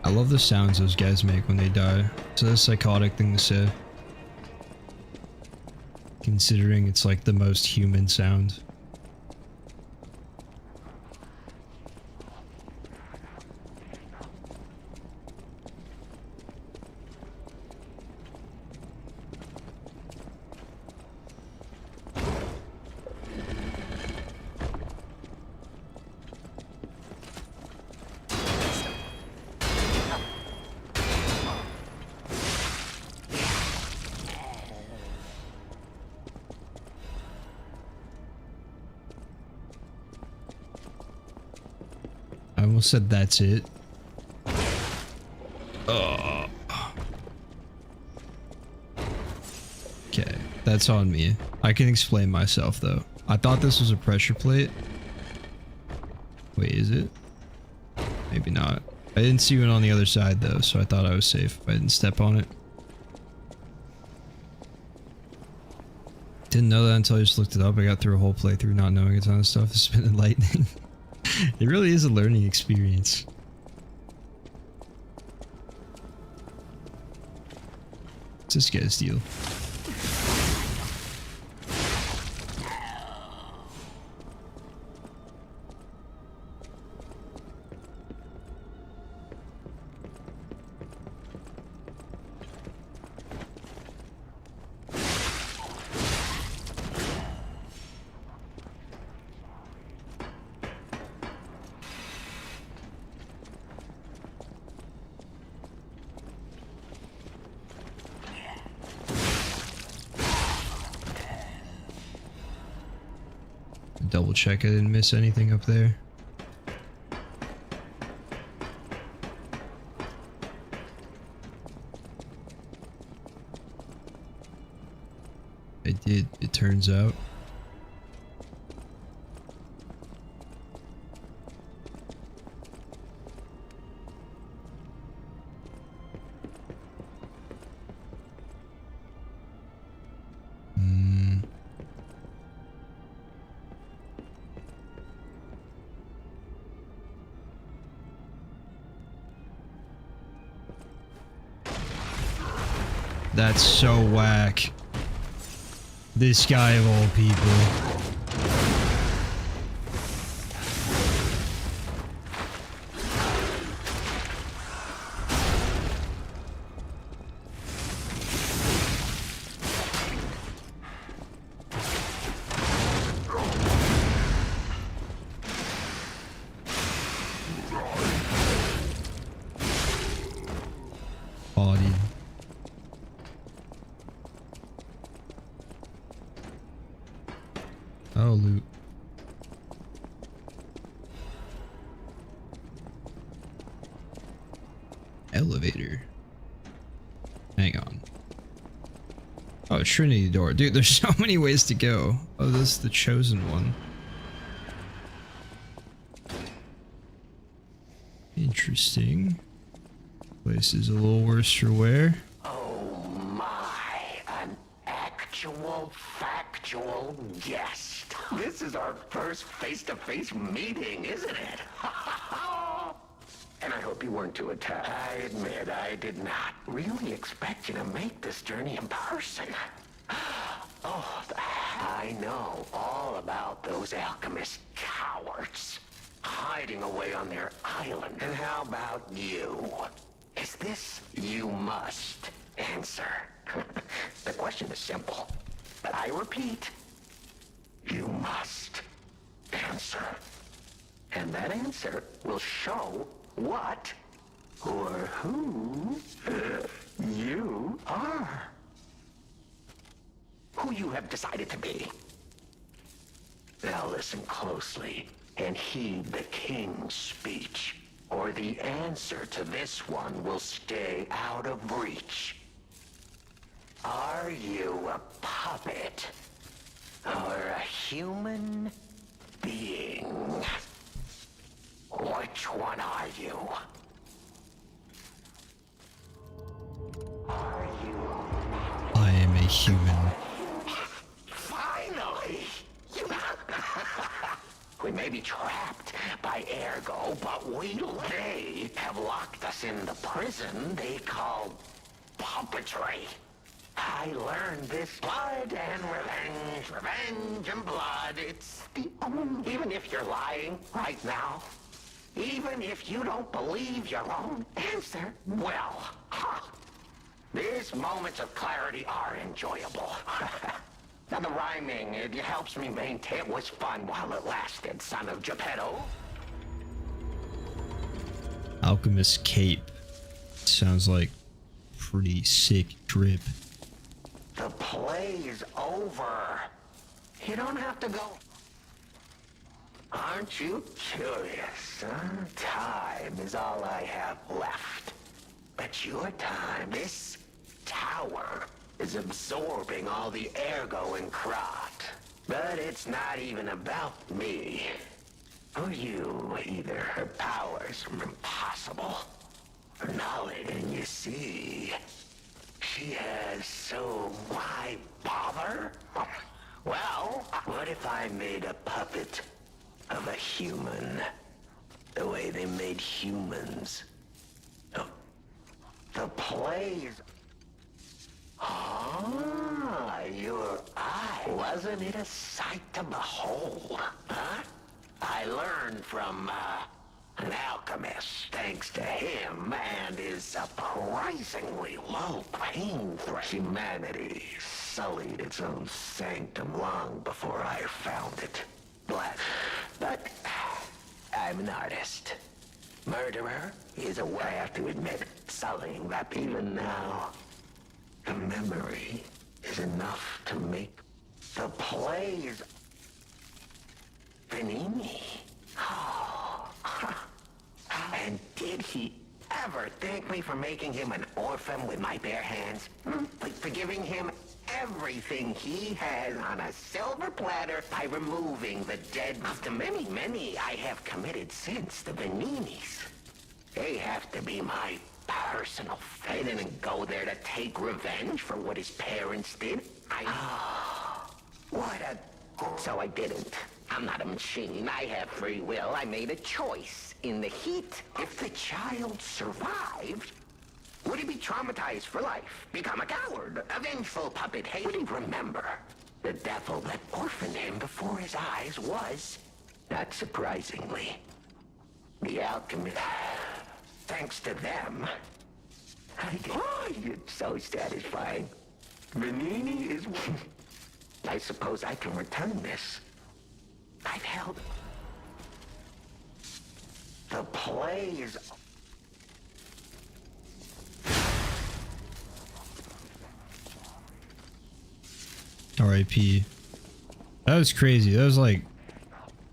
I love the sounds those guys make when they die. It's a psychotic thing to say. Considering it's like the most human sound. almost said that's it. Okay, that's on me. I can explain myself though. I thought this was a pressure plate. Wait, is it? Maybe not. I didn't see one on the other side though, so I thought I was safe if I didn't step on it. Didn't know that until I just looked it up. I got through a whole playthrough not knowing a ton of stuff. It's been enlightening. It really is a learning experience. What's this guy's deal? Double check I didn't miss anything up there. I did, it turns out. That's so whack. This guy of all people. Body. Oh, loot. Elevator. Hang on. Oh, Trinity door. Dude, there's so many ways to go. Oh, this is the chosen one. Interesting. Place is a little worse for wear. Oh my, an actual factual guest. This is our first face-to-face meeting, isn't it? And I hope you weren't too attached. I admit I did not really expect you to make this journey in person. Oh, I know all about those alchemist cowards hiding away on their island. And how about you? Is this you must answer? The question is simple, but I repeat, you must answer. And that answer will show what or who you are. Who you have decided to be. Now listen closely and heed the king's speech, or the answer to this one will stay out of reach. Are you a puppet or a human being? Which one are you? Are you? I am a human. Finally! We may be trapped by Ergo, but they have locked us in the prison they call puppetry. I learned this blood and revenge, revenge and blood. It's the only... Even if you're lying right now, even if you don't believe your own answer, well, these moments of clarity are enjoyable. Now the rhyming, it helps me maintain. It was fun while it lasted, son of Geppetto. Alchemist cape. Sounds like pretty sick drip. The play's over. You don't have to go. Aren't you curious? Time is all I have left. But your time, this tower, is absorbing all the ergo in Krat. But it's not even about me. For you, either her powers are impossible, or knowledge, and you see, she has so why bother? Well, what if I made a puppet of a human, the way they made humans? The plays. Ah, your eye. Wasn't it a sight to behold, huh? I learned from, an alchemist, thanks to him and his surprisingly low pain threat. Humanity sullied its own sanctum long before I found it. But I'm an artist. Murderer is a way I have to admit, sullying that even now. The memory is enough to make the plays. Venini. Oh. And did he ever thank me for making him an orphan with my bare hands? For giving him everything he has on a silver platter by removing the dead of the many I have committed since the Veninis. They have to be my personal fate. I didn't go there to take revenge for what his parents did. So I didn't. I'm not a machine. I have free will. I made a choice. In the heat, if the child survived, would he be traumatized for life? Become a coward? A vengeful puppet? Would he remember? The devil that orphaned him before his eyes was, not surprisingly, the alchemist. Thanks to them, it's so satisfying. Venini is one. I suppose I can return this. I've held the plays. R.I.P. That was crazy. That was like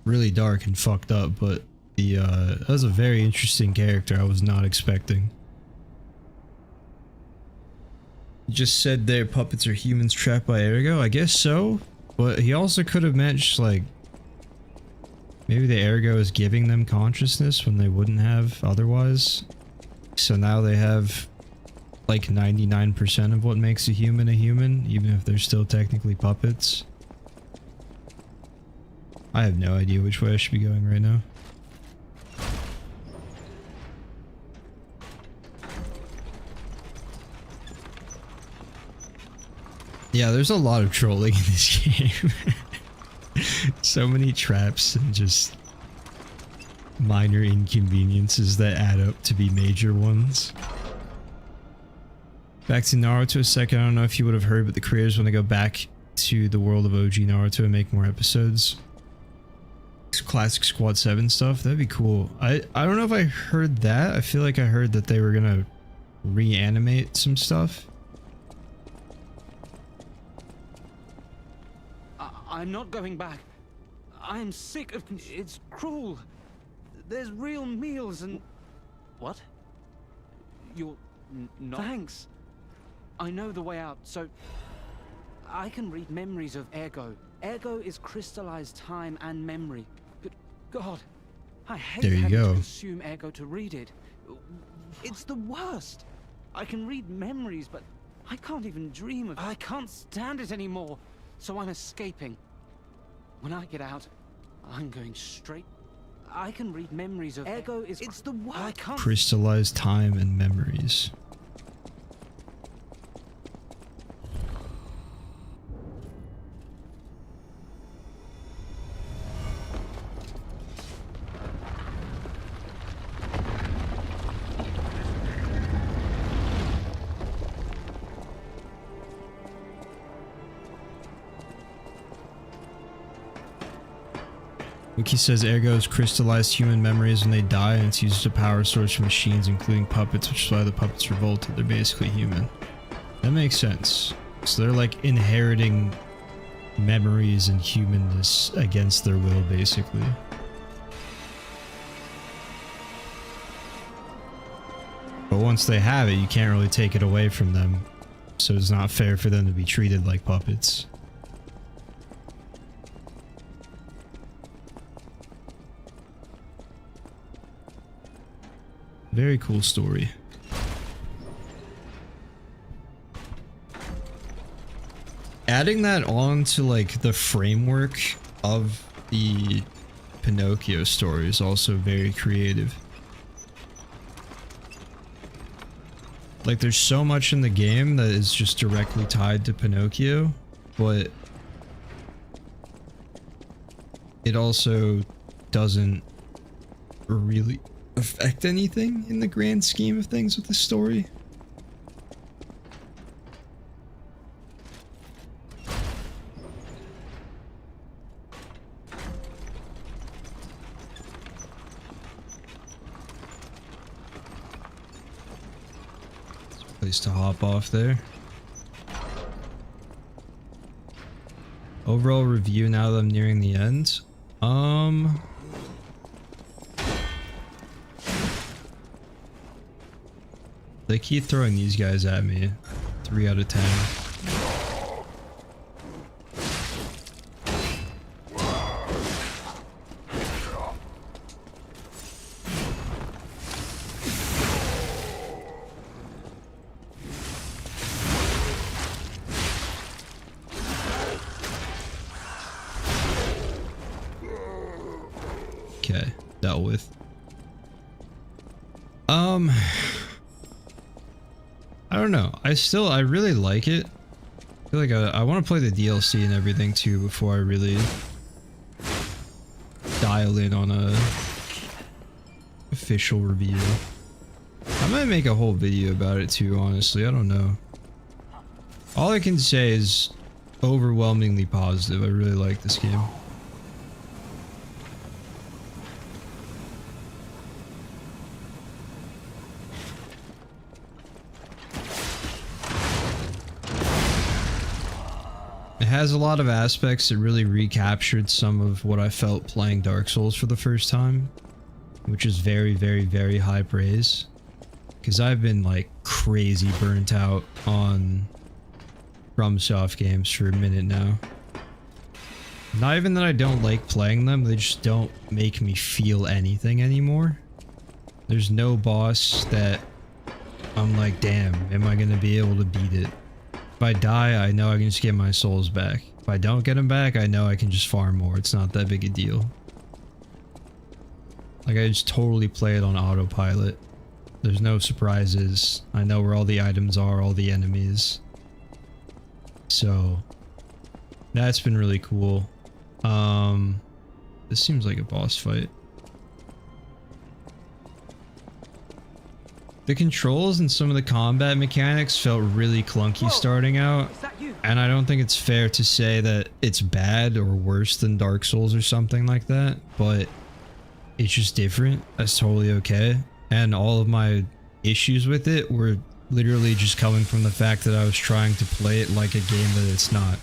really dark and fucked up, but the that was a very interesting character I was not expecting. You just said their puppets are humans trapped by ergo? I guess so, but he also could have meant just like maybe the ergo is giving them consciousness when they wouldn't have otherwise. So now they have like 99% of what makes a human, even if they're still technically puppets. I have no idea which way I should be going right now. Yeah, there's a lot of trolling in this game. So many traps and just minor inconveniences that add up to be major ones. Back to Naruto a second. I don't know if you would have heard, but the creators want to go back to the world of OG Naruto and make more episodes. Classic Squad 7 stuff. That'd be cool. I don't know if I heard that. I feel like I heard that they were gonna reanimate some stuff. I'm not going back. I'm sick of... It's cruel. There's real meals and... What? You're not... Thanks. I know the way out, so... I can read memories of ergo. Ergo is crystallized time and memory. But God, I hate having to consume ergo to read it. It's the worst. I can read memories, but I can't even dream of... I can't stand it anymore. So I'm escaping. When I get out, I'm going straight. I can read memories of ergo is... It's the worst. I can't... Crystallized time and memories. Wiki says ergo is crystallized human memories when they die, and it's used as a power source for machines, including puppets, which is why the puppets revolted. They're basically human. That makes sense. So they're like inheriting memories and humanness against their will, basically. But once they have it, you can't really take it away from them. So it's not fair for them to be treated like puppets. Very cool story. Adding that on to like the framework of the Pinocchio story is also very creative. Like there's so much in the game that is just directly tied to Pinocchio, but it also doesn't really affect anything in the grand scheme of things with the story. Place to hop off there. Overall review now that I'm nearing the end. They keep throwing these guys at me. 3 out of 10. Okay, dealt with. I don't know. I really like it. I feel like I want to play the DLC and everything too before I really dial in on a official review. I might make a whole video about it too, honestly. I don't know. All I can say is overwhelmingly positive. I really like this game. It has a lot of aspects that really recaptured some of what I felt playing Dark Souls for the first time, which is very, very, very high praise. Because I've been like crazy burnt out on FromSoft games for a minute now. Not even that I don't like playing them, they just don't make me feel anything anymore. There's no boss that I'm like, damn, am I gonna be able to beat it? If I die, I know I can just get my souls back. If I don't get them back, I know I can just farm more. It's not that big a deal. Like, I just totally play it on autopilot. There's no surprises. I know where all the items are, all the enemies. So, that's been really cool. This seems like a boss fight. The controls and some of the combat mechanics felt really clunky starting out, and I don't think it's fair to say that it's bad or worse than Dark Souls or something like that, but it's just different. That's totally okay. And all of my issues with it were literally just coming from the fact that I was trying to play it like a game that it's not.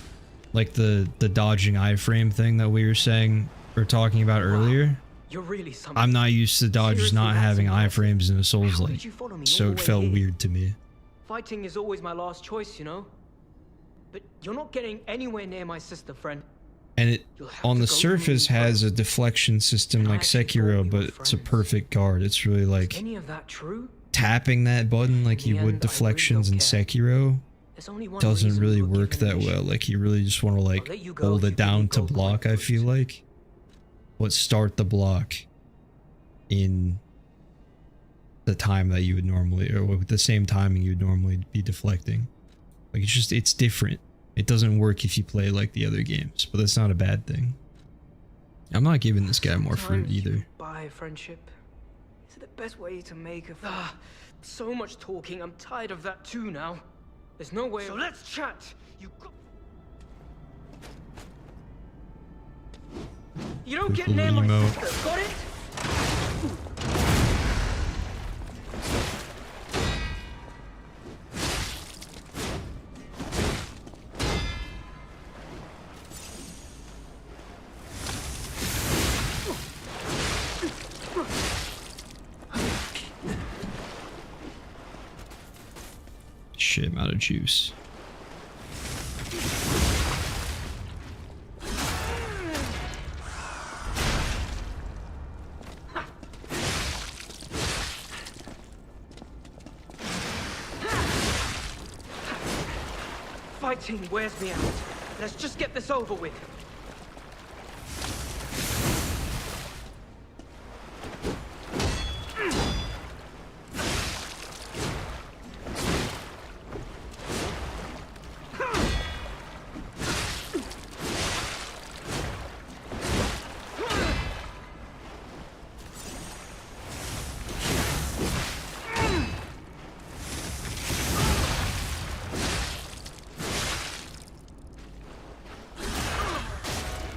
Like the dodging iframe thing that we were saying or talking about earlier. You're really something. I'm not used to dodges not having iframes in a Souls-like, so it felt weird to me. Fighting is always my last choice, you know? But you're not getting anywhere near my sister, friend. And it, on the surface, has a deflection system like Sekiro, but it's a perfect guard. It's really like Any of that true? tapping that button like you would deflections in Sekiro doesn't really work that well. Like you really just want to like hold it down to block, I feel like. But start the block in the time that you would normally, or with the same timing you would normally be deflecting. Like it's just, it's different. It doesn't work if you play like the other games, but that's not a bad thing. I'm not giving this guy more fruit either. Bye, friendship. Is it the best way to make a so much talking, I'm tired of that too now. There's no way. So let's chat. You don't get near my sister, got it? shit amount of juice. Fighting wears me out. Let's just get this over with.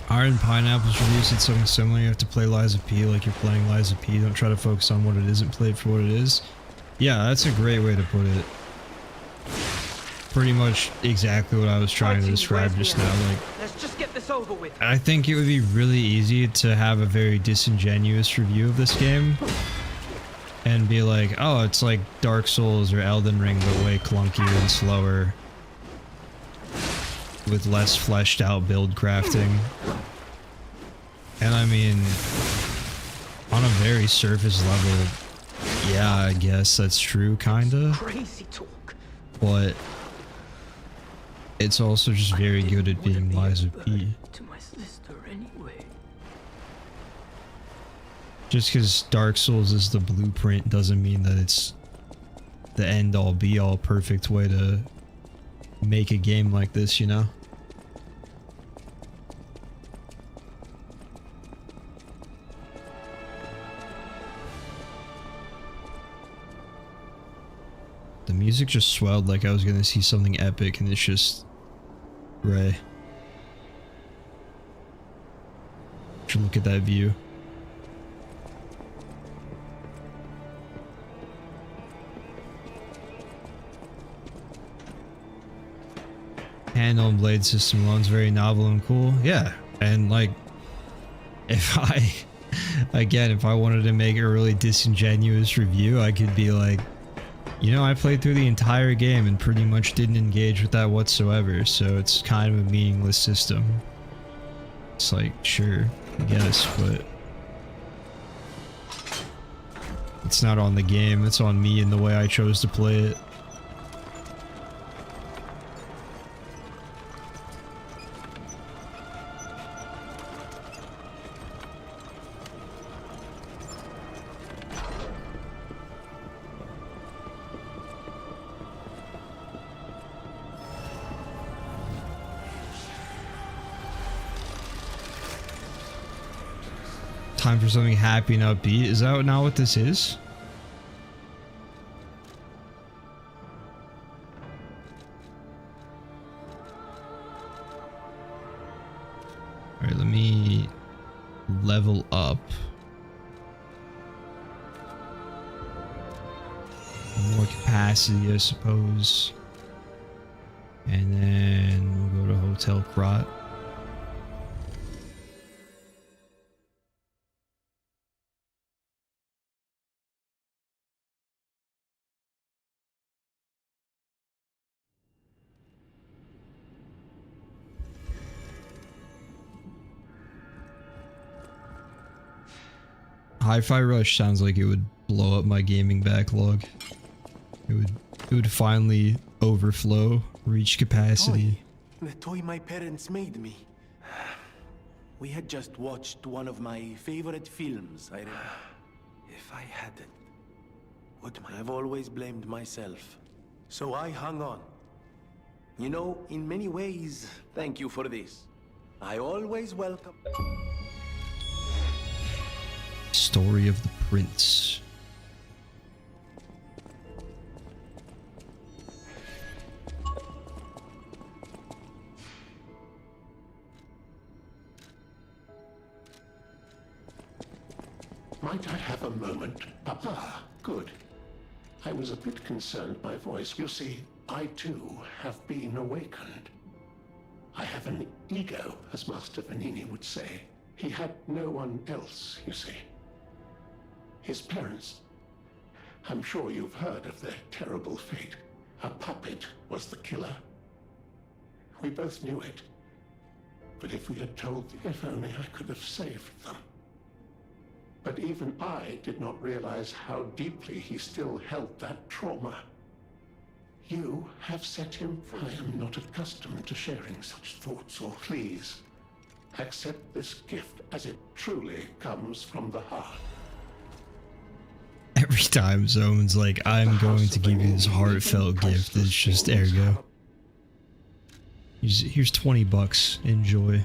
Iron Pineapples review said something similar. You have to play Lies of P like you're playing Lies of P. Don't try to focus on what it isn't, play it for what it is. Yeah, that's a great way to put it. Pretty much exactly what I was trying to describe just now. Like, let's just get this over with. I think it would be really easy to have a very disingenuous review of this game and be like, oh, it's like Dark Souls or Elden Ring, but way clunkier and slower, with less fleshed out build crafting. And I mean, on a very surface level, yeah, I guess that's true, kinda. Crazy talk. But it's also just very good at being Lies of P. To my sister anyway. Just because Dark Souls is the blueprint doesn't mean that it's the end all be all perfect way to make a game like this, you know? The music just swelled like I was gonna see something epic, and it's just Ray. Should look at that view. Hand on blade system alone is very novel and cool. Yeah, and like, if I wanted to make a really disingenuous review, I could be like, you know, I played through the entire game and pretty much didn't engage with that whatsoever, so it's kind of a meaningless system. It's like, sure, I guess, but it's not on the game, it's on me and the way I chose to play it. Time for something happy and upbeat. Is that not what this is? Alright, let me level up. More capacity, I suppose. And then we'll go to Hotel Krat. Hi-Fi Rush sounds like it would blow up my gaming backlog. It would finally overflow, reach capacity. The toy my parents made me. We had just watched one of my favorite films, I remember. If I hadn't, I've always blamed myself. So I hung on. You know, in many ways, thank you for this. I always welcome... Story of the Prince. Might I have a moment, Papa? Good. I was a bit concerned my voice. You see, I too have been awakened. I have an ego, as Master Vanini would say. He had no one else, you see. His parents. I'm sure you've heard of their terrible fate. A puppet was the killer. We both knew it. But if we had told them, if only I could have saved them. But even I did not realize how deeply he still held that trauma. You have set him free. I am not accustomed to sharing such thoughts, or please, accept this gift as it truly comes from the heart. Every time someone's like, I'm going to give you this heartfelt gift, it's just, there you go. Here's $20. Enjoy.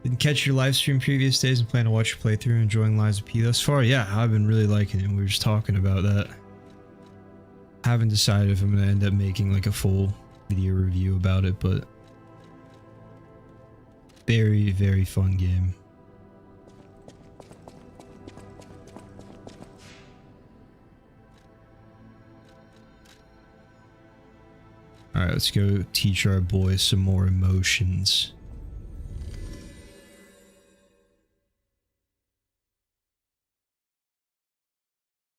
Didn't catch your live stream previous days and plan to watch your playthrough, enjoying Lies of P thus far? Yeah, I've been really liking it. We were just talking about that. Haven't decided if I'm going to end up making like a full video review about it, but very, very fun game. Alright, let's go teach our boys some more emotions.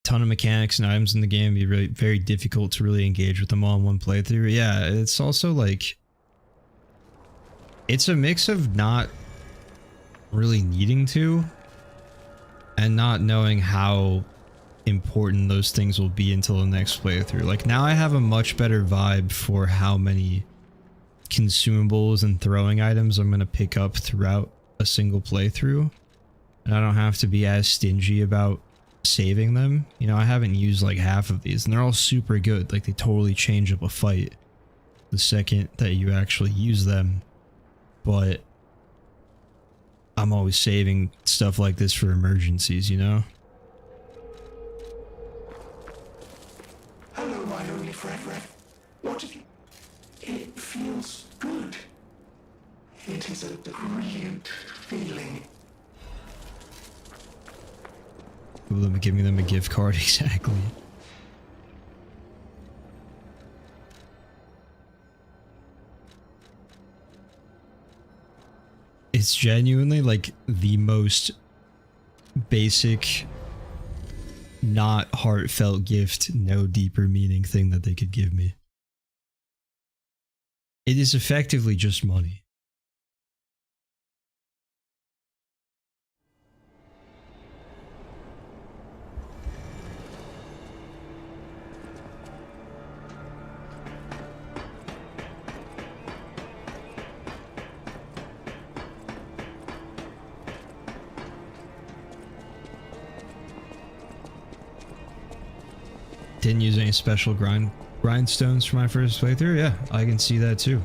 Ton of mechanics and items in the game. It'd be really very difficult to really engage with them all in one playthrough. Yeah, it's also like, it's a mix of not really needing to and not knowing how important those things will be until the next playthrough. Like, now I have a much better vibe for how many consumables and throwing items I'm going to pick up throughout a single playthrough, and I don't have to be as stingy about saving them. You know, I haven't used like half of these and they're all super good. Like, they totally change up a fight the second that you actually use them, but I'm always saving stuff like this for emergencies, you know? Hello, my only friend. What if you... It feels good. It is a brilliant feeling. Giving them a gift card, exactly. It's genuinely like the most basic, not heartfelt gift, no deeper meaning thing that they could give me. It is effectively just money. Didn't use any special grindstones for my first playthrough. Yeah, I can see that too.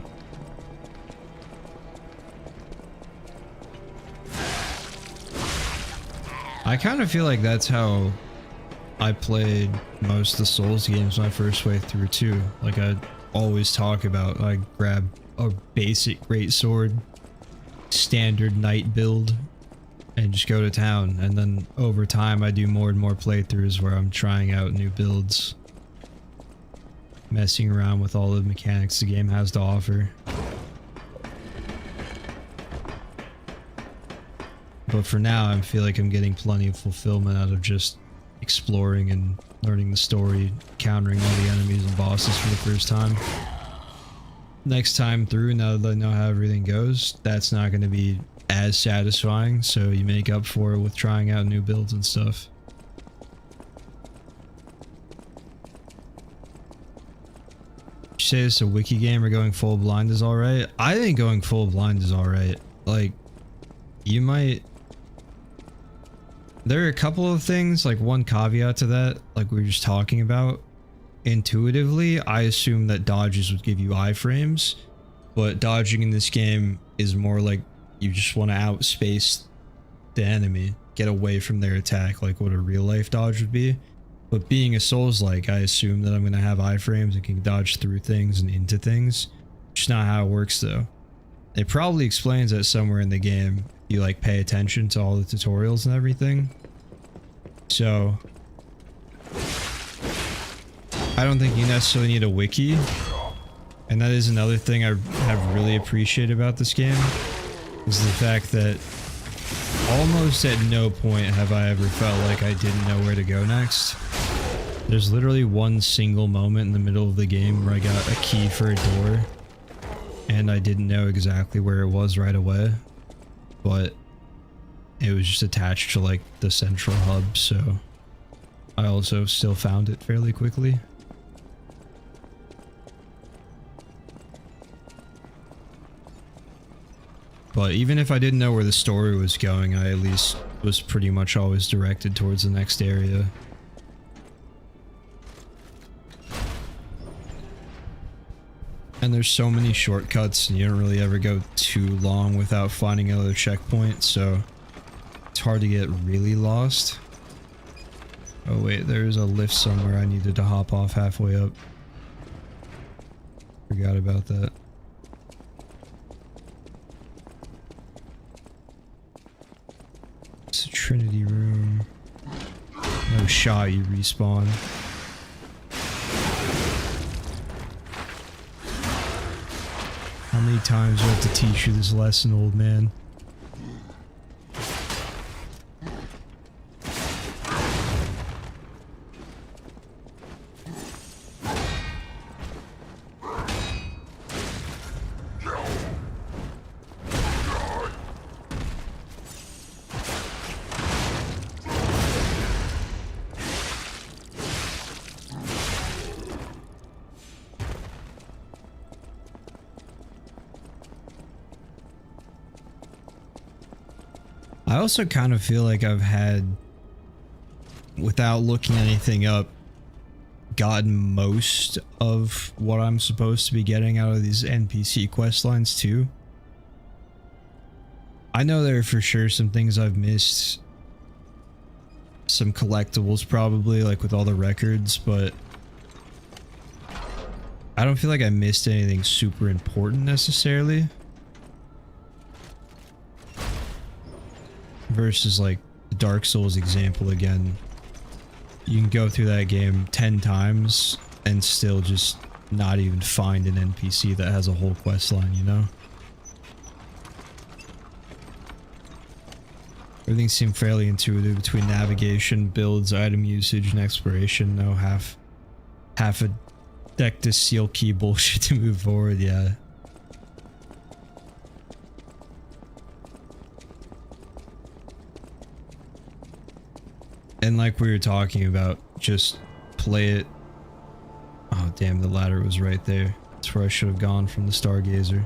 I kind of feel like that's how I played most of the Souls games my first way through too. Like, I always talk about, I grab a basic greatsword, standard knight build, and just go to town, and then over time I do more and more playthroughs where I'm trying out new builds, messing around with all the mechanics the game has to offer. But for now, I feel like I'm getting plenty of fulfillment out of just exploring and learning the story, countering all the enemies and bosses for the first time. Next time through, now that I know how everything goes, that's not going to be as satisfying, so you make up for it with trying out new builds and stuff. You say it's a wiki game or going full blind is alright? I think going full blind is alright. Like, you might... There are a couple of things, like one caveat to that, like we were just talking about. Intuitively, I assume that dodges would give you iframes, but dodging in this game is more like you just want to outspace the enemy, get away from their attack, like what a real life dodge would be. But being a Souls-like, I assume that I'm going to have iframes and can dodge through things and into things. Which is not how it works though. It probably explains that somewhere in the game. You like pay attention to all the tutorials and everything. So I don't think you necessarily need a wiki. And that is another thing I have really appreciated about this game, is the fact that almost at no point have I ever felt like I didn't know where to go next. There's literally one single moment in the middle of the game where I got a key for a door and I didn't know exactly where it was right away, but it was just attached to like the central hub, so I also still found it fairly quickly. But even if I didn't know where the story was going, I at least was pretty much always directed towards the next area. And there's so many shortcuts and you don't really ever go too long without finding another checkpoint, so it's hard to get really lost. Oh wait, there's a lift somewhere I needed to hop off halfway up. Forgot about that. It's a Trinity room. No shot, you respawn. How many times do I have to teach you this lesson, old man? I also kind of feel like I've had, without looking anything up, gotten most of what I'm supposed to be getting out of these NPC quest lines too. I know there are for sure some things I've missed, some collectibles probably, like with all the records, but I don't feel like I missed anything super important necessarily. Versus like the Dark Souls example again, you can go through that game 10 times and still just not even find an NPC that has a whole quest line, you know? Everything seemed fairly intuitive between navigation, builds, item usage, and exploration. No half a deck to seal key bullshit to move forward, yeah. And like we were talking about, just play it. Oh damn, the ladder was right there. That's where I should have gone from the Stargazer.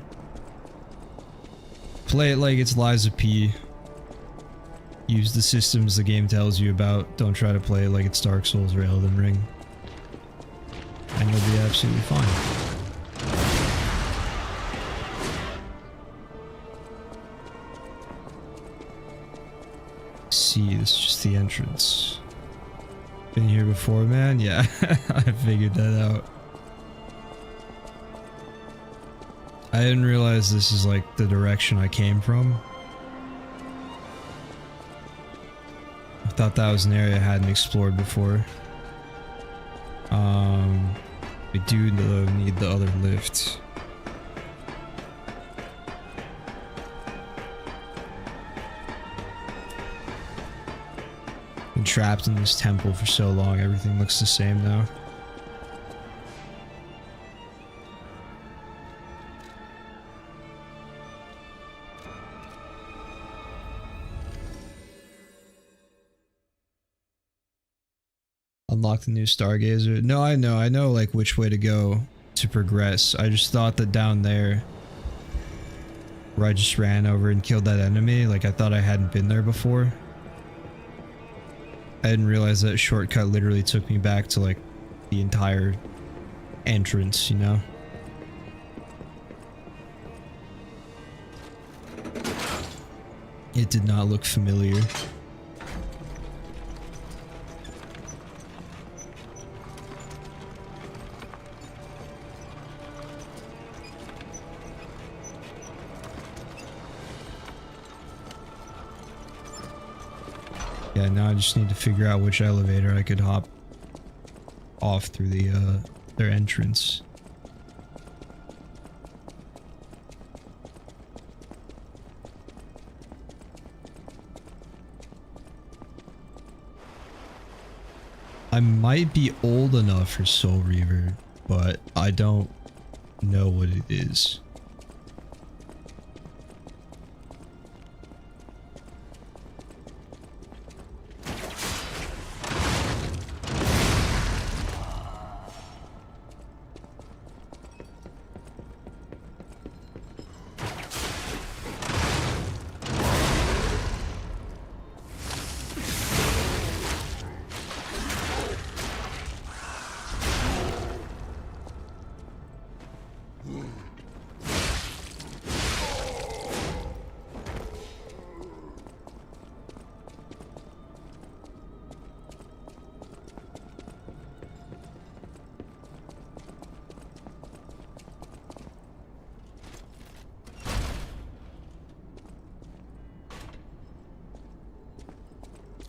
Play it like it's Lies of P. Use the systems the game tells you about. Don't try to play it like it's Dark Souls or Elden Ring. And you'll be absolutely fine. See, this is just the entrance. Been here before, man? Yeah, I figured that out. I didn't realize this is like the direction I came from. I thought that was an area I hadn't explored before. We do though need the other lift. Been trapped in this temple for so long, everything looks the same now. Unlock the new Stargazer. No, I know like which way to go to progress. I just thought that down there where I just ran over and killed that enemy, like I thought I hadn't been there before. I didn't realize that shortcut literally took me back to like the entire entrance, you know? It did not look familiar. Yeah, now I just need to figure out which elevator I could hop off through the their entrance. I might be old enough for Soul Reaver, but I don't know what it is.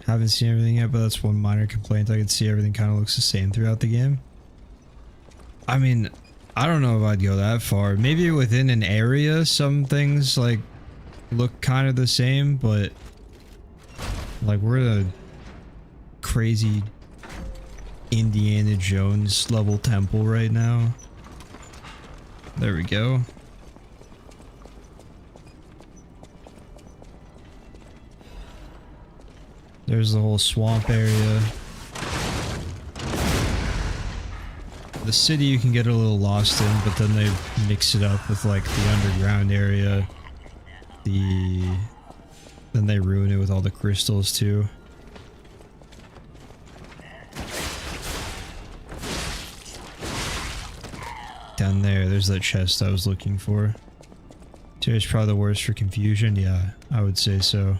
Haven't seen everything yet, but that's one minor complaint. I can see everything kind of looks the same throughout the game. I mean, I don't know if I'd go that far. Maybe within an area, some things like look kind of the same, but like we're in a crazy Indiana Jones level temple right now. There we go. There's the whole swamp area. The city you can get a little lost in, but then they mix it up with like the underground area. Then they ruin it with all the crystals too. Down there's that chest I was looking for. So it's probably the worst for confusion. Yeah, I would say so.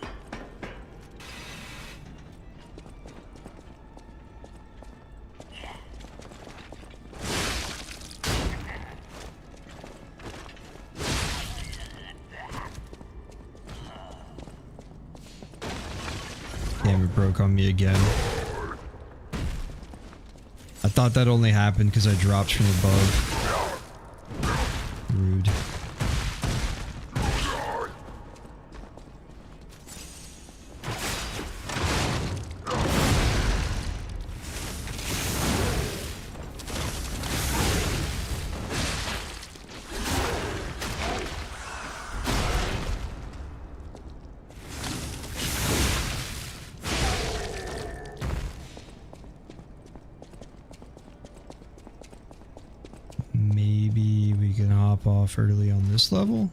Damn, it broke on me again. I thought that only happened because I dropped from above. Rude. Maybe we can hop off early on this level.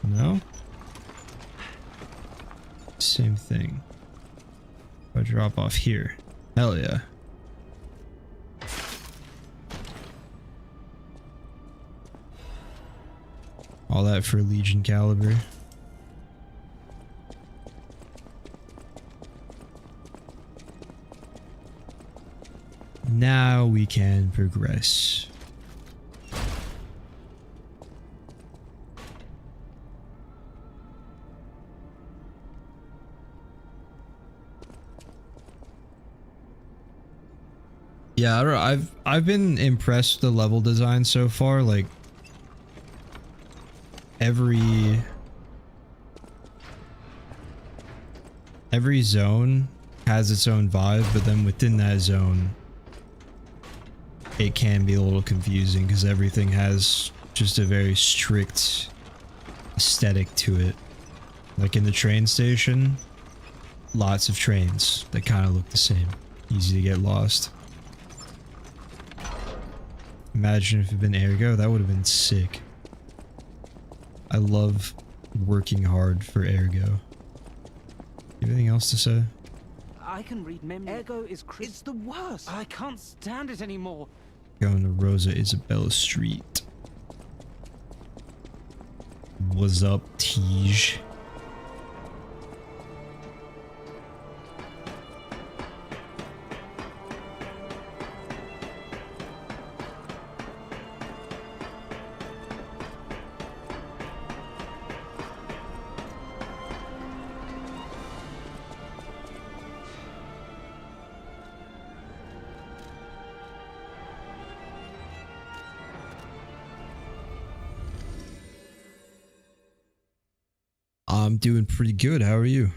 No? Same thing. If I drop off here. Hell yeah. All that for Legion caliber. Now we can progress. Yeah, I don't know, I've been impressed with the level design so far. Like every zone has its own vibe, but then within that zone it can be a little confusing because everything has just a very strict aesthetic to it. Like in the train station, lots of trains that kind of look the same. Easy to get lost. Imagine if it had been Ergo, that would have been sick. I love working hard for Ergo. Anything else to say? I can read memory. Ergo is it's the worst. I can't stand it anymore. Going to Rosa Isabella Street. What's up, Tej? I'm doing pretty good. How are you?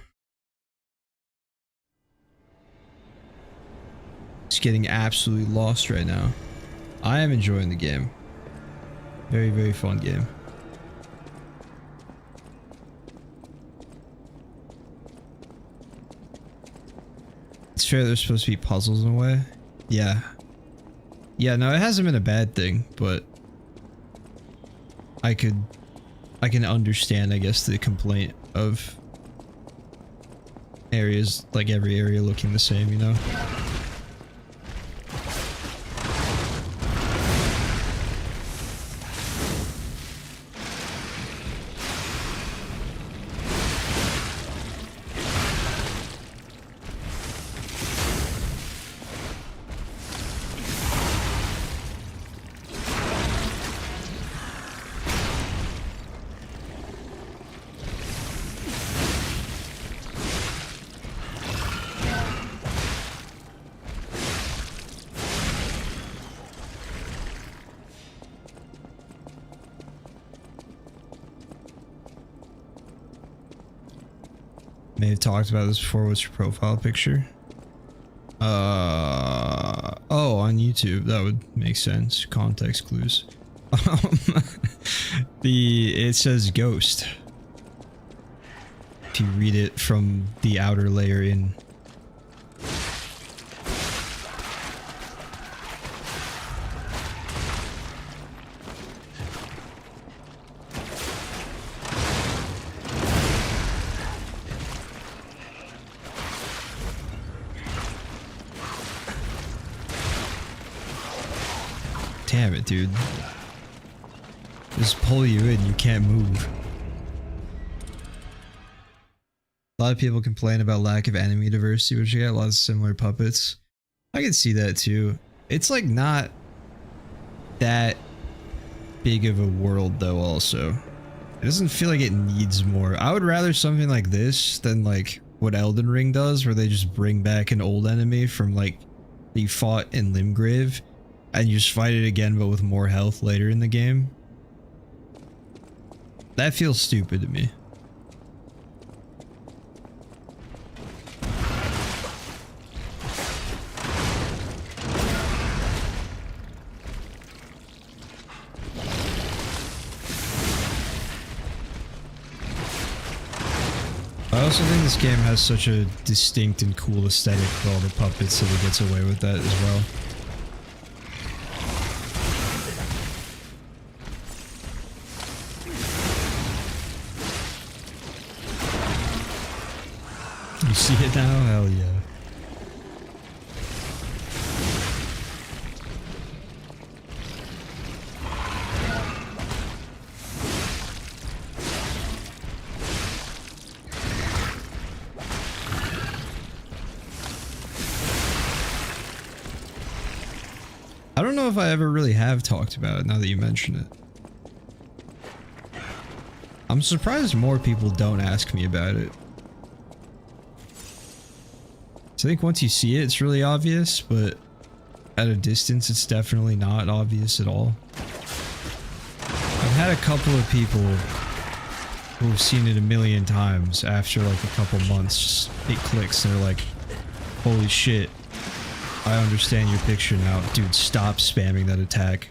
Just getting absolutely lost right now. I am enjoying the game. Very, very fun game. It's fair there's supposed to be puzzles in a way. Yeah. Yeah, no, it hasn't been a bad thing, but I can understand, I guess, the complaint of areas, like every area looking the same, you know? May have talked about this before. What's your profile picture? Oh, on YouTube. That would make sense. Context clues. It says ghost. If you read it from the outer layer in. Damn it, dude. Just pull you in, you can't move. A lot of people complain about lack of enemy diversity, which you get a lot of similar puppets. I can see that too. It's like not that big of a world though also. It doesn't feel like it needs more. I would rather something like this than like what Elden Ring does, where they just bring back an old enemy from like you fought in Limgrave and you just fight it again but with more health later in the game. That feels stupid to me. I also think this game has such a distinct and cool aesthetic with all the puppets that it gets away with that as well. You see it now? Hell yeah. I don't know if I ever really have talked about it now that you mention it. I'm surprised more people don't ask me about it. So I think once you see it, it's really obvious, but at a distance, it's definitely not obvious at all. I've had a couple of people who've seen it a million times after like a couple months, just it clicks and they're like, holy shit, I understand your picture now. Dude, stop spamming that attack.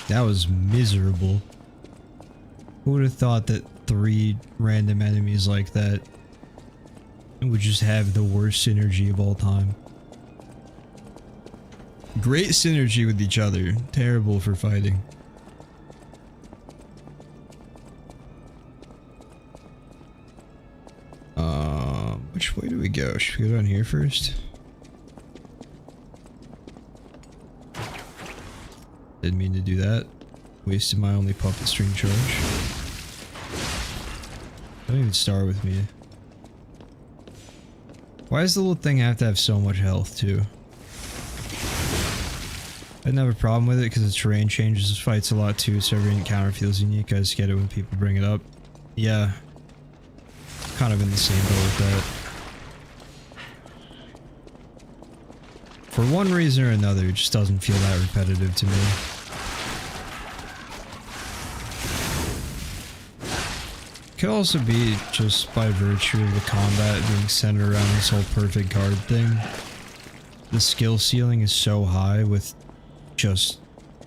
That was miserable. Who would have thought that 3 random enemies like that would just have the worst synergy of all time? Great synergy with each other. Terrible for fighting. Which way do we go? Should we go down here first? Didn't mean to do that. Wasted my only puppet string charge. Don't even start with me. Why does the little thing have to have so much health too? I didn't have a problem with it because the terrain changes the fights a lot too, so every encounter feels unique. I just get it when people bring it up. Yeah. Kind of in the same boat with that. For one reason or another, it just doesn't feel that repetitive to me. Could also be just by virtue of the combat being centered around this whole perfect guard thing. The skill ceiling is so high with just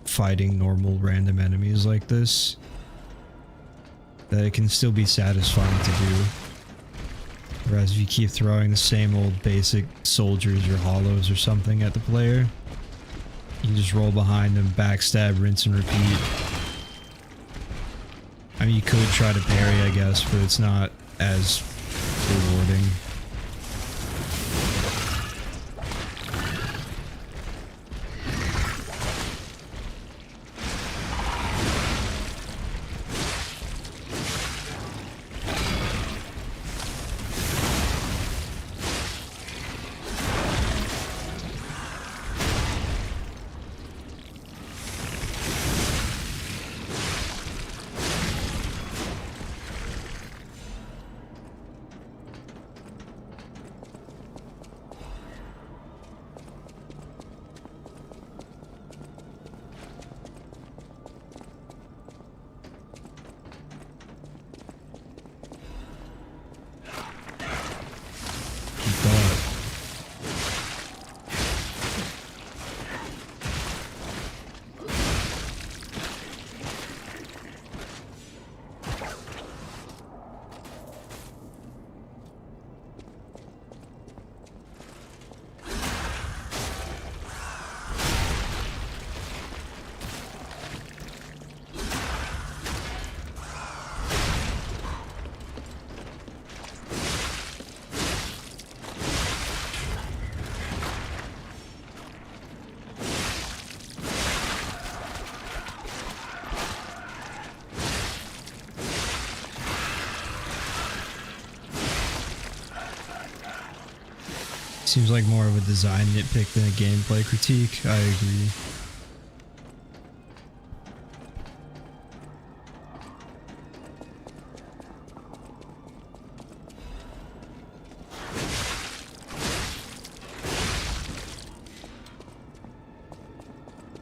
fighting normal random enemies like this that it can still be satisfying to do. Whereas if you keep throwing the same old basic soldiers or hollows or something at the player, you just roll behind them, backstab, rinse and repeat. I mean, you could try to parry, I guess, but it's not as rewarding. Seems like more of a design nitpick than a gameplay critique. I agree.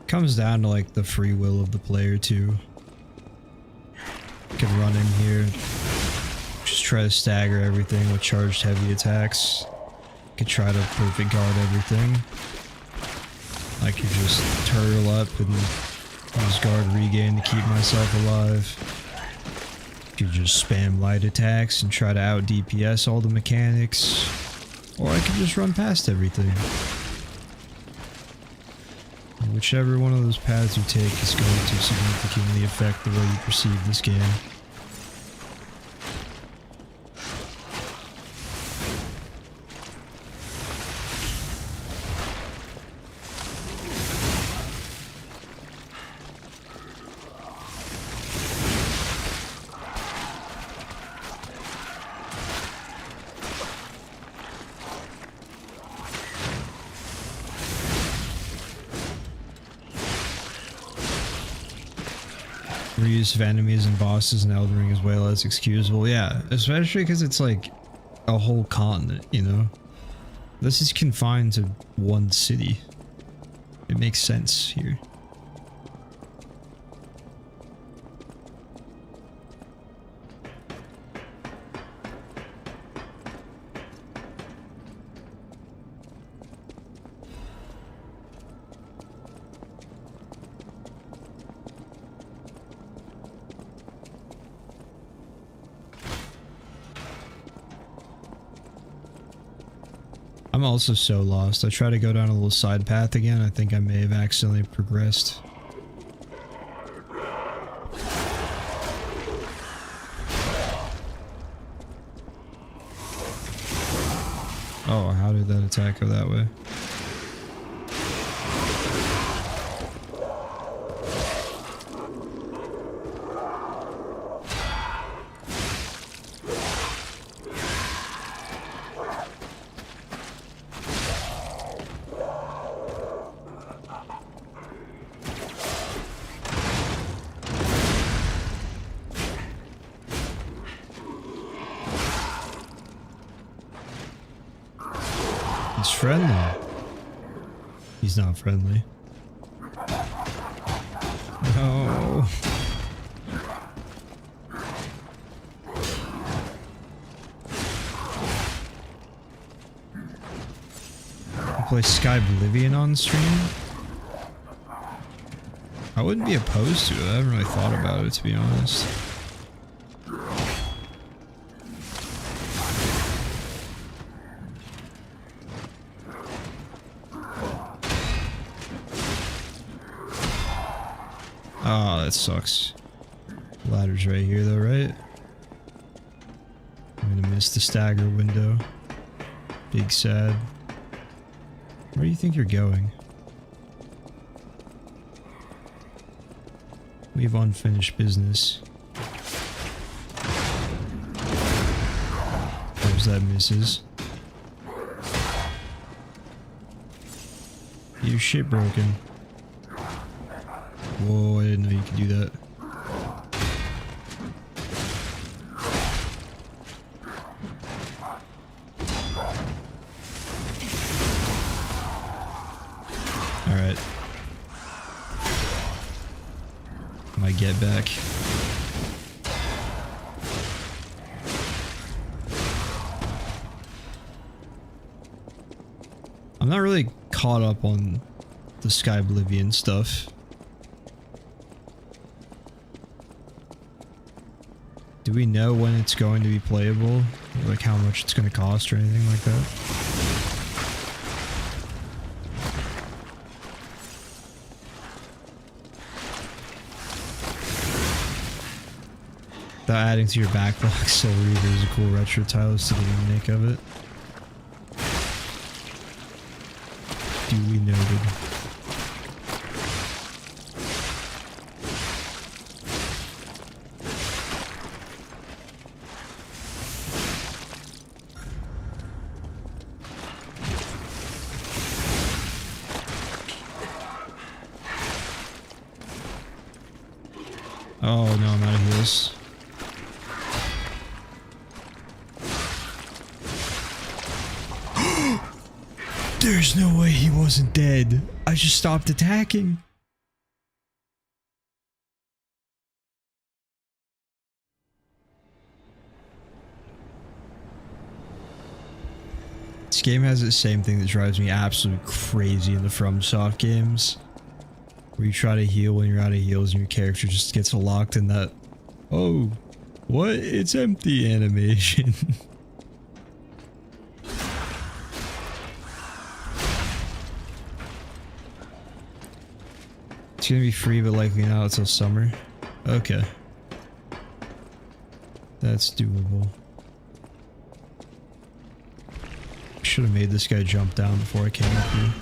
Comes down to like the free will of the player too. You can run in here, just try to stagger everything with charged heavy attacks. Could try to perfect guard everything. I could just turtle up and use guard regain to keep myself alive. Could just spam light attacks and try to out DPS all the mechanics. Or I could just run past everything. And whichever one of those paths you take is going to significantly affect the way you perceive this game. Reuse of enemies and bosses in Elden Ring as well as excusable. Yeah, especially because it's like a whole continent, you know? This is confined to one city. It makes sense here. I'm also so lost. I try to go down a little side path again. I think I may have accidentally progressed. Oh, how did that attack go that way? He's friendly. He's not friendly. No. I play Sky Oblivion on stream? I wouldn't be opposed to it. I haven't really thought about it, to be honest. Oh, that sucks. Ladder's right here though, right? I'm gonna miss the stagger window. Big sad. Where do you think you're going? We have unfinished business. There's that misses. Your shit broken. Whoa, I didn't know you could do that. Alright. My get back. I'm not really caught up on the Sky Oblivion stuff. Do we know when it's going to be playable? Like how much it's going to cost or anything like that? Without adding to your backlog, Soul Reaver is a cool retro title to the remake of it. Duly noted. Oh no, I'm out of heals. There's no way he wasn't dead. I just stopped attacking. This game has the same thing that drives me absolutely crazy in the FromSoft games. Where you try to heal when you're out of heals and your character just gets locked in that, oh, what? It's empty animation. It's gonna be free, but likely not until summer. Okay. That's doable. Should have made this guy jump down before I came up here.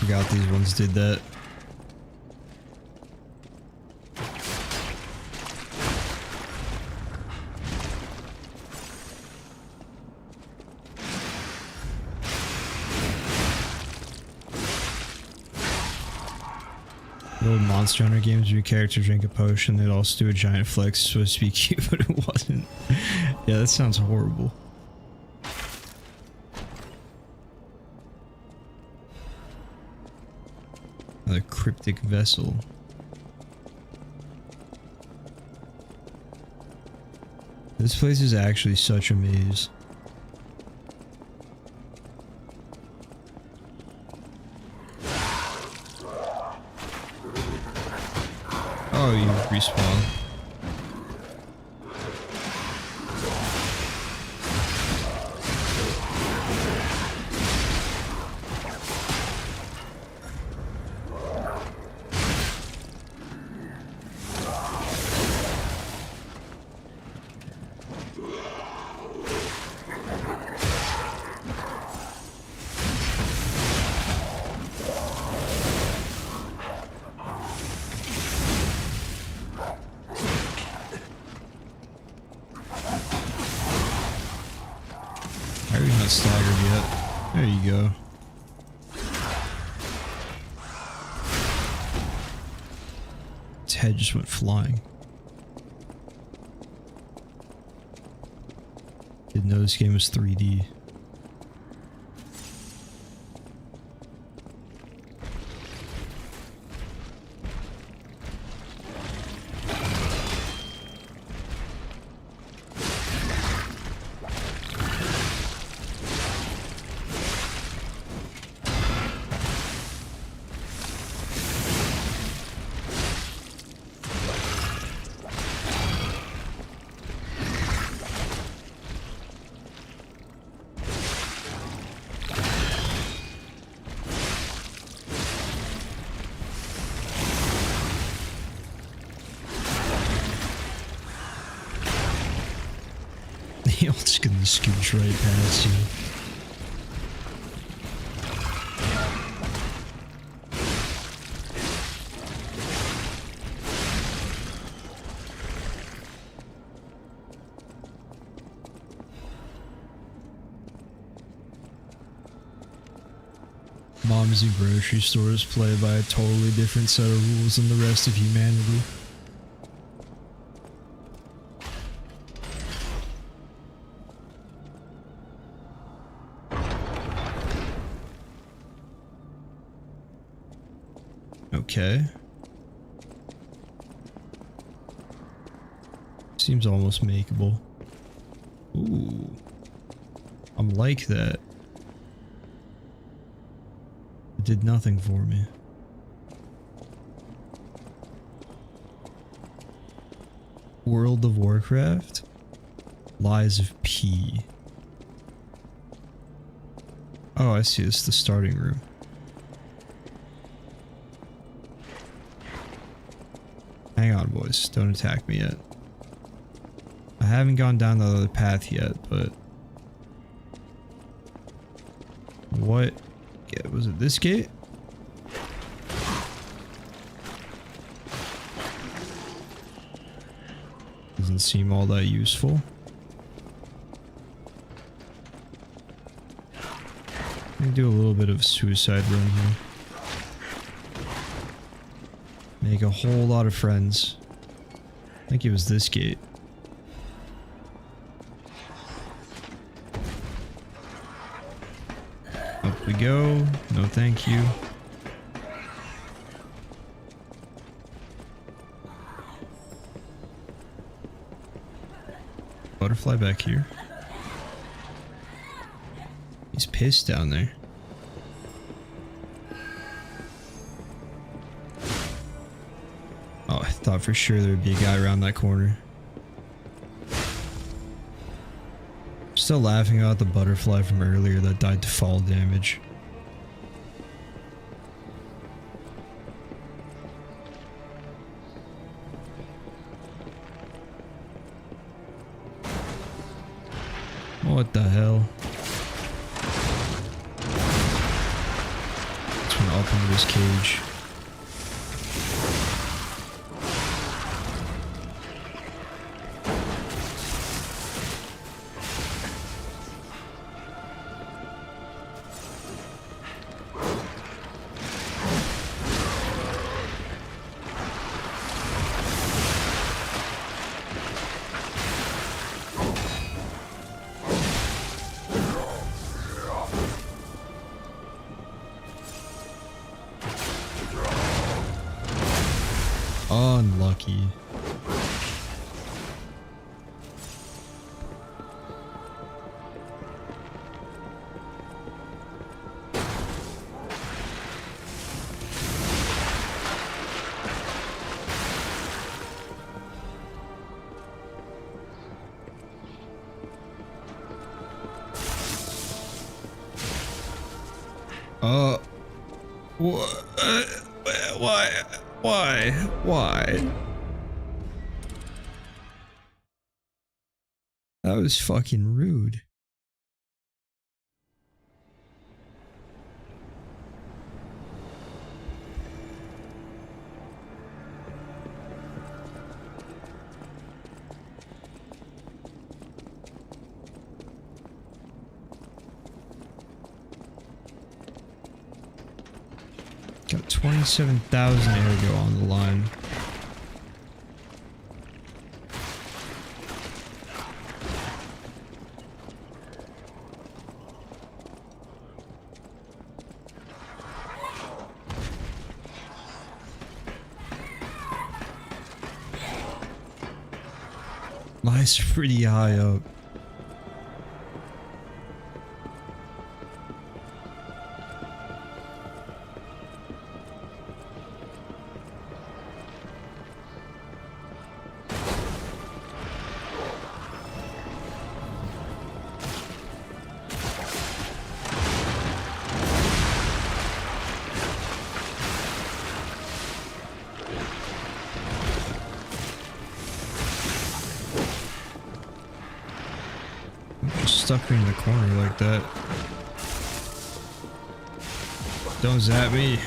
Forgot these ones did that. The old Monster Hunter games where your character drink a potion, they'd also do a giant flex. It's supposed to be cute, but it wasn't. Yeah, that sounds horrible. Another cryptic vessel. This place is actually such a maze. Oh, you respawn. Staggered yet. There you go. Its head just went flying. Didn't know this game was 3D. You're just gonna scooch right past you. Moms in grocery stores play by a totally different set of rules than the rest of humanity. Okay. Seems almost makeable. Ooh. I'm like that. It did nothing for me. World of Warcraft? Lies of P. Oh, I see. This is the starting room. Hang on, boys. Don't attack me yet. I haven't gone down the other path yet, but... What? Yeah, was it this gate? Doesn't seem all that useful. Let me do a little bit of suicide run here. Make a whole lot of friends. I think it was this gate. Up we go. No thank you. Butterfly back here. He's pissed down there. Oh, I thought for sure there would be a guy around that corner. Still laughing about the butterfly from earlier that died to fall damage. What the hell? That's when up into this cage. Unlucky. Why? That was fucking rude. Got 27,000 ergo on the line. Lies pretty high up. Stuck me in the corner like that. Don't zap me.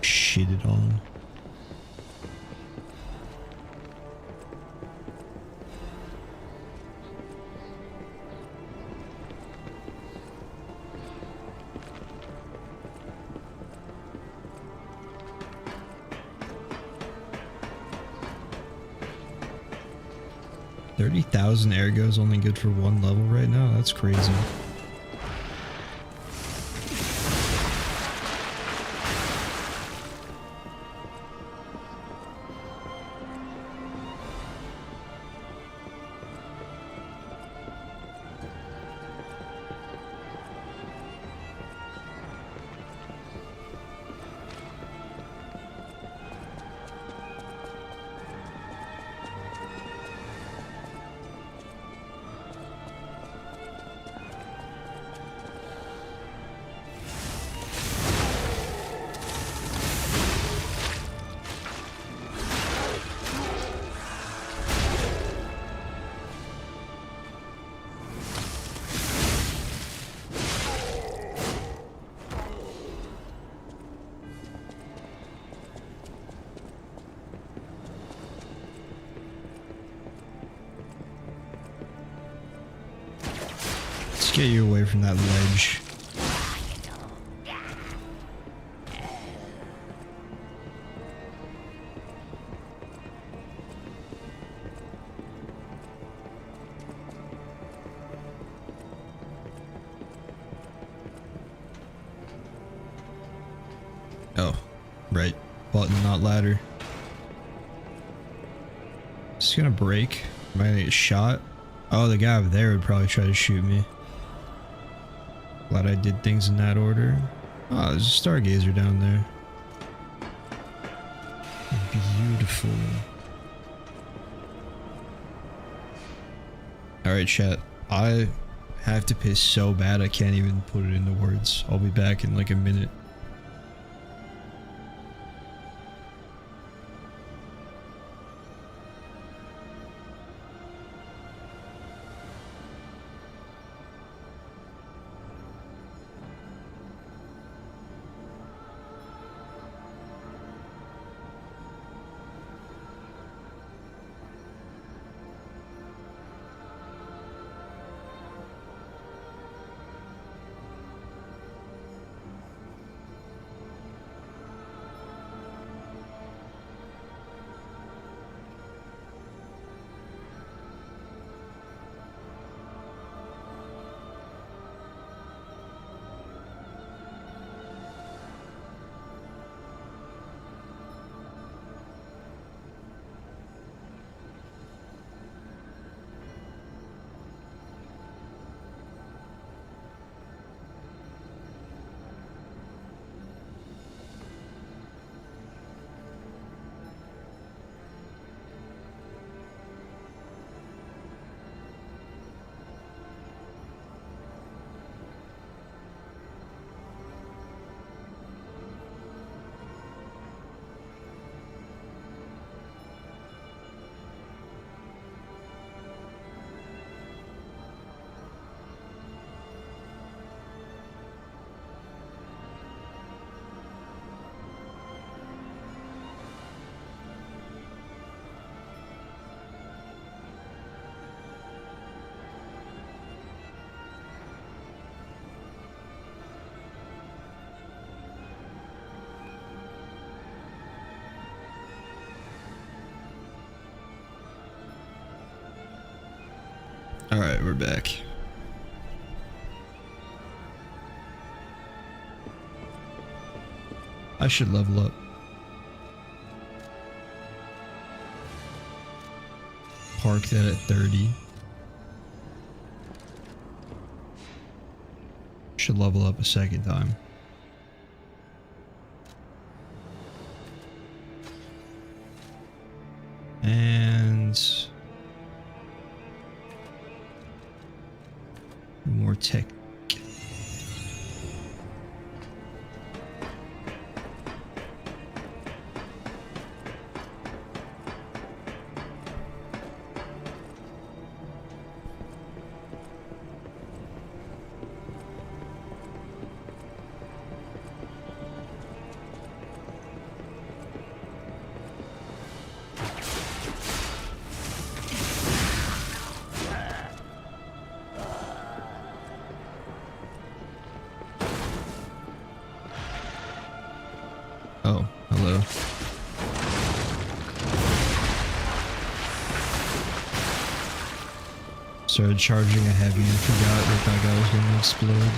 Shitted on. $30,000 ergo is only good for one level right now? That's crazy. Let's get you away from that ledge. Oh, right. Button, not ladder. It's gonna break. Am I gonna get shot? Oh, the guy over there would probably try to shoot me. Glad I did things in that order. Oh, there's a stargazer down there. Beautiful. Alright, chat. I have to piss so bad I can't even put it into words. I'll be back in like a minute. Alright, we're back. I should level up. Park that at 30. Should level up a second time. And more tech. Oh, hello. Started charging a heavy and forgot that guy was gonna explode.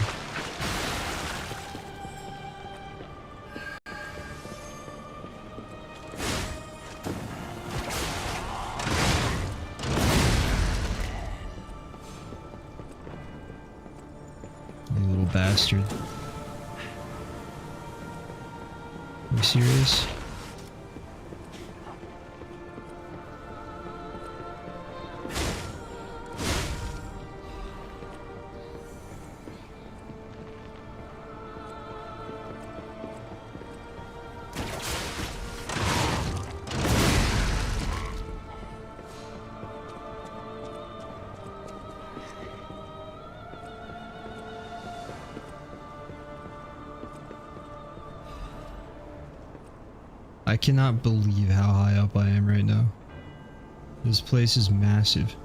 You little bastard. Are you serious? I cannot believe how high up I am right now. This place is massive.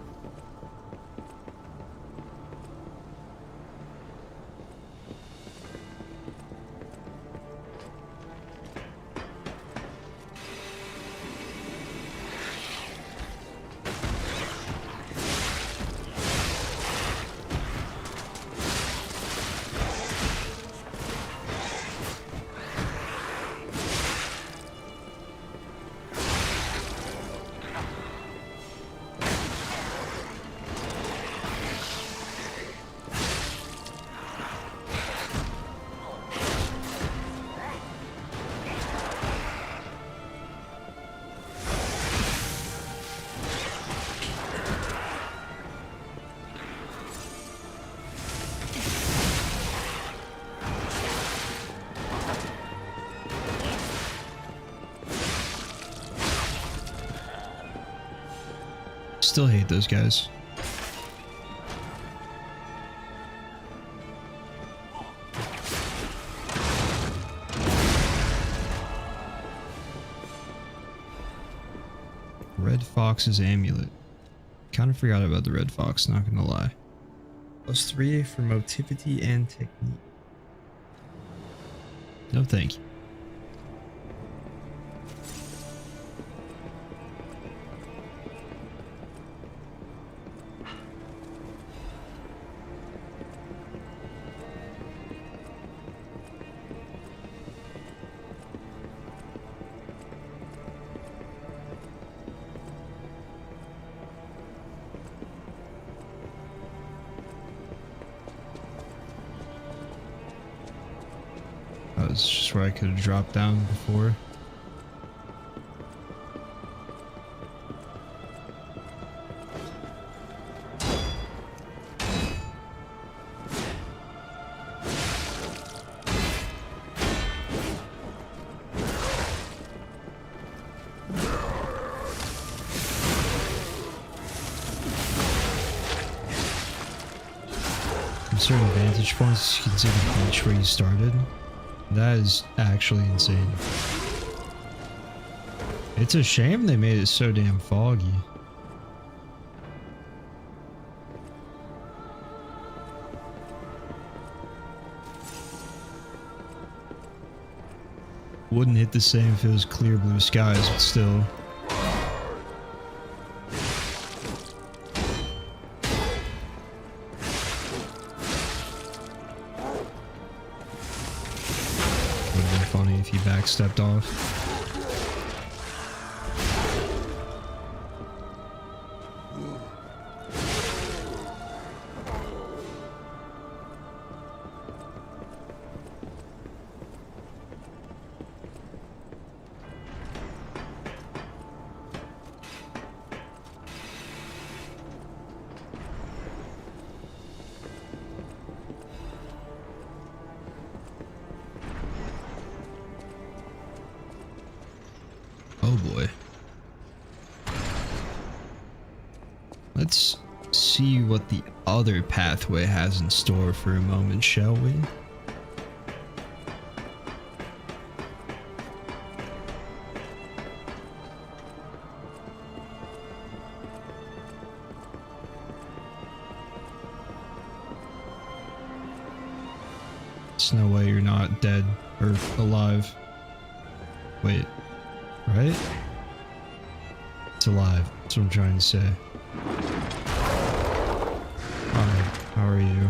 still hate those guys. Red Fox's amulet. Kind of forgot about the Red Fox, not gonna lie. +3 for motivity and technique. No thank you. That's just where I could have dropped down before. From certain vantage points, you can see the beach where you started. That is actually insane. It's a shame they made it so damn foggy. Wouldn't hit the same if it was clear blue skies, but still. Funny if he backstepped off. Oh boy. Let's see what the other pathway has in store for a moment, shall we? There's no way you're not dead or alive. Wait. Right? It's alive. That's what I'm trying to say. Alright, how are you?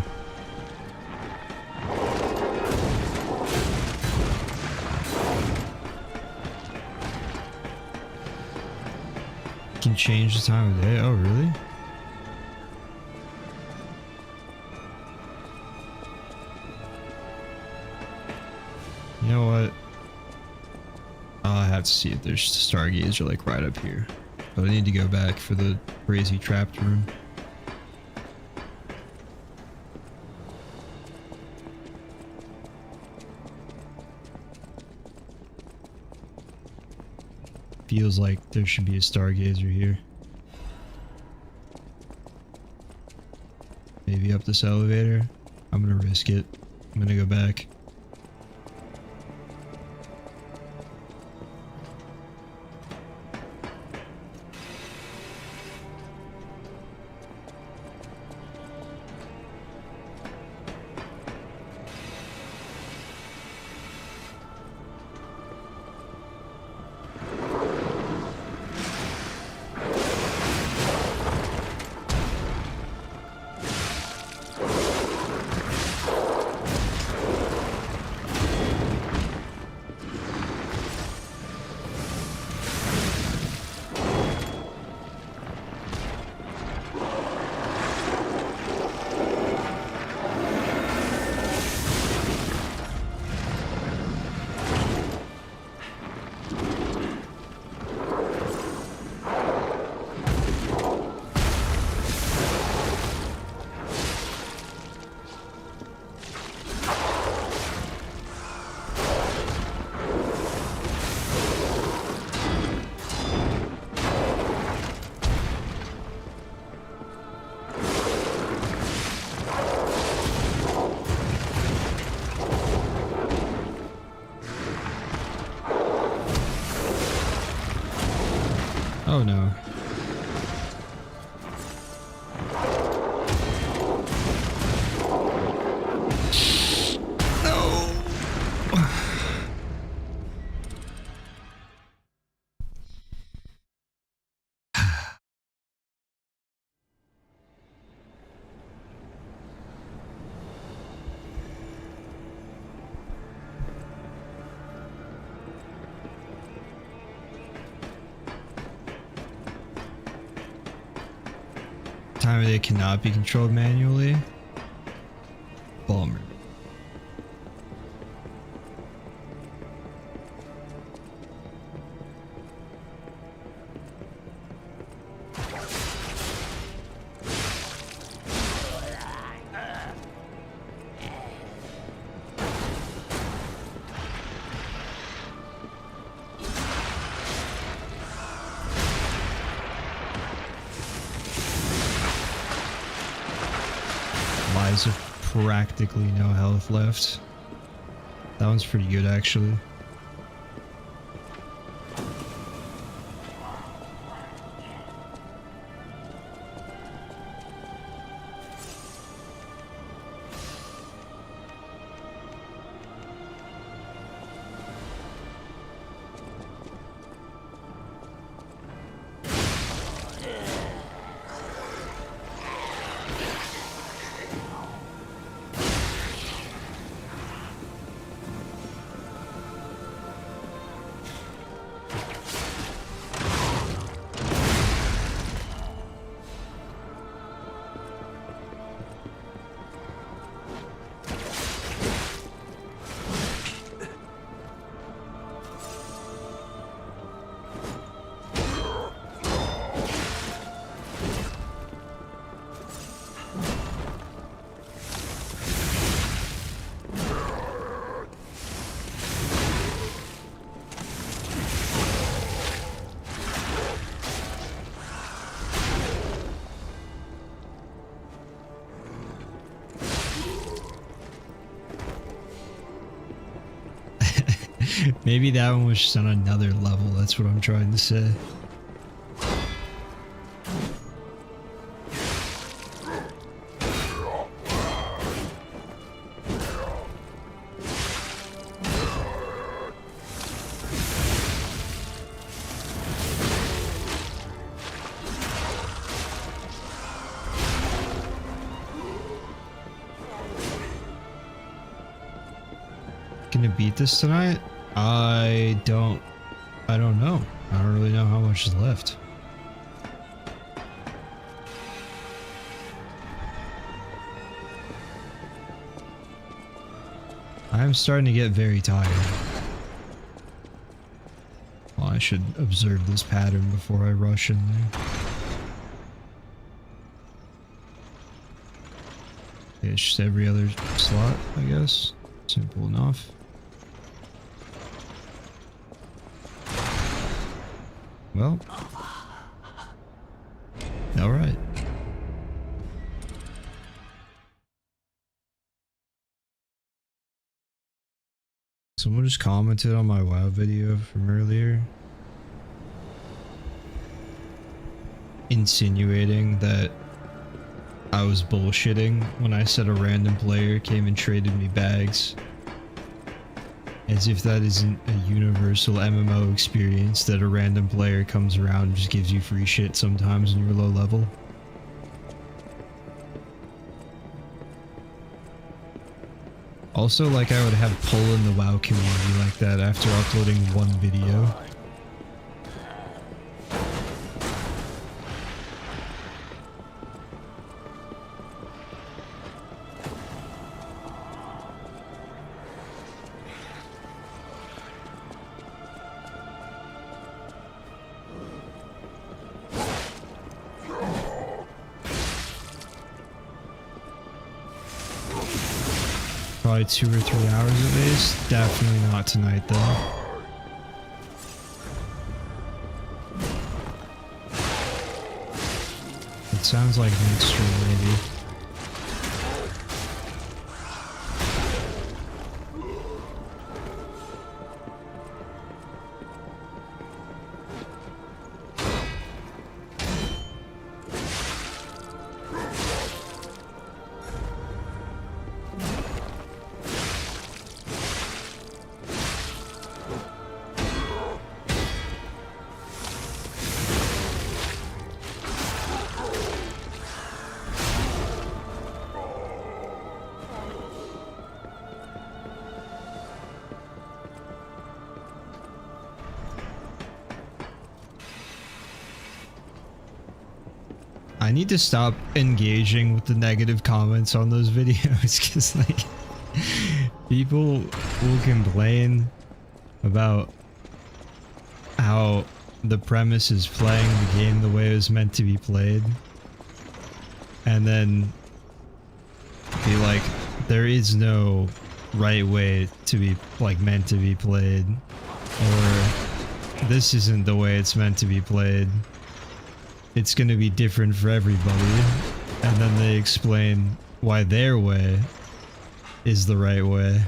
You can change the time of day? Oh, really? You know what? I'll have to see if there's Stargazer like right up here. But I need to go back for the crazy trapped room. Feels like there should be a Stargazer here. Maybe up this elevator. I'm gonna risk it. I'm gonna go back. Oh no. Time of day cannot be controlled manually. Bummer. Lies have practically no health left. That one's pretty good actually. Maybe that one was just on another level, that's what I'm trying to say. Gonna beat this tonight? I don't know. I don't really know how much is left. I'm starting to get very tired. Well, I should observe this pattern before I rush in there. Okay, it's just every other slot, I guess. Simple enough. Well, all right. Someone just commented on my WoW video from earlier, insinuating that I was bullshitting when I said a random player came and traded me bags. As if that isn't a universal MMO experience, that a random player comes around and just gives you free shit sometimes when you're low level. Also, like, I would have pull in the WoW community like that after uploading one video. Probably 2 or 3 hours at least. Definitely not tonight though. It sounds like next stream maybe. I need to stop engaging with the negative comments on those videos because like people will complain about how the premise is playing the game the way it was meant to be played, and then be like, there is no right way to be like meant to be played, or this isn't the way it's meant to be played. It's gonna be different for everybody, and then they explain why their way is the right way.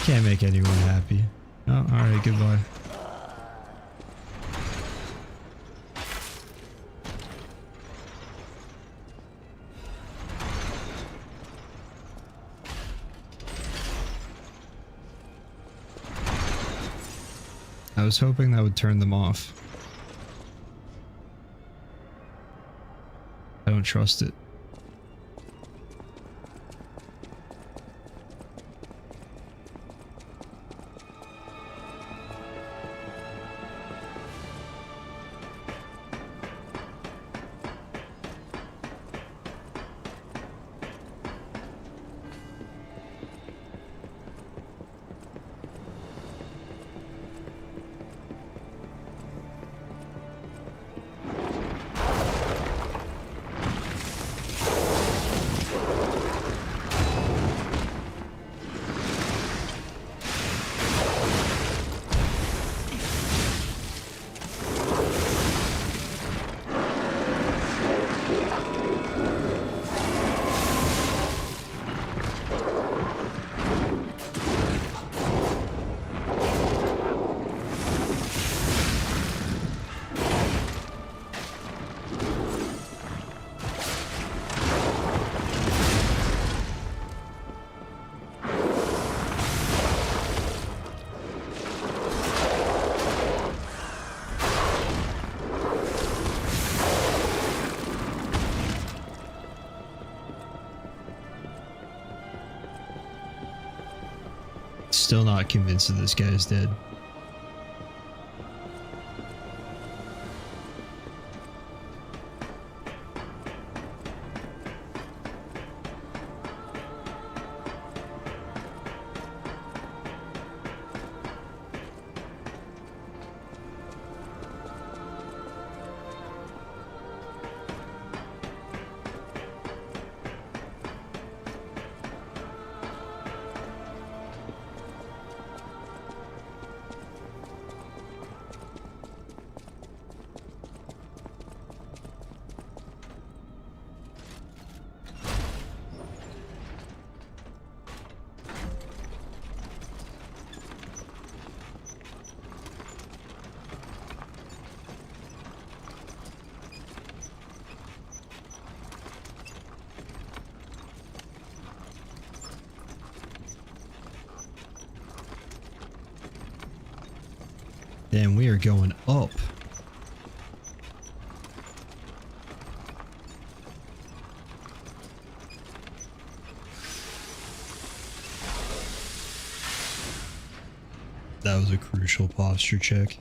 Can't make anyone happy. Oh, alright, goodbye. I was hoping that would turn them off. I don't trust it. Still not convinced that this guy's dead. Damn, we are going up. That was a crucial posture check.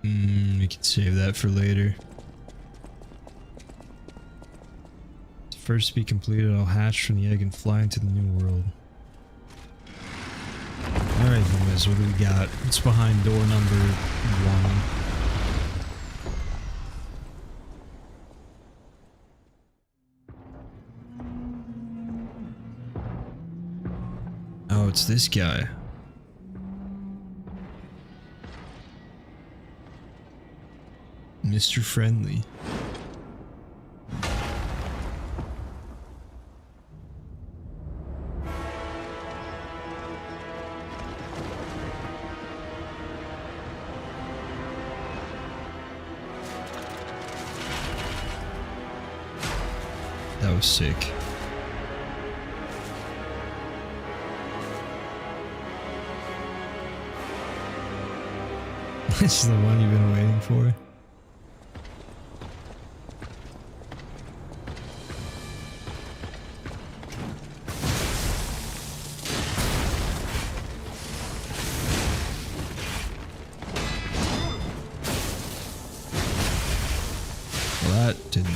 We can save that for later. First to be completed, I'll hatch from the egg and fly into the new world. Alright, boys, what do we got? It's behind door number 1. Oh, it's this guy. Mr. Friendly. That was sick. This is the one you've been waiting for.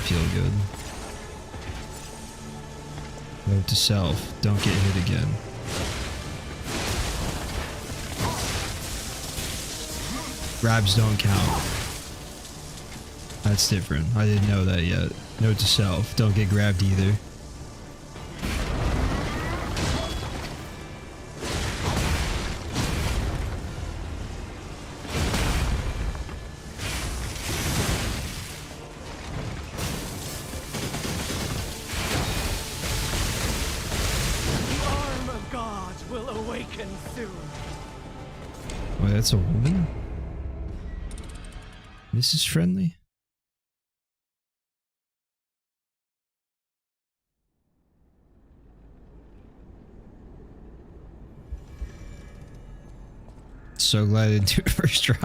feel good. Note to self, don't get hit again. Grabs don't count. That's different. I didn't know that yet. Note to self, don't get grabbed either. The arm of God will awaken soon. Wait, that's a woman? Mrs. Friendly? So glad I didn't do it first try.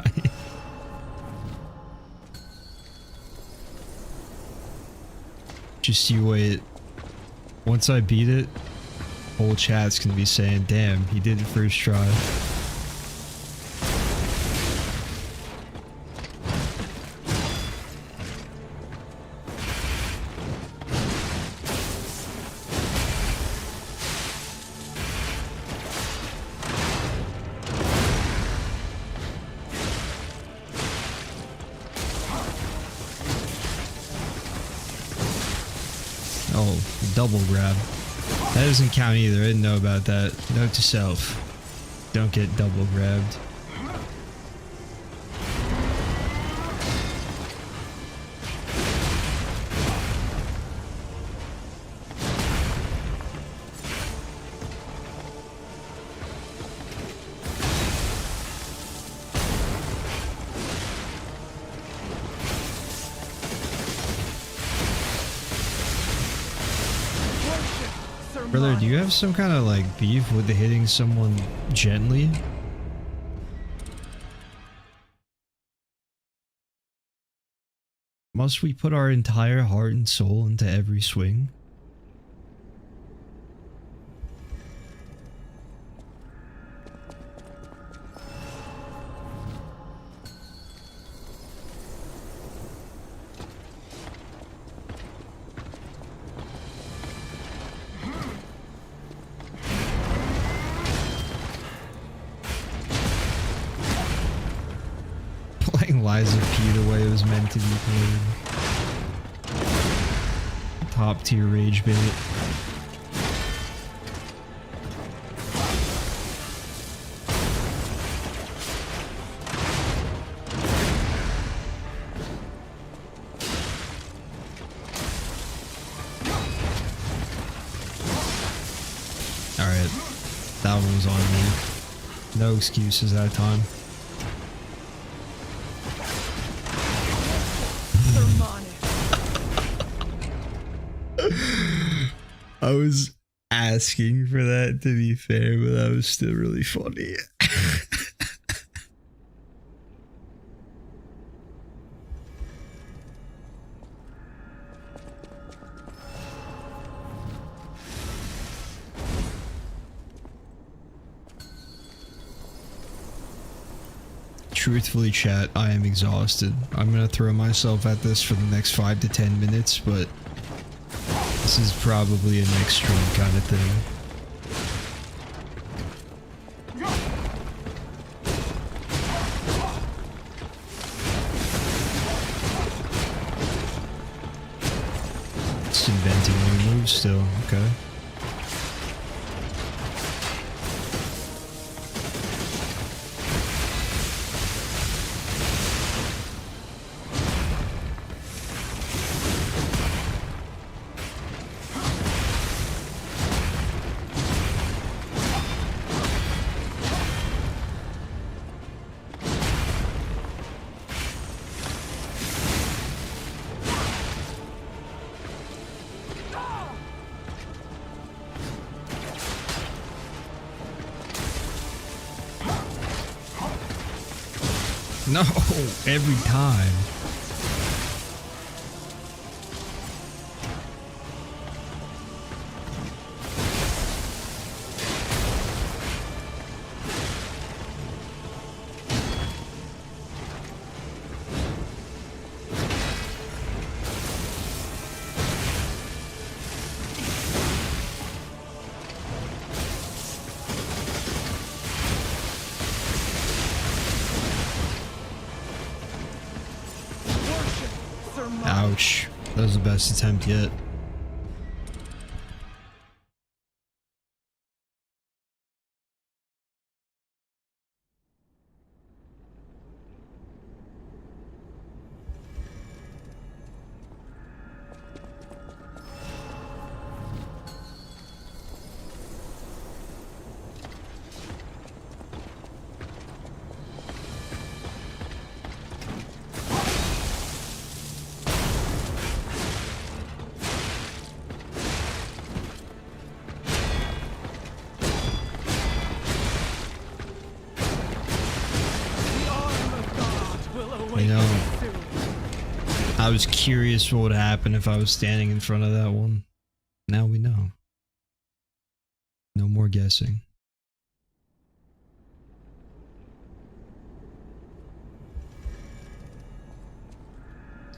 Just you wait. Once I beat it, whole chat's gonna be saying, damn, he did it first try. Oh, double grab. That doesn't count either. I didn't know about that. Note to self. Don't get double grabbed. Brother, do you have some kind of like beef with hitting someone gently? Must we put our entire heart and soul into every swing? Playing Lies of P the way it was meant to be played. Top tier rage bait. Alright, that one was on me. No excuses that time. I was asking for that to be fair, but that was still really funny. Truthfully, chat, I am exhausted. I'm gonna throw myself at this for the next 5 to 10 minutes, but this is probably a next stream kind of thing. It's inventing new moves still, okay. No, every time. Ouch. That was the best attempt yet. You know, I was curious what would happen if I was standing in front of that one. Now we know. No more guessing.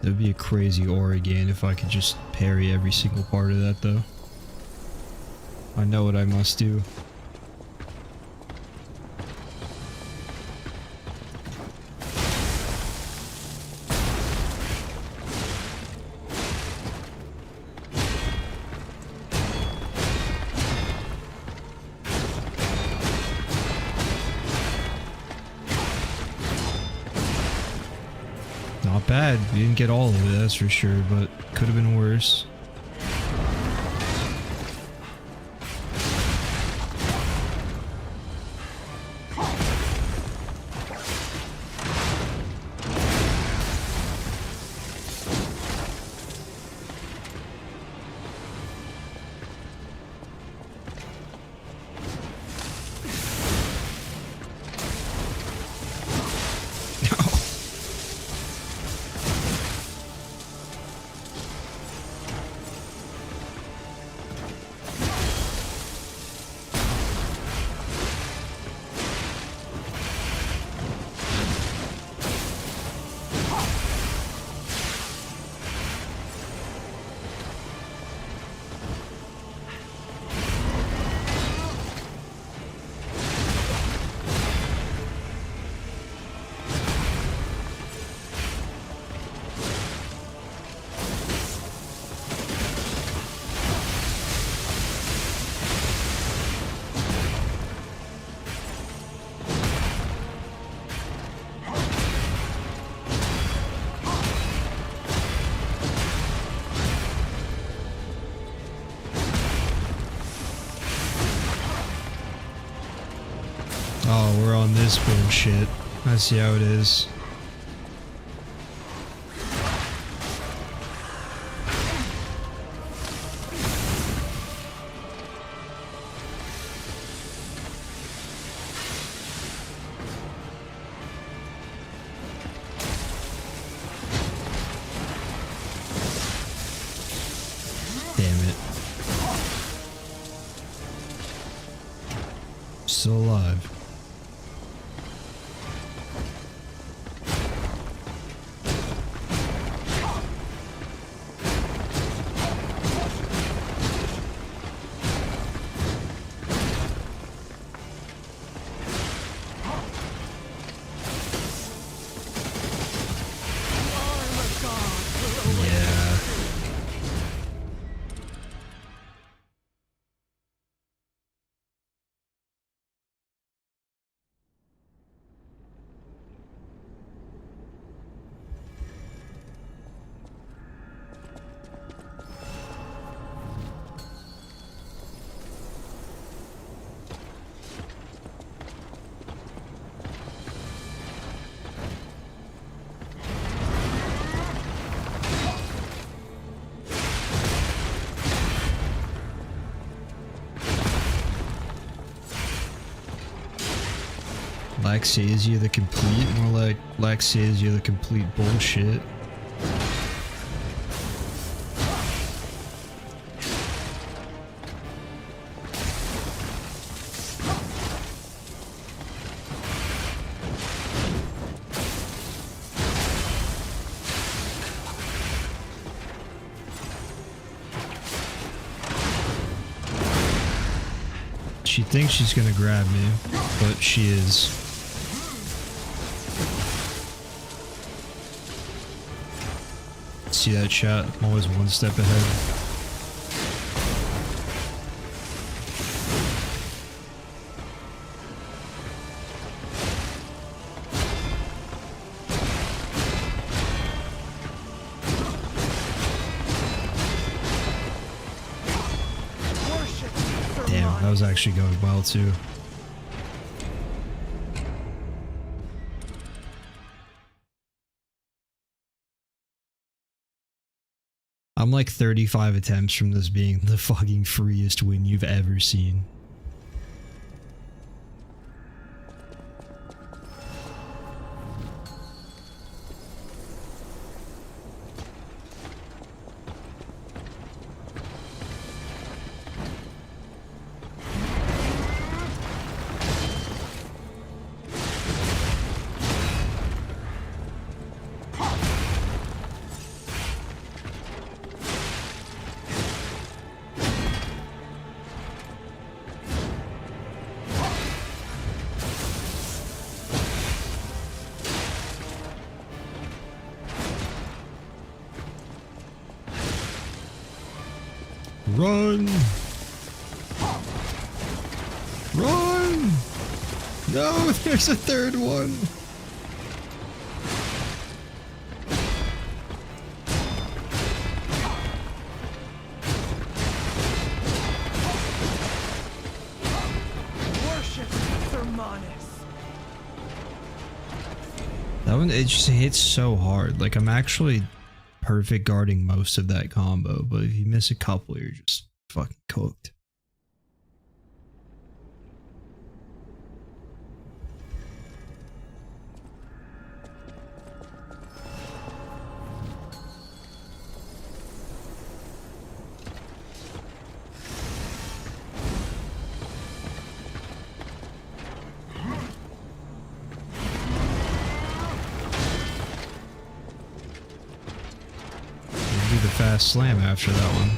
That'd be a crazy aura gain if I could just parry every single part of that, though. I know what I must do. Not bad. We didn't get all of it, that's for sure, but could have been worse. Oh, we're on this bullshit. I see how it is. Damn it. Still alive. Laxasia the Complete, more like Laxasia the Complete bullshit. She thinks she's gonna grab me, but she is. See that chat? I'm always one step ahead. Damn, that was actually going well too. I'm like 35 attempts from this being the fucking freest win you've ever seen. Run! Run! No, there's a third one! Worship Thermanus. That one, it just hits so hard. Like, I'm actually perfect guarding most of that combo, but if you miss a couple, you're just fucking cooked. Do the fast slam after that one.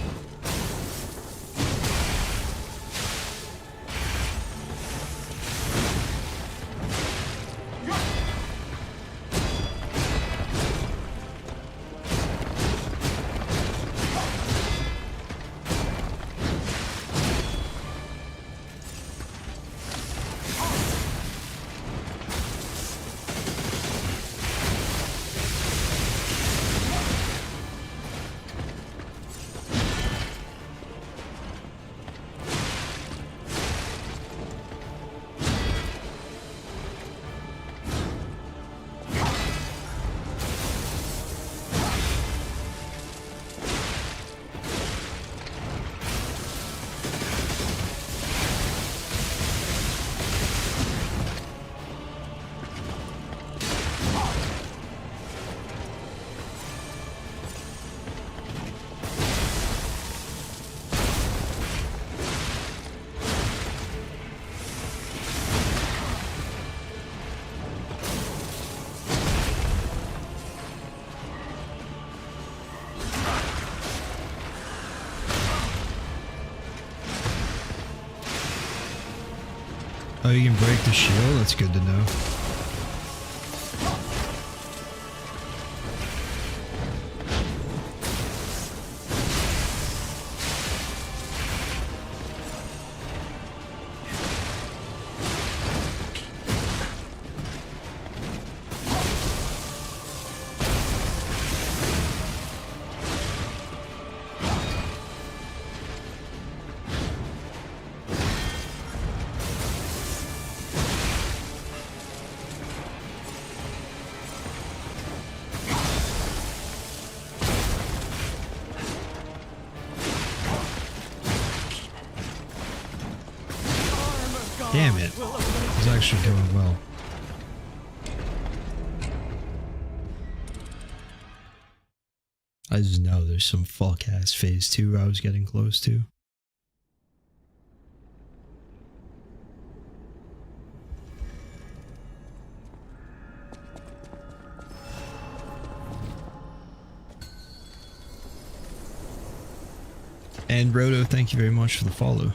Oh, you can break the shield? That's good to know. Damn it. It's actually going well. I just know there's some fuck ass phase 2 I was getting close to. And Roto, thank you very much for the follow.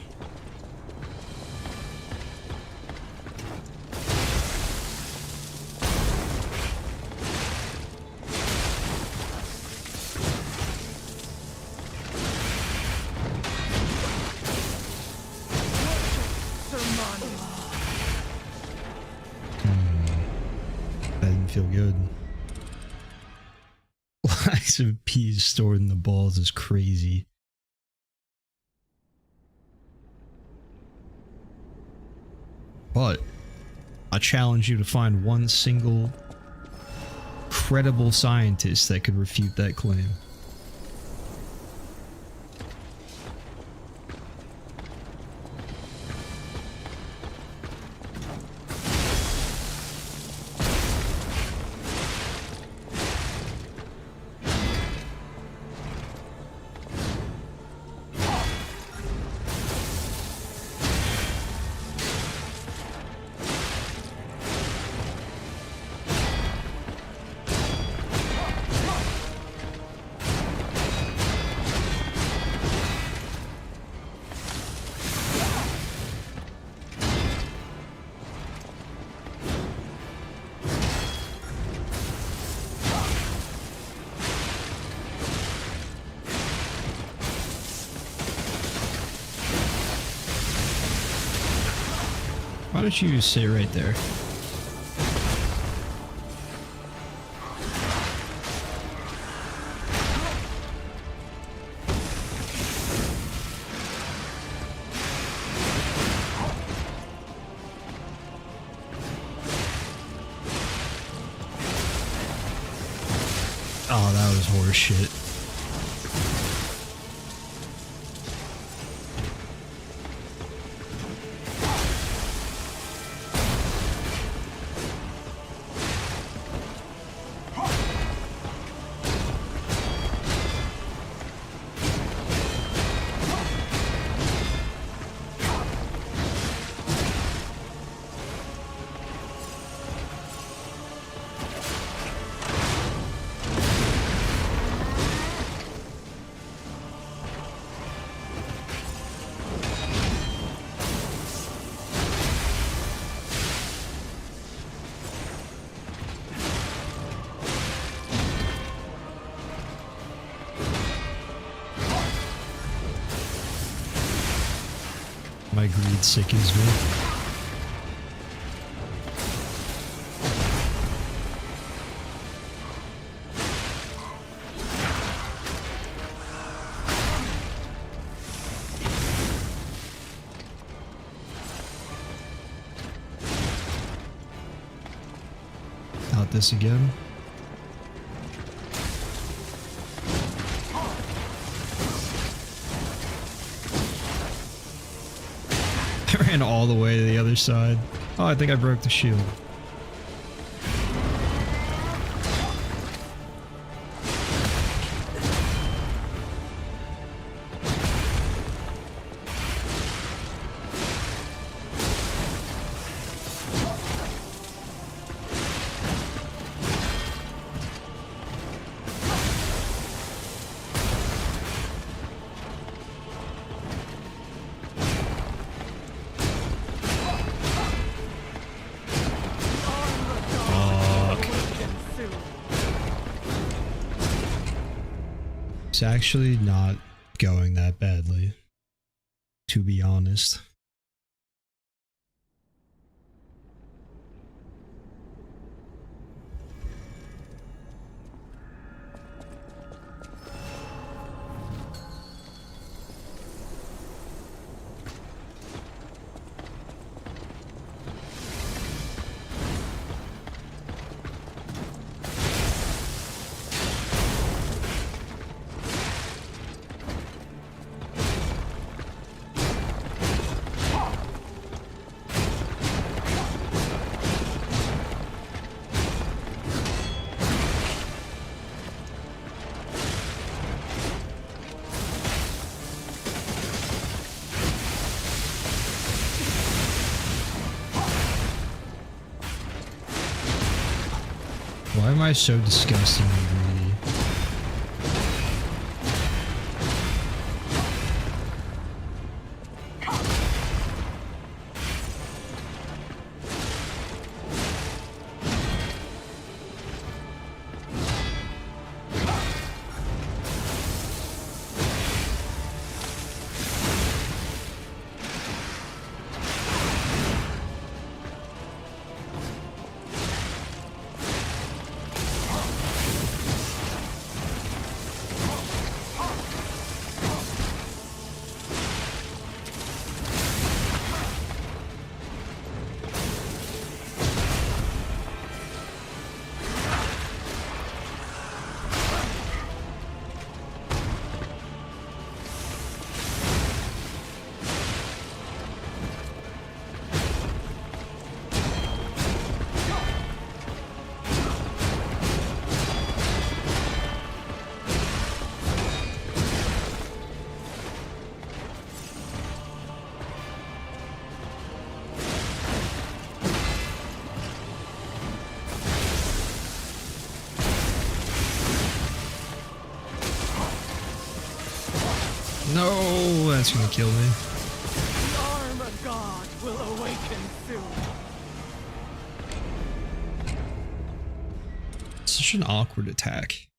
feel good. Lots of peas stored in the balls is crazy. But I challenge you to find one single credible scientist that could refute that claim. Why don't you sit right there? Oh, that was horse shit. My greed sickens me. Not this again. I ran all the way to the other side. Oh, I think I broke the shield. It's actually not going that badly, to be honest. Why am I so disgustingly greedy? that's gonna kill me. The arm of God will awaken soon. Such an awkward attack.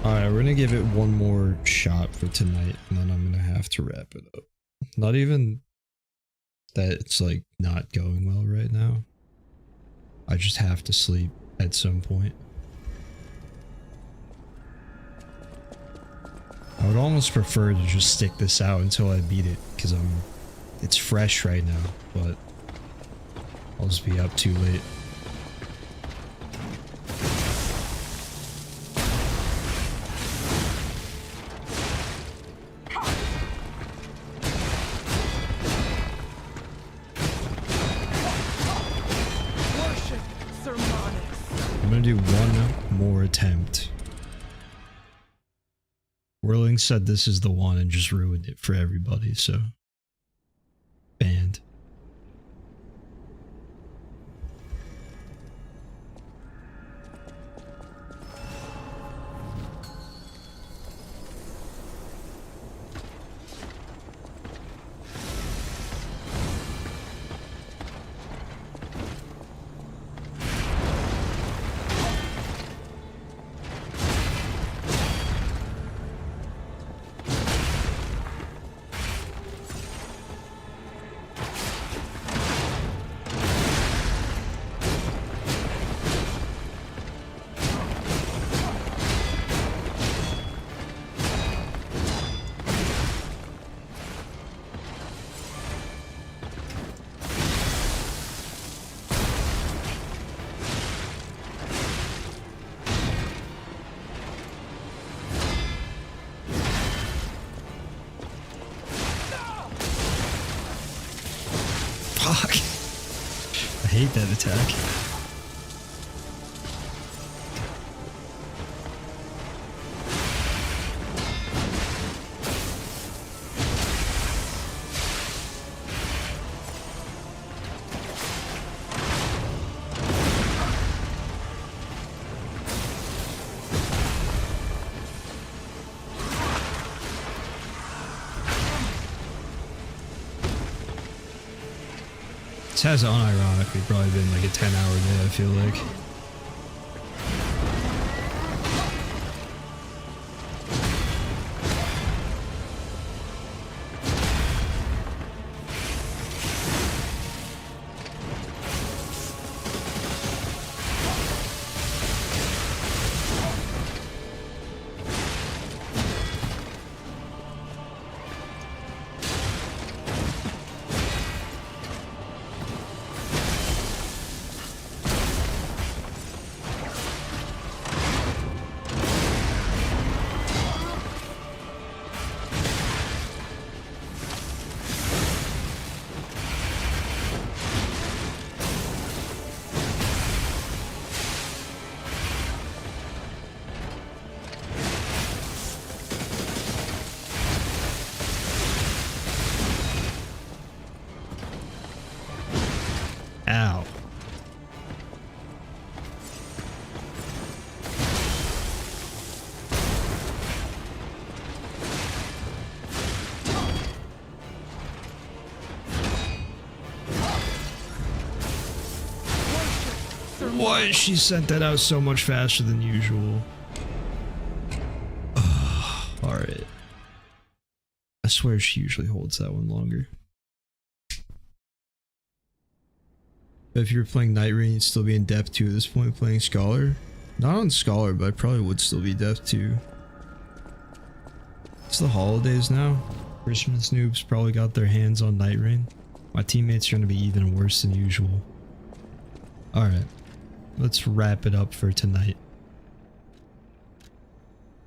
Alright, we're gonna give it one more shot for tonight, and then I'm gonna have to wrap it up. Not even that it's like not going well right now. I just have to sleep at some point. I would almost prefer to just stick this out until I beat it, because it's fresh right now, but I'll just be up too late. I'm gonna do one more attempt. Whirling said this is the one and just ruined it for everybody, so banned. Fuck. I hate that attack. This has unironically probably been like a 10-hour day, I feel like. Why she sent that out so much faster than usual? Alright. I swear she usually holds that one longer. If you were playing Night Rain, you'd still be in Depth 2 at this point playing Scholar. Not on Scholar, but I probably would still be Depth 2. It's the holidays now. Christmas noobs probably got their hands on Night Rain. My teammates are going to be even worse than usual. Alright. Let's wrap it up for tonight.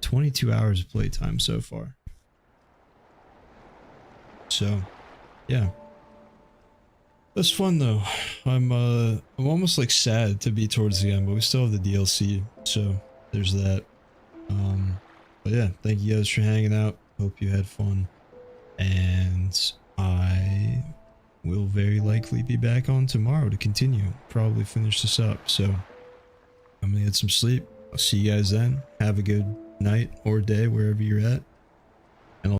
22 hours of playtime so far. So, yeah. That's fun though. I'm almost like sad to be towards the end, but we still have the DLC, so there's that. But yeah, thank you guys for hanging out. Hope you had fun. And I will very likely be back on tomorrow to continue. Probably finish this up, so I'm gonna get some sleep. I'll see you guys then. Have a good night or day wherever you're at.